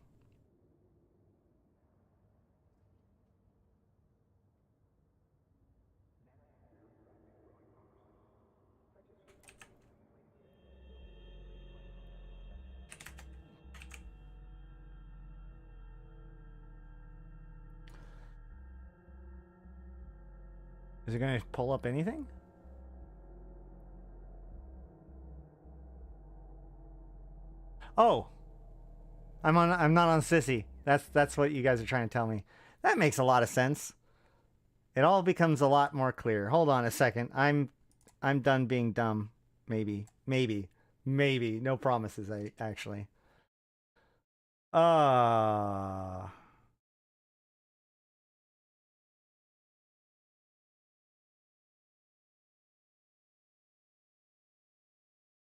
Is it going to pull up anything? Oh, I'm not on Sissy. That's what you guys are trying to tell me. That makes a lot of sense. It all becomes a lot more clear. Hold on a second. I'm done being dumb. Maybe. No promises. Actually.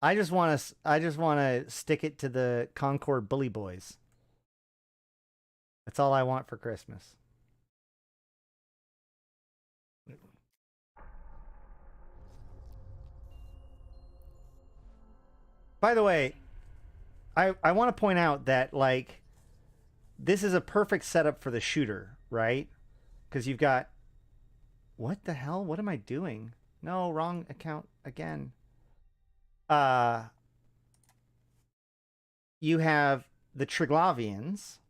I just want to stick it to the Concord Bully Boys. That's all I want for Christmas. By the way, I want to point out that, like, this is a perfect setup for the shooter, right? Because you've got... What the hell? What am I doing? No, wrong account again. You have the Triglavians,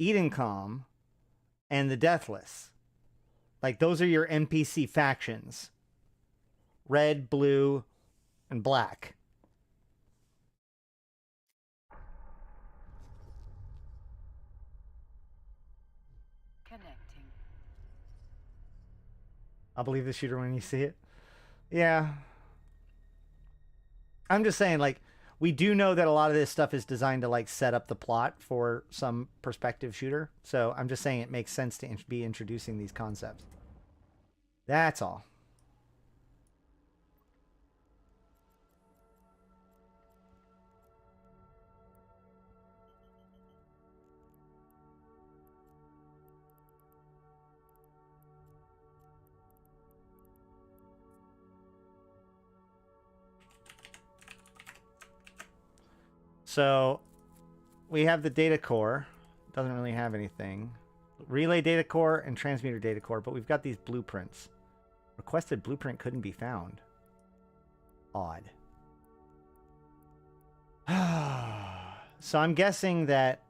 Edencom, and the Deathless. Like, those are your NPC factions. Red, blue, and black. Connecting. I'll believe the shooter when you see it. Yeah. I'm just saying, like, we do know that a lot of this stuff is designed to, like, set up the plot for some perspective shooter. So I'm just saying it makes sense to be introducing these concepts. That's all. So we have the data core. Doesn't really have anything. Relay data core and transmitter data core, but we've got these blueprints. Requested blueprint couldn't be found. Odd. So I'm guessing that...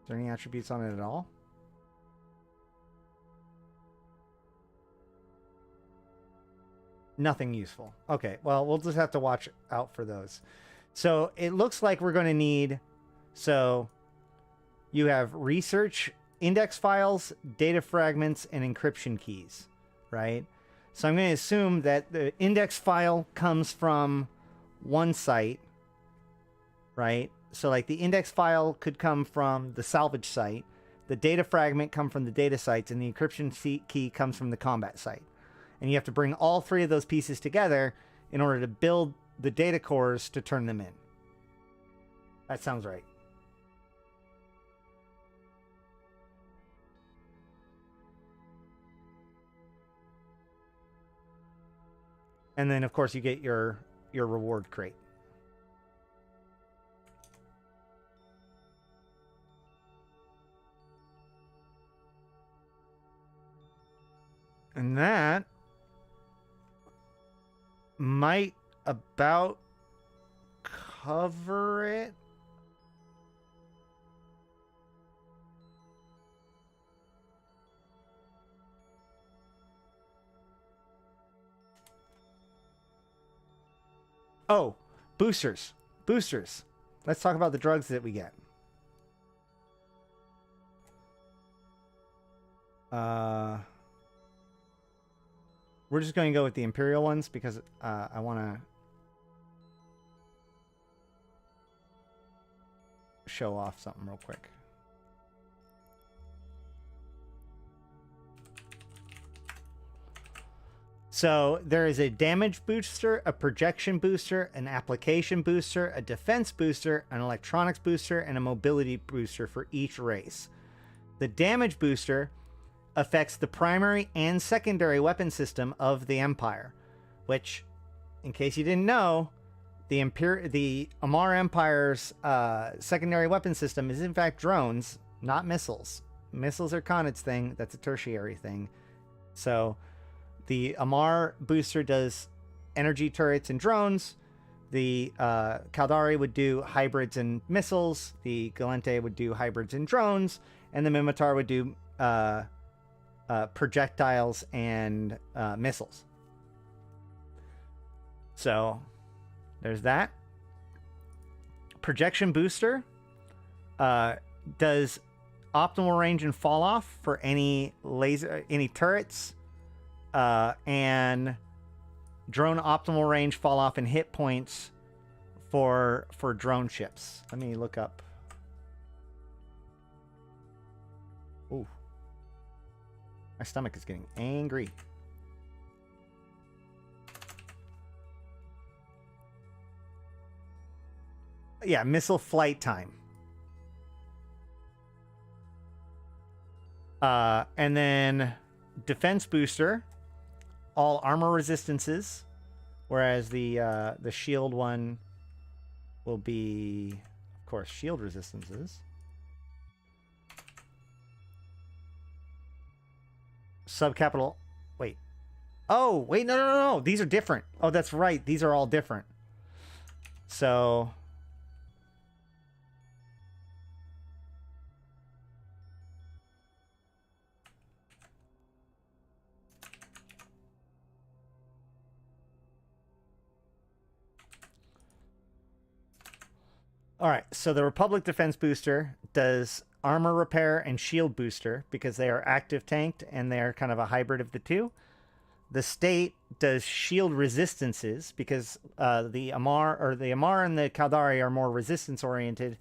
Is there any attributes on it at all? Nothing useful. Okay, well, we'll just have to watch out for those. So it looks like we're going to need... So you have research, index files, data fragments, and encryption keys, right? So I'm going to assume that the index file comes from one site, right? So like the index file could come from the salvage site, the data fragment come from the data sites, and the encryption key comes from the combat site. And you have to bring all three of those pieces together in order to build the data cores to turn them in. That sounds right. And then, of course, you get your reward crate. And that might about cover it. Oh, boosters. Boosters. Let's talk about the drugs that we get. We're just going to go with the Imperial ones because I want to show off something real quick. So there is a damage booster, a projection booster, an application booster, a defense booster, an electronics booster, and a mobility booster for each race. The damage booster affects the primary and secondary weapon system of the Empire, which, in case you didn't know, the Amar Empire's secondary weapon system is in fact drones, not missiles. Missiles are Khanat's thing. That's a tertiary thing. So the Amar booster does energy turrets and drones. The Caldari would do hybrids and missiles. The Gallente would do hybrids and drones. And the Mimitar would do projectiles and missiles. So there's that. Projection booster does optimal range and fall off for any turrets, and drone optimal range, fall off, and hit points for drone ships. Let me look up. Ooh. My stomach is getting angry. yeah, missile flight time. And then defense booster, all armor resistances, whereas the shield one will be, of course, shield resistances. Subcapital. Wait. Oh, wait, no. These are different. Oh, that's right. These are all different. So all right, so the Republic Defense Booster does armor repair and shield booster because they are active tanked and they're kind of a hybrid of the two. The State does shield resistances because the Amar and the Caldari are more resistance oriented.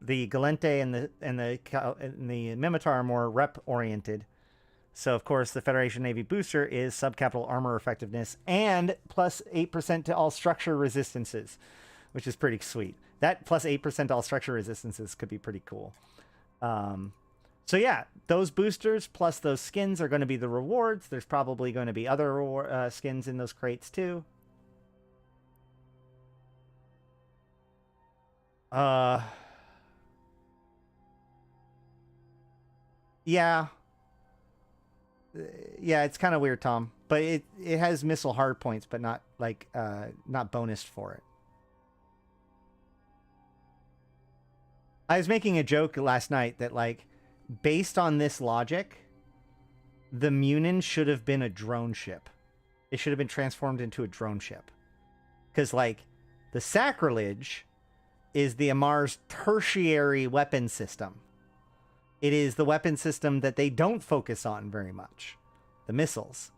The Gallente and the Mimitar are more rep oriented. So of course the Federation Navy booster is subcapital armor effectiveness and plus 8% to all structure resistances, which is pretty sweet. That plus 8% to all structure resistances could be pretty cool. So yeah, those boosters plus those skins are going to be the rewards. There's probably going to be other skins in those crates too. Yeah. Yeah, it's kind of weird, Tom. But it has missile hard points, but not like not bonused for it. I was making a joke last night that like based on this logic, the Munin should have been a drone ship. It should have been transformed into a drone ship. Because like the Sacrilege is the Amar's tertiary weapon system. It is the weapon system that they don't focus on very much, the missiles.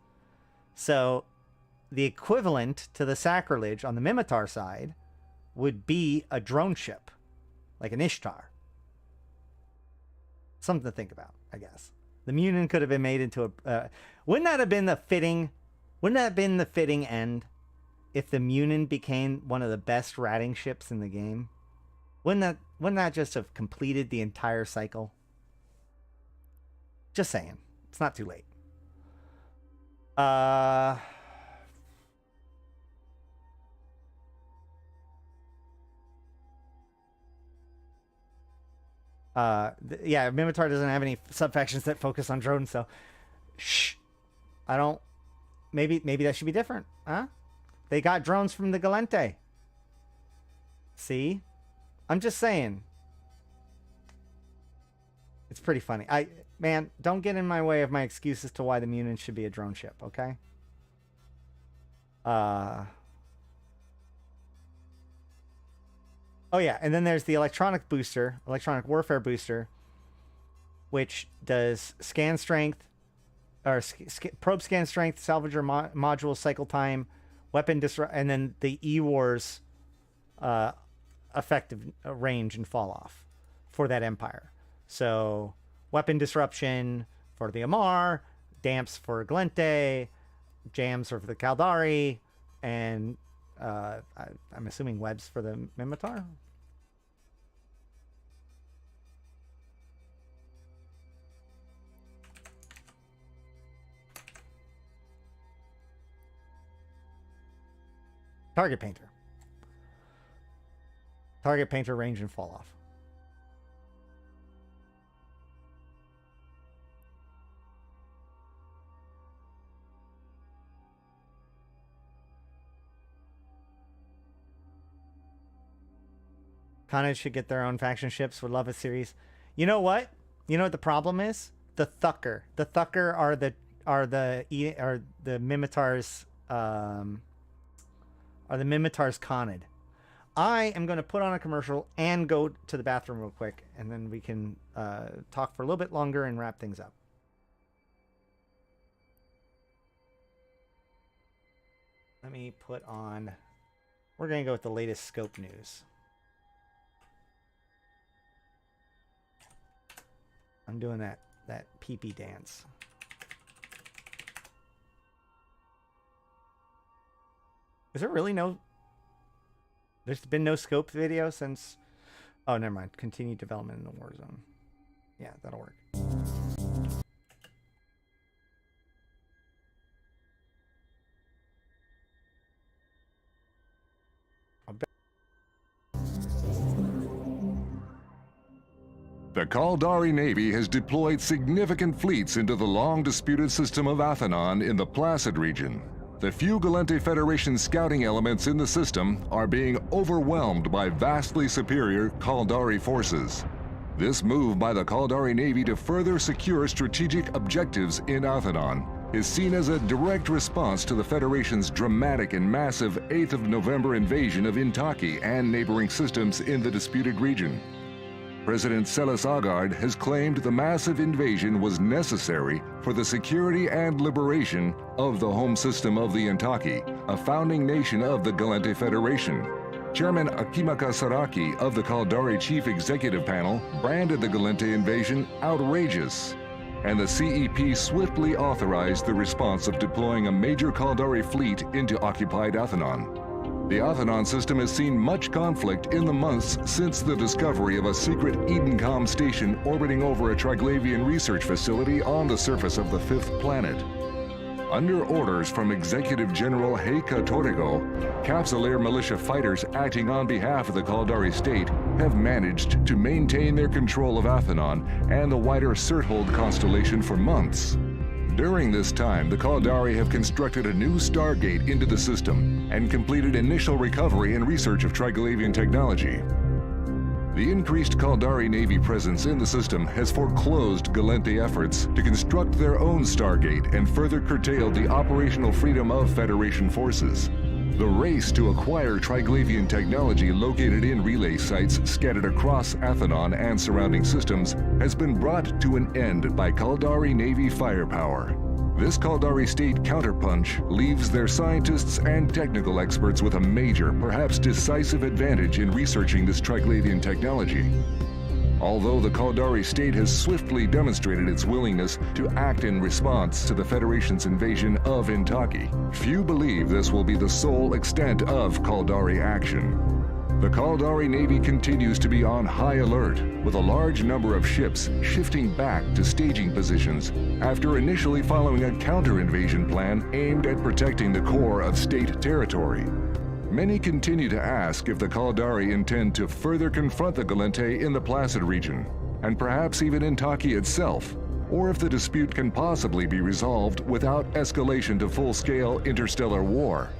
So the equivalent to the Sacrilege on the Mimitar side would be a drone ship, like an Ishtar. Something to think about, I guess. The Munin could have been made into a... wouldn't that have been the fitting end if the Munin became one of the best ratting ships in the game? Wouldn't that just have completed the entire cycle? Just saying. It's not too late. Yeah, Mimitar doesn't have any subfactions that focus on drones, so shh. I don't... Maybe that should be different, huh? They got drones from the Gallente. See? I'm just saying. It's pretty funny. Man, don't get in my way of my excuses to why the Munin should be a drone ship, okay? Oh yeah, and then there's the electronic warfare booster, which does scan strength, or probe scan strength, salvager module cycle time, weapon disrupt, and then the E-Wars effective range and fall off for that Empire. So weapon disruption for the Amar, damps for Gallente, jams for the Caldari, and I'm assuming webs for the Mimitar. Target painter. Target painter range and fall off. Khanate should get their own faction ships. Would love a series. You know what? You know what the problem is? The Thucker. The Thucker are the Mimitar's Khanate. I am going to put on a commercial and go to the bathroom real quick, and then we can talk for a little bit longer and wrap things up. Let me put on... We're going to go with the latest scope news. I'm doing that pee-pee dance. Is there really no There's been no scope video since... Oh, never mind. Continued development in the war zone. Yeah, that'll work. The Caldari Navy has deployed significant fleets into the long-disputed system of Athenon in the Placid region. The few Gallente Federation scouting elements in the system are being overwhelmed by vastly superior Caldari forces. This move by the Caldari Navy to further secure strategic objectives in Athenon is seen as a direct response to the Federation's dramatic and massive 8th of November invasion of Intaki and neighboring systems in the disputed region. President Selis Agard has claimed the massive invasion was necessary for the security and liberation of the home system of the Intaki, a founding nation of the Gallente Federation. Chairman Akimaka Saraki of the Caldari Chief Executive Panel branded the Gallente invasion outrageous, and the CEP swiftly authorized the response of deploying a major Caldari fleet into occupied Athenon. The Athenon system has seen much conflict in the months since the discovery of a secret Edencom station orbiting over a Triglavian research facility on the surface of the 5th planet. Under orders from Executive General Heika Torrigo, Capsuleer militia fighters acting on behalf of the Caldari state have managed to maintain their control of Athenon and the wider Sirthold constellation for months. During this time, the Caldari have constructed a new stargate into the system and completed initial recovery and research of Triglavian technology. The increased Caldari Navy presence in the system has foreclosed Gallente efforts to construct their own stargate and further curtailed the operational freedom of Federation forces. The race to acquire Triglavian technology located in relay sites scattered across Athenon and surrounding systems has been brought to an end by Caldari Navy firepower. This Caldari state counterpunch leaves their scientists and technical experts with a major, perhaps decisive advantage in researching this Triglavian technology. Although the Caldari state has swiftly demonstrated its willingness to act in response to the Federation's invasion of Intaki, few believe this will be the sole extent of Caldari action. The Caldari Navy continues to be on high alert, with a large number of ships shifting back to staging positions after initially following a counter-invasion plan aimed at protecting the core of state territory. Many continue to ask if the Caldari intend to further confront the Gallente in the Placid region, and perhaps even Intaki itself, or if the dispute can possibly be resolved without escalation to full-scale interstellar war.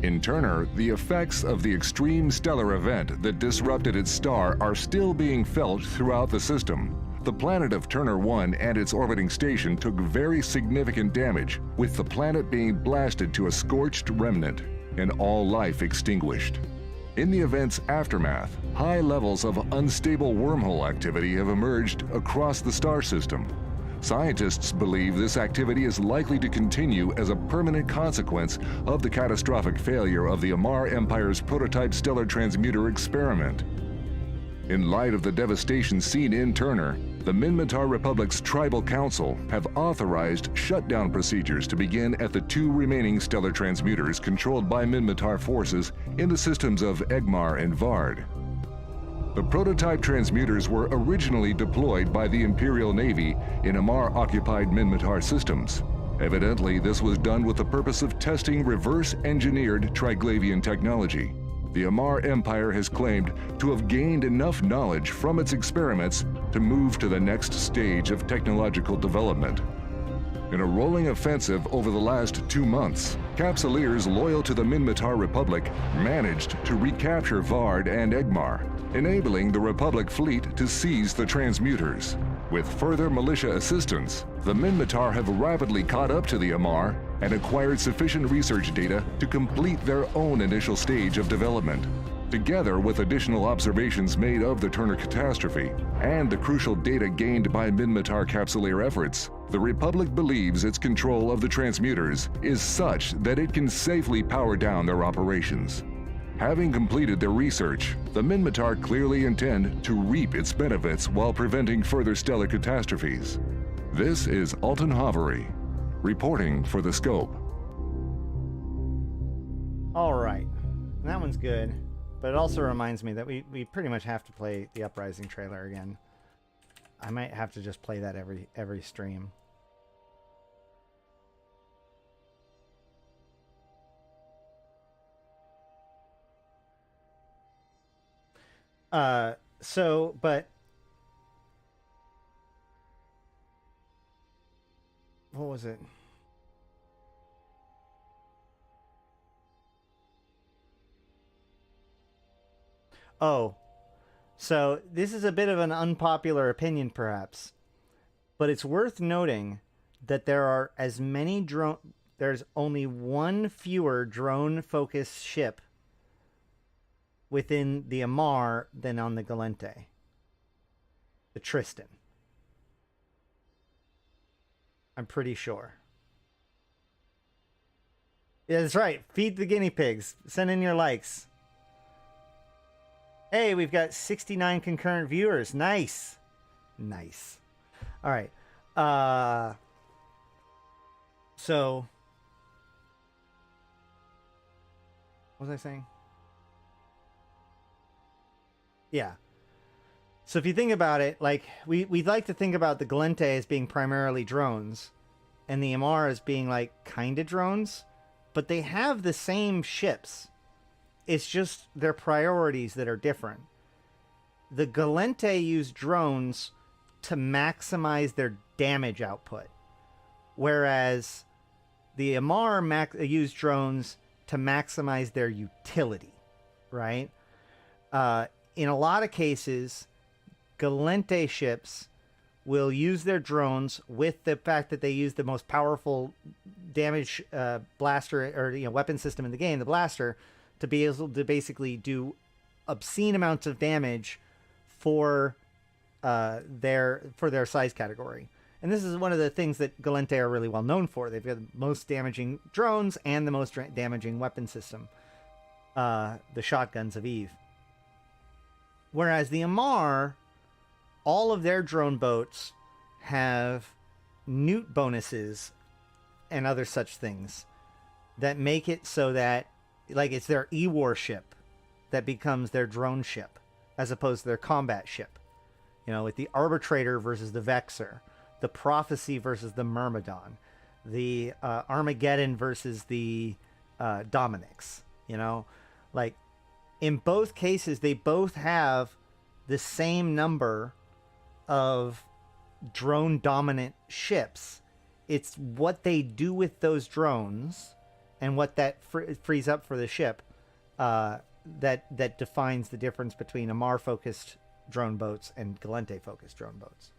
In Turner, the effects of the extreme stellar event that disrupted its star are still being felt throughout the system. The planet of Turner 1 and its orbiting station took very significant damage, with the planet being blasted to a scorched remnant and all life extinguished. In the event's aftermath, high levels of unstable wormhole activity have emerged across the star system. Scientists believe this activity is likely to continue as a permanent consequence of the catastrophic failure of the Amar Empire's prototype stellar transmuter experiment. In light of the devastation seen in Turner, the Minmatar Republic's Tribal Council have authorized shutdown procedures to begin at the 2 remaining stellar transmuters controlled by Minmatar forces in the systems of Egmar and Vard. The prototype transmuters were originally deployed by the Imperial Navy in Amar-occupied Minmatar systems. Evidently, this was done with the purpose of testing reverse-engineered Triglavian technology. The Amar Empire has claimed to have gained enough knowledge from its experiments to move to the next stage of technological development. In a rolling offensive over the last 2 months, Capsuleers loyal to the Minmatar Republic managed to recapture Vard and Egmar, enabling the Republic fleet to seize the transmuters. With further militia assistance, the Minmatar have rapidly caught up to the Amar and acquired sufficient research data to complete their own initial stage of development. Together with additional observations made of the Turner catastrophe and the crucial data gained by Minmatar Capsuleer efforts, the Republic believes its control of the transmuters is such that it can safely power down their operations. Having completed their research, the Minmatar clearly intend to reap its benefits while preventing further stellar catastrophes. This is Alton Hovery, reporting for The Scope. All right. That one's good, but it also reminds me that we pretty much have to play the Uprising trailer again. I might have to just play that every stream. But what was it? Oh, so this is a bit of an unpopular opinion, perhaps, but it's worth noting that there are as many there's only one fewer drone-focused ship within the Amarr than on the Gallente. The Tristan. I'm pretty sure. Yeah, that's right. Feed the guinea pigs. Send in your likes. Hey, we've got 69 concurrent viewers. Nice. Nice. All right. So, what was I saying? Yeah. So if you think about it, like, we'd like to think about the Gallente as being primarily drones, and the Amarr as being, like, kind of drones, but they have the same ships. It's just their priorities that are different. The Gallente use drones to maximize their damage output, whereas the Amarr use drones to maximize their utility, right? In a lot of cases, Gallente ships will use their drones with the fact that they use the most powerful damage blaster or weapon system in the game, the blaster, to be able to basically do obscene amounts of damage for their size category. And this is one of the things that Gallente are really well known for. They've got the most damaging drones and the most damaging weapon system, the shotguns of Eve. Whereas the Amarr, all of their drone boats have newt bonuses and other such things that make it so that, like, it's their E-war ship that becomes their drone ship, as opposed to their combat ship. With the Arbitrator versus the Vexor, the Prophecy versus the Myrmidon, the Armageddon versus the Dominix. Like, in both cases, they both have the same number of drone-dominant ships. It's what they do with those drones and what that frees up for the ship that defines the difference between Amarr-focused drone boats and Gallente-focused drone boats.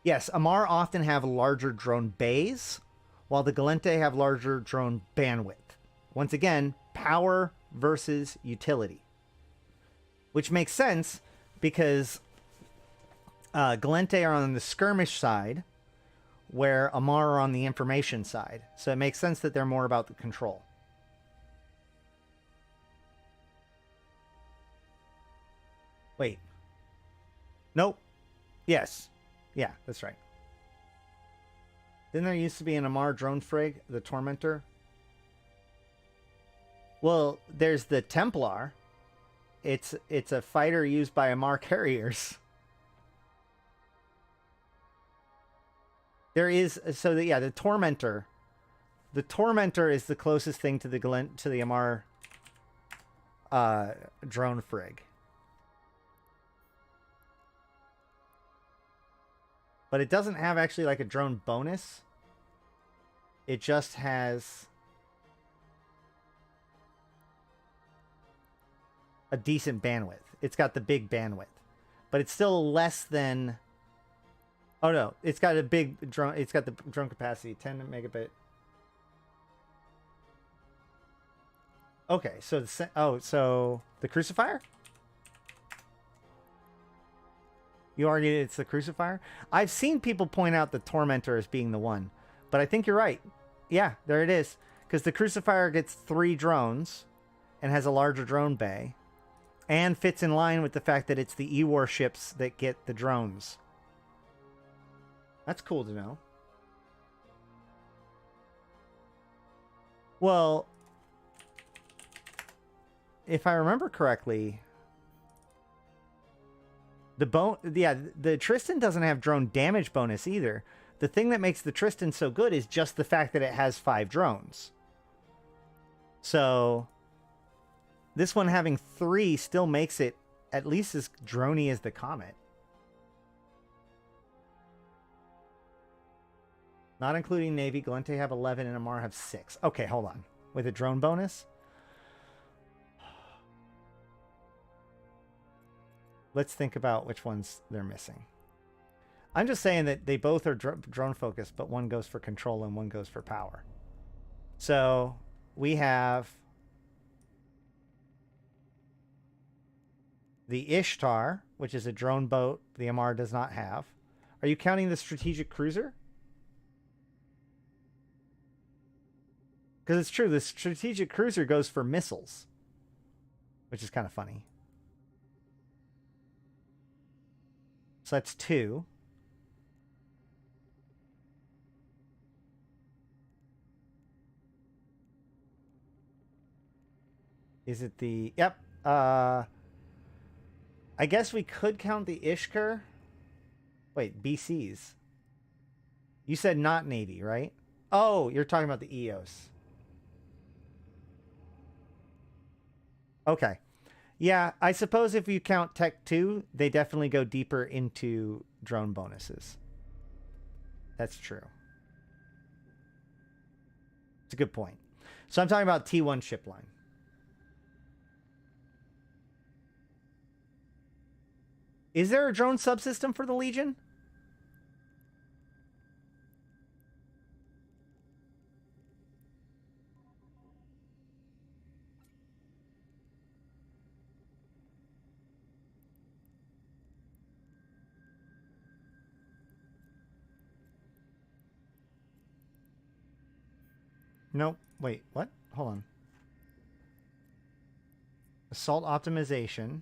Yes, Amarr often have larger drone bays, while the Gallente have larger drone bandwidth. Once again, power versus utility. Which makes sense because Gallente are on the skirmish side, where Amarr are on the information side. So it makes sense that they're more about the control. Wait. Nope. Yes. Yeah, that's right. Didn't there used to be an Amarr drone frig, the Tormentor? Well, there's the Templar. It's a fighter used by Amarr carriers. There is the Tormentor. The Tormentor is the closest thing to the Amarr drone frig. But it doesn't have actually like a drone bonus. It just has a decent bandwidth. It's got the big bandwidth, but it's still less than. Oh no, it's got a big drone. It's got the drone capacity, 10 megabit. Okay, so so the Crucifier. You argued it's the Crucifier? I've seen people point out the Tormentor as being the one, but I think you're right. Yeah, there it is. Because the Crucifier gets 3 drones and has a larger drone bay, and fits in line with the fact that it's the E-war ships that get the drones. That's cool to know. if I remember correctly, the Tristan doesn't have drone damage bonus either. The thing that makes the Tristan so good is just the fact that it has 5 drones. So this one having 3 still makes it at least as droney as the Comet. Not including Navy, Gallente have 11 and Amar have 6. Okay, hold on. With a drone bonus? Let's think about which ones they're missing. I'm just saying that they both are drone focused, but one goes for control and one goes for power. So we have the Ishtar, which is a drone boat the Amar does not have. Are you counting the strategic cruiser? Because it's true, the strategic cruiser goes for missiles, which is kind of funny. So that's 2. Is it the... Yep. I guess we could count the Ishkar. Wait, BCs. You said not Navy, right? Oh, you're talking about the EOS. Okay. Yeah, I suppose if you count Tech 2, they definitely go deeper into drone bonuses. That's true. It's a good point. So I'm talking about T1 ship line. Is there a drone subsystem for the Legion? Nope. Wait, what? Hold on. Assault optimization.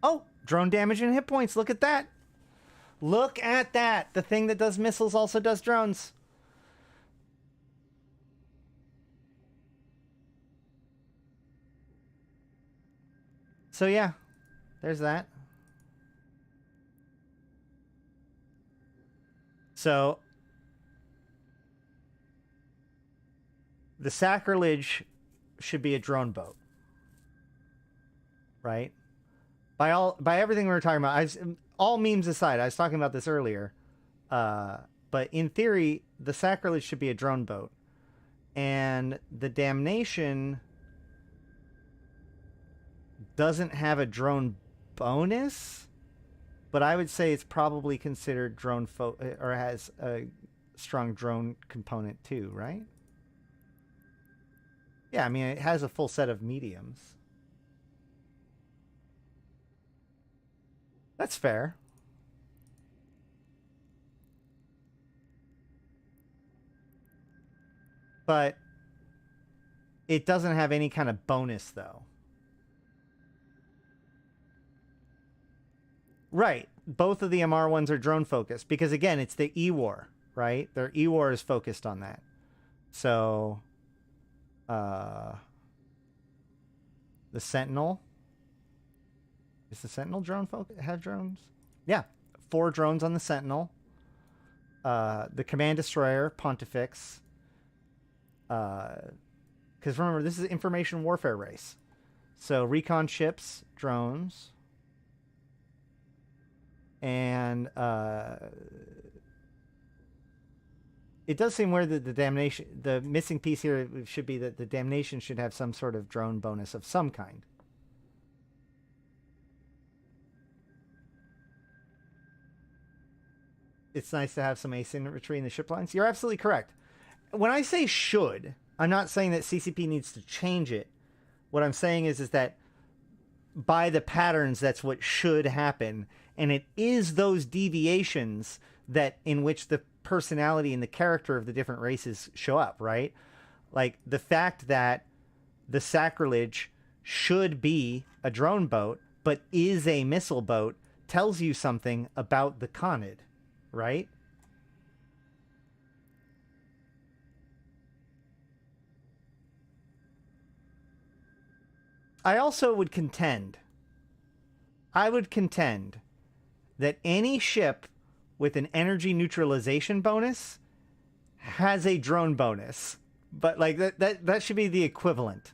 Oh, drone damage and hit points. Look at that. Look at that. The thing that does missiles also does drones. So yeah, there's that. So the Sacrilege should be a drone boat, right? By everything we were talking about, all memes aside, I was talking about this earlier. But in theory, the Sacrilege should be a drone boat, and the Damnation doesn't have a drone bonus, but I would say it's probably considered drone or has a strong drone component too, right? Yeah, I mean, it has a full set of mediums. That's fair. But it doesn't have any kind of bonus, though. Right. Both of the MR ones are drone focused because, again, it's the E-War, right? Their E-War is focused on that. So... the Sentinel. Is the Sentinel drone have drones? Yeah. 4 drones on the Sentinel. The Command Destroyer, Pontifex. Because remember, this is an information warfare race. So recon ships, drones. And it does seem weird that the missing piece here should be that the Damnation should have some sort of drone bonus of some kind. It's nice to have some asymmetry in the ship lines. You're absolutely correct. When I say should, I'm not saying that CCP needs to change it. What I'm saying is that by the patterns, that's what should happen. And it is those deviations that in which the personality and the character of the different races show up, right? Like the fact that the Sacrilege should be a drone boat, but is a missile boat, tells you something about the Khanid, right? I also would contend, that any ship with an energy neutralization bonus has a drone bonus. But like that should be the equivalent,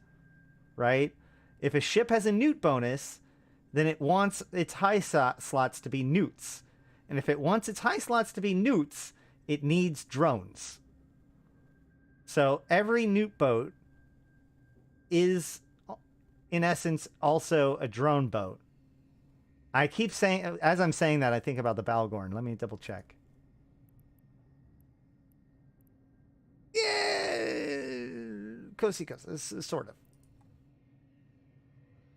right? If a ship has a newt bonus, then it wants its high slots to be newts. And if it wants its high slots to be newts, it needs drones. So every newt boat is, in essence, also a drone boat. I keep saying, as I'm saying that, I think about the Balgorn. Let me double check. Yeah, coast to coast, sort of.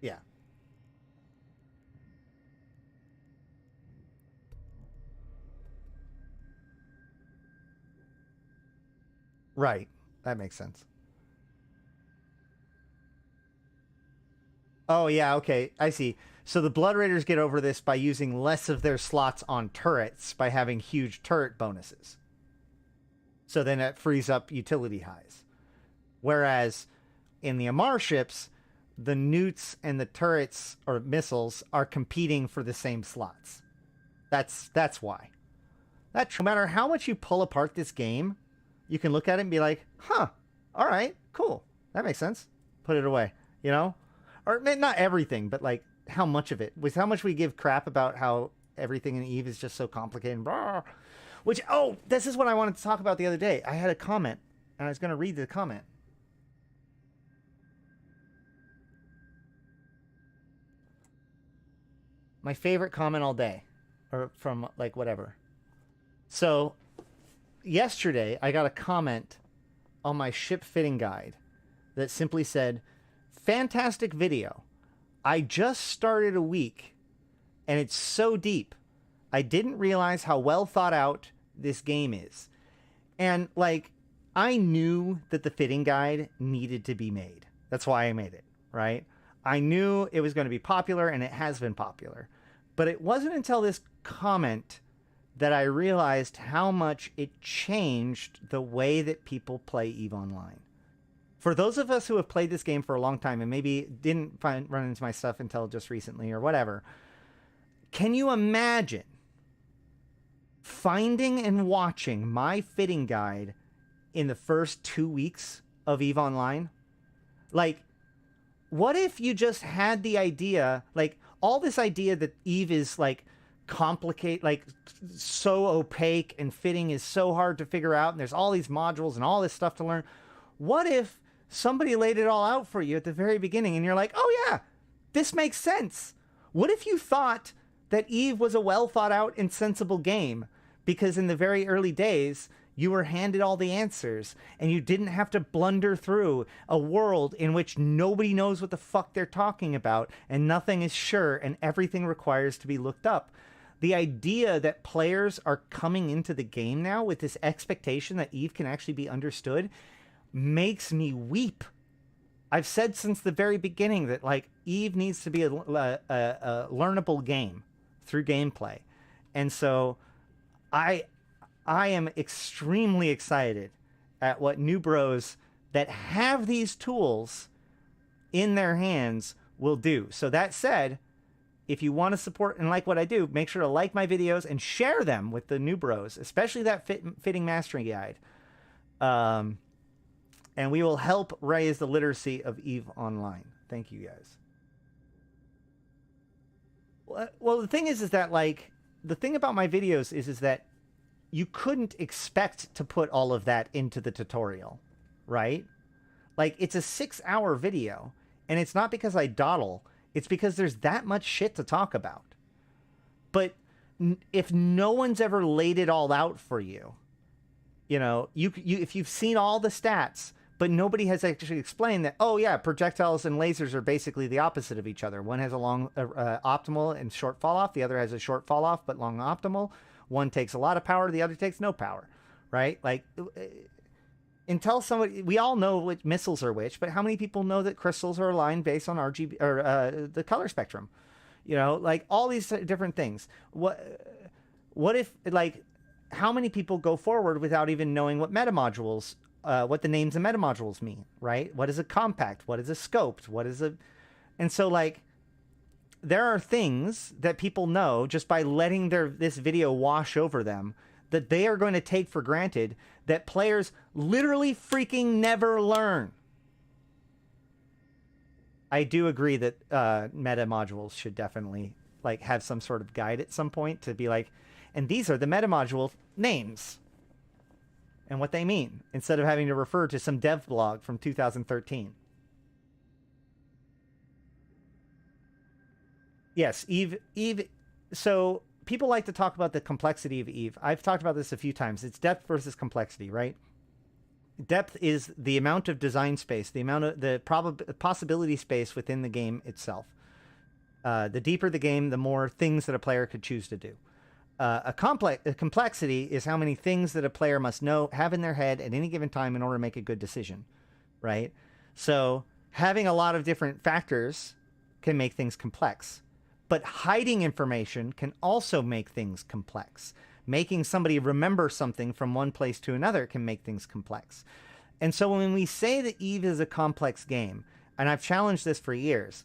Yeah. Right. That makes sense. Oh, yeah, okay. I see. So the Blood Raiders get over this by using less of their slots on turrets by having huge turret bonuses. So then it frees up utility highs. Whereas in the Amar ships, the newts and the turrets or missiles are competing for the same slots. That's why. No matter how much you pull apart this game, you can look at it and be like, huh, all right, cool. That makes sense. Put it away, you know? Or not everything, but like how much of it. With how much we give crap about how everything in Eve is just so complicated. Blah, which, oh, this is what I wanted to talk about the other day. I had a comment, and I was going to read the comment. My favorite comment all day. Or from, like, whatever. So, yesterday, I got a comment on my ship fitting guide that simply said, fantastic video. I just started a week, and it's so deep. I didn't realize how well thought out this game is. And, like, I knew that the fitting guide needed to be made. That's why I made it, right? I knew it was going to be popular, and it has been popular. But it wasn't until this comment that I realized how much it changed the way that people play EVE Online. For those of us who have played this game for a long time and maybe didn't run into my stuff until just recently or whatever, can you imagine finding and watching my fitting guide in the first 2 weeks of EVE Online? Like, what if you just had the idea, like, all this idea that EVE is, like, complicated, like, so opaque and fitting is so hard to figure out, and there's all these modules and all this stuff to learn. What if somebody laid it all out for you at the very beginning and you're like, oh yeah, this makes sense? What if you thought that EVE was a well thought out and sensible game because in the very early days you were handed all the answers and you didn't have to blunder through a world in which nobody knows what the fuck they're talking about and nothing is sure and everything requires to be looked up? The idea that players are coming into the game now with this expectation that EVE can actually be understood makes me weep. I've said since the very beginning that, like, EVE needs to be a learnable game through gameplay. And so I am extremely excited at what new bros that have these tools in their hands will do. So that said, if you want to support and like what I do, make sure to like my videos and share them with the new bros, especially that fitting mastering guide. And we will help raise the literacy of EVE Online. Thank you, guys. Well, the thing is that, like, the thing about my videos is that you couldn't expect to put all of that into the tutorial, right? Like, it's a 6-hour video, and it's not because I dawdle. It's because there's that much shit to talk about. But if no one's ever laid it all out for you, you know, you if you've seen all the stats, but nobody has actually explained that, oh yeah, projectiles and lasers are basically the opposite of each other. One has a long optimal and short fall off. The other has a short fall off, but long optimal. One takes a lot of power. The other takes no power, right? Like, until somebody, we all know which missiles are which, but how many people know that crystals are aligned based on RGB or the color spectrum? You know, like all these different things. What if, like, how many people go forward without even knowing what meta modules, what the names of meta modules mean, right? What is a compact? What is a scoped? What is a, And so, like, there are things that people know just by letting this video wash over them that they are going to take for granted that players literally freaking never learn. I do agree that meta modules should definitely like have some sort of guide at some point to be like, and these are the meta module names and what they mean, instead of having to refer to some dev blog from 2013. Yes, Eve. So people like to talk about the complexity of Eve. I've talked about this a few times. It's depth versus complexity, right? Depth is the amount of design space, the amount of the possibility space within the game itself. The deeper the game, the more things that a player could choose to do. A complexity is how many things that a player must have in their head at any given time in order to make a good decision, right? So having a lot of different factors can make things complex. But hiding information can also make things complex. Making somebody remember something from one place to another can make things complex. And so when we say that Eve is a complex game, and I've challenged this for years,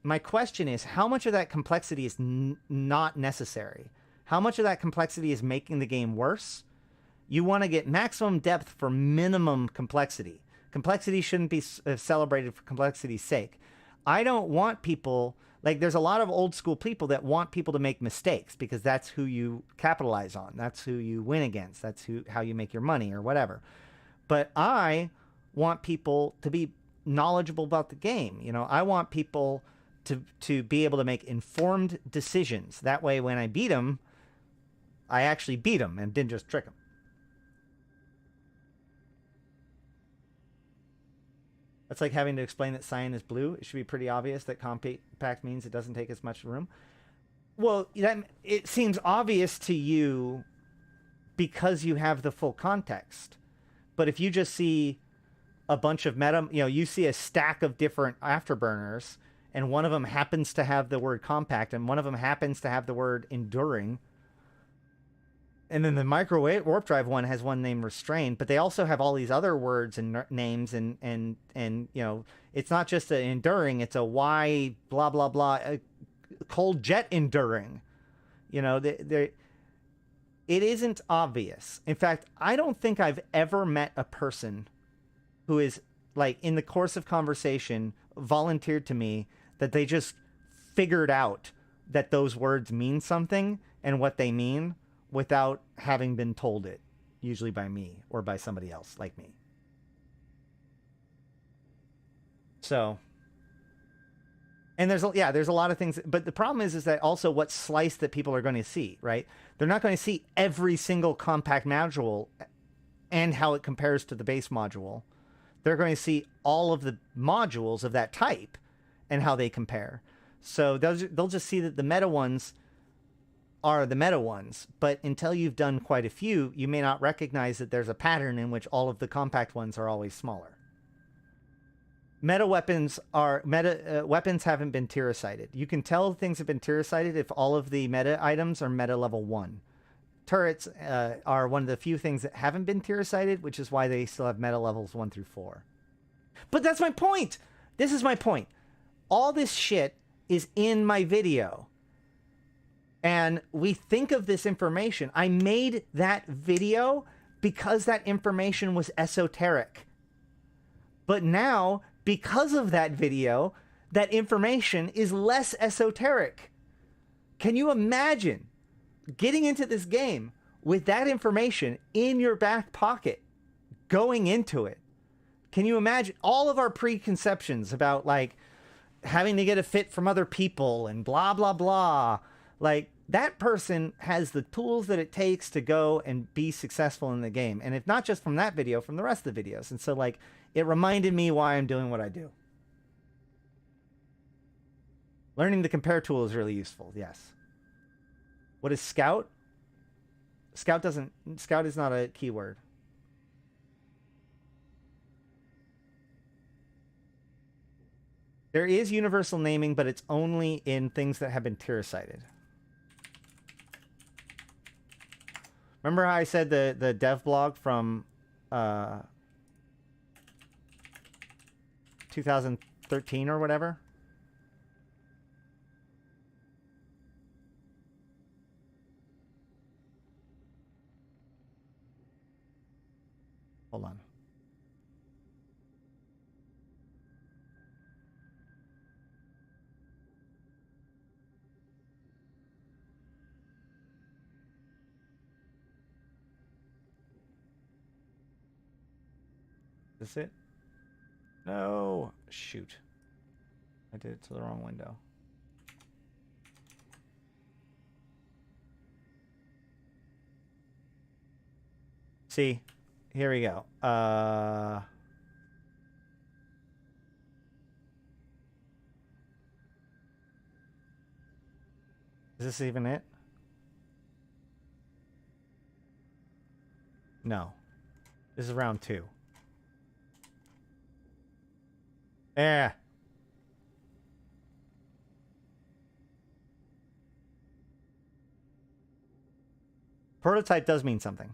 my question is, how much of that complexity is not necessary? How much of that complexity is making the game worse? You want to get maximum depth for minimum complexity. Complexity shouldn't be celebrated for complexity's sake. I don't want people... Like, there's a lot of old school people that want people to make mistakes because that's who you capitalize on. That's who you win against. That's how you make your money or whatever. But I want people to be knowledgeable about the game. You know, I want people to be able to make informed decisions. That way, when I beat them, I actually beat them and didn't just trick them. That's like having to explain that cyan is blue. It should be pretty obvious that compact means it doesn't take as much room. Well, it seems obvious to you because you have the full context. But if you just see a bunch of meta, you see a stack of different afterburners, and one of them happens to have the word compact, and one of them happens to have the word enduring, and then the microwave warp drive one has one named restrained, but they also have all these other words and names, and it's not just an enduring, it's a Y blah blah blah, a cold jet enduring. It isn't obvious. In fact, I don't think I've ever met a person who is, like, in the course of conversation volunteered to me that they just figured out that those words mean something and what they mean without having been told it, usually by me or by somebody else like me. So, and there's a lot of things, but the problem is that also what slice that people are going to see, right? They're not going to see every single compact module and how it compares to the base module. They're going to see all of the modules of that type and how they compare. So they'll just see that the meta ones are the meta ones, but until you've done quite a few, you may not recognize that there's a pattern in which all of the compact ones are always smaller. Weapons haven't been tier-cited. You can tell things have been tier-cited if all of the meta items are meta level 1. Turrets are one of the few things that haven't been tier-cited, which is why they still have meta levels 1 through 4. But that's my point! This is my point. All this shit is in my video. And we think of this information. I made that video because that information was esoteric. But now, because of that video, that information is less esoteric. Can you imagine getting into this game with that information in your back pocket, going into it? Can you imagine all of our preconceptions about, like, having to get a fit from other people and blah, blah, blah? Like, that person has the tools that it takes to go and be successful in the game. And if not just from that video, from the rest of the videos. And so, like, it reminded me why I'm doing what I do. Learning the compare tool is really useful, yes. What is Scout? Scout is not a keyword. There is universal naming, but it's only in things that have been tier-cited. Remember how I said the dev blog from 2013 or whatever? Hold on. Is this it? No. Shoot. I did it to the wrong window. See, here we go. Is this even it? No. This is round 2. Yeah. Prototype does mean something.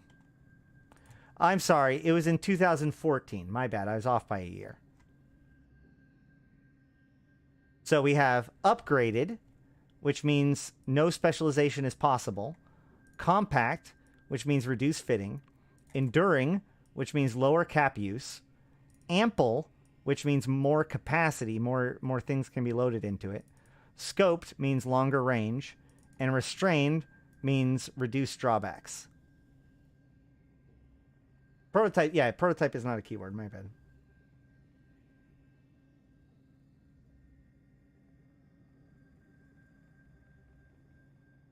I'm sorry. It was in 2014. My bad. I was off by a year. So we have upgraded, which means no specialization is possible. Compact, which means reduced fitting. Enduring, which means lower cap use. Ample, which means more capacity, more things can be loaded into it. Scoped means longer range. And restrained means reduced drawbacks. Prototype, yeah, prototype is not a keyword, my bad.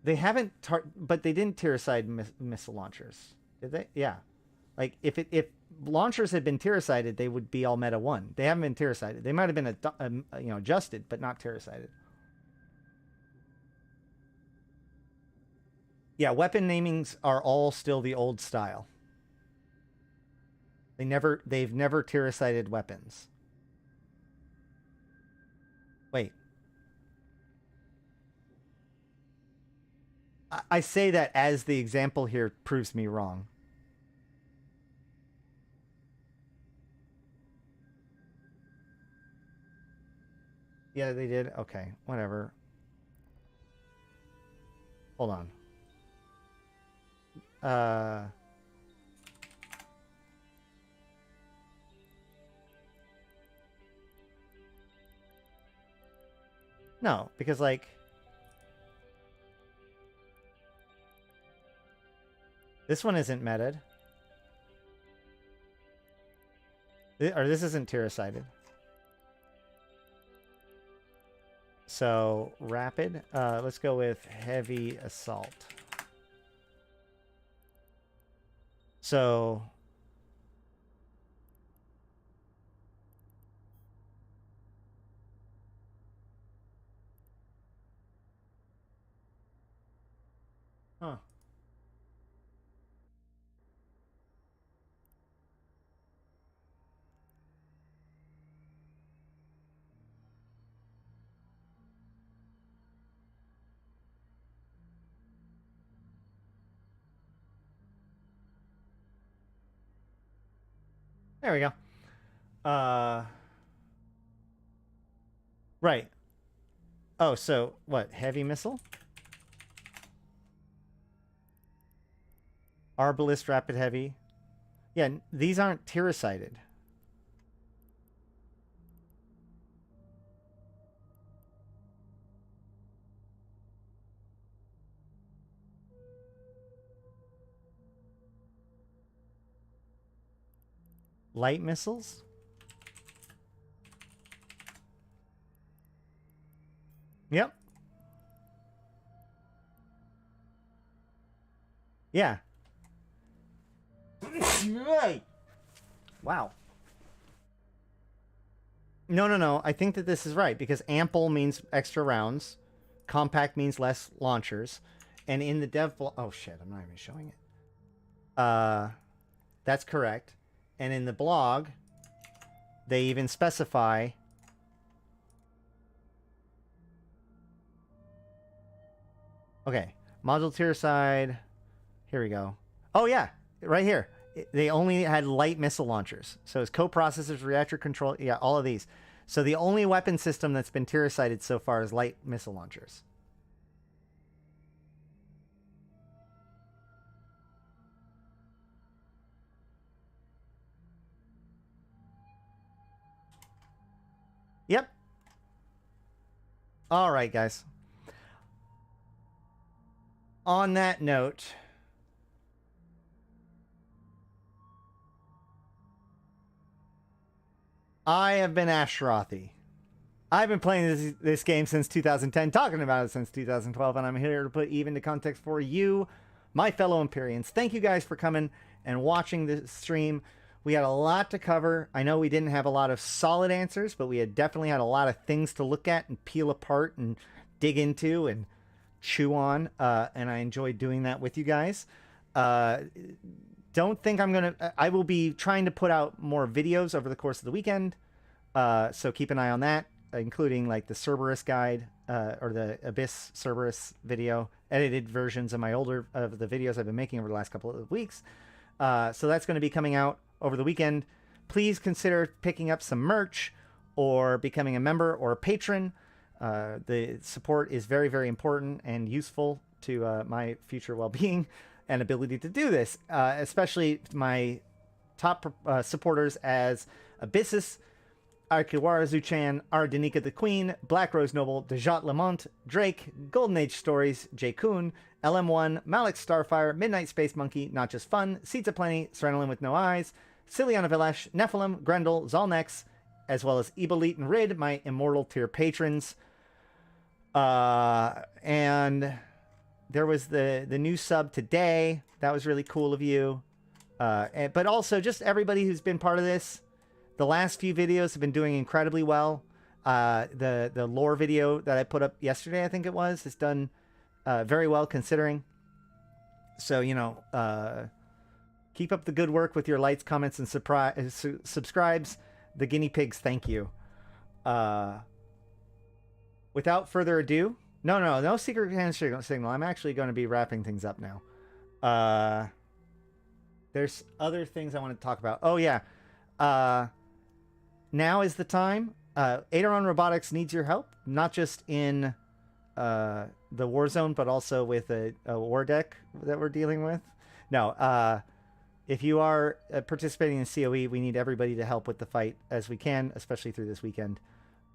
They haven't, but they didn't tier aside missile launchers, did they? Yeah, like if launchers had been tier sided, they would be all meta 1. They haven't been tier sided. They might have been adjusted, but not tier sided. Yeah, weapon namings are all still the old style. They've never tier-sided weapons. Wait. I say that as the example here proves me wrong. Yeah, they did. Okay, whatever. Hold on. No, because like this one isn't meted. Or this isn't tier-sided. So rapid. Let's go with heavy assault. So huh. There we go. Right. Oh, so what? Heavy missile? Arbalist, rapid heavy. Yeah, these aren't tier-sided. Light missiles? Yep. Yeah. Right. Wow. No. I think that this is right because ample means extra rounds. Compact means less launchers. And in the dev... Oh, shit. I'm not even showing it. That's correct. And in the blog, they even specify... Okay. Module tier side. Here we go. Oh, yeah. Right here. They only had light missile launchers. So it's co-processors, reactor control. Yeah, all of these. So the only weapon system that's been tier-sided so far is light missile launchers. Yep. All right, guys. On that note, I have been Ashrothi. I've been playing this game since 2010, talking about it since 2012, and I'm here to put even to context for you, my fellow Empyreans. Thank you guys for coming and watching the stream. We had a lot to cover. I know we didn't have a lot of solid answers, but we had definitely had a lot of things to look at and peel apart and dig into and chew on, and I enjoyed doing that with you guys. Don't think I will be trying to put out more videos over the course of the weekend, so keep an eye on that, including like the Cerberus guide, or the Abyss Cerberus video, edited versions of the videos I've been making over the last couple of weeks. So that's going to be coming out over the weekend. Please consider picking up some merch or becoming a member or a patron. The support is very, very important and useful to my future well-being and ability to do this, especially my top supporters as Abyssus, Aikawarazu Chan, Arydanika the Queen, BlackRoseNoble, Dajat Lemmont, Drake, GuldanAgeStories, J. Kuhn, LM1, Malak Starfire, MidnightSpaceMonkey, Not Just Fun, Seeds of Plenty, Serenolin with No Eyes, Syliana Vel'ash, Nephilim, Grendel, Zaul Nex, as well as Ebo1337 and Rid, my immortal tier patrons. And there was the new sub today. That was really cool of you. But also just everybody who's been part of this. The last few videos have been doing incredibly well. The lore video that I put up yesterday, I think it was, has done very well considering. So, you know, keep up the good work with your likes, comments, and subscribes. The guinea pigs, thank you. Without further ado, no secret hand signal. I'm actually going to be wrapping things up now. There's other things I want to talk about. Oh, yeah. Now is the time. Aderon Robotics needs your help, not just in the war zone, but also with a war deck that we're dealing with. No, if you are participating in COE, we need everybody to help with the fight as we can, especially through this weekend.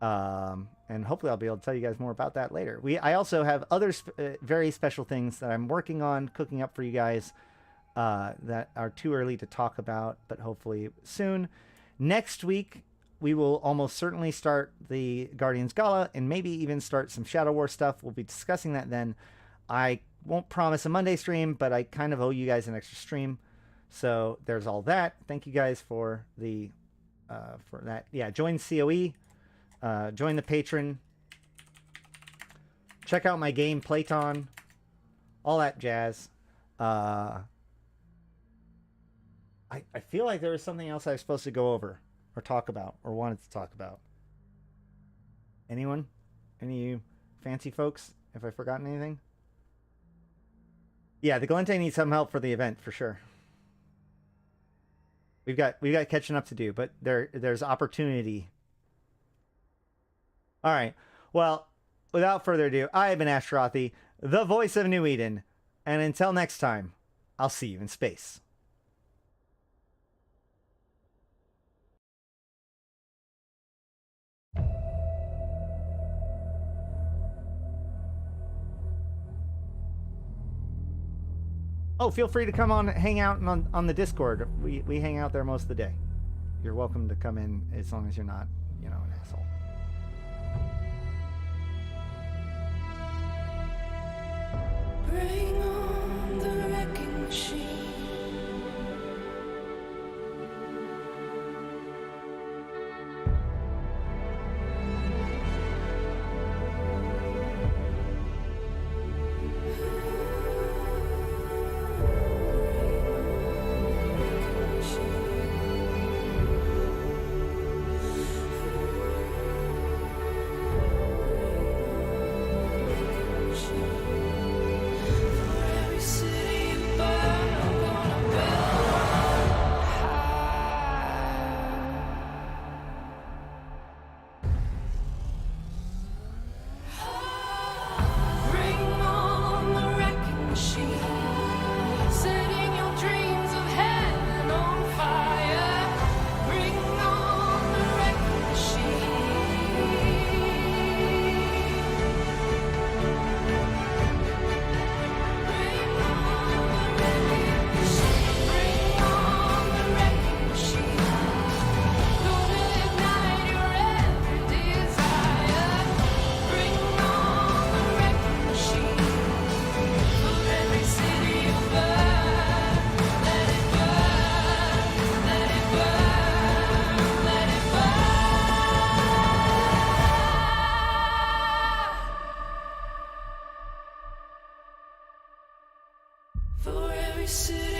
And hopefully I'll be able to tell you guys more about that later. I also have other very special things that I'm working on, cooking up for you guys, that are too early to talk about, but hopefully soon. Next week, we will almost certainly start the Guardians Gala and maybe even start some Shadow War stuff. We'll be discussing that then. I won't promise a Monday stream, but I kind of owe you guys an extra stream. So there's all that. Thank you guys for the for that. Yeah, join COE. Join the patron. Check out my game Playton. All that jazz. I feel like there was something else I was supposed to go over or talk about or wanted to talk about. Anyone? Any of you fancy folks? Have I forgotten anything? Yeah, the Gallente needs some help for the event for sure. We've got catching up to do, but there's opportunity. All right. Well, without further ado, I have been Ashrothi, the voice of New Eden, and until next time, I'll see you in space. Oh, feel free to come on, hang out on the Discord. We hang out there most of the day. You're welcome to come in as long as you're not, you know, an asshole. Bring on the wrecking machine. every city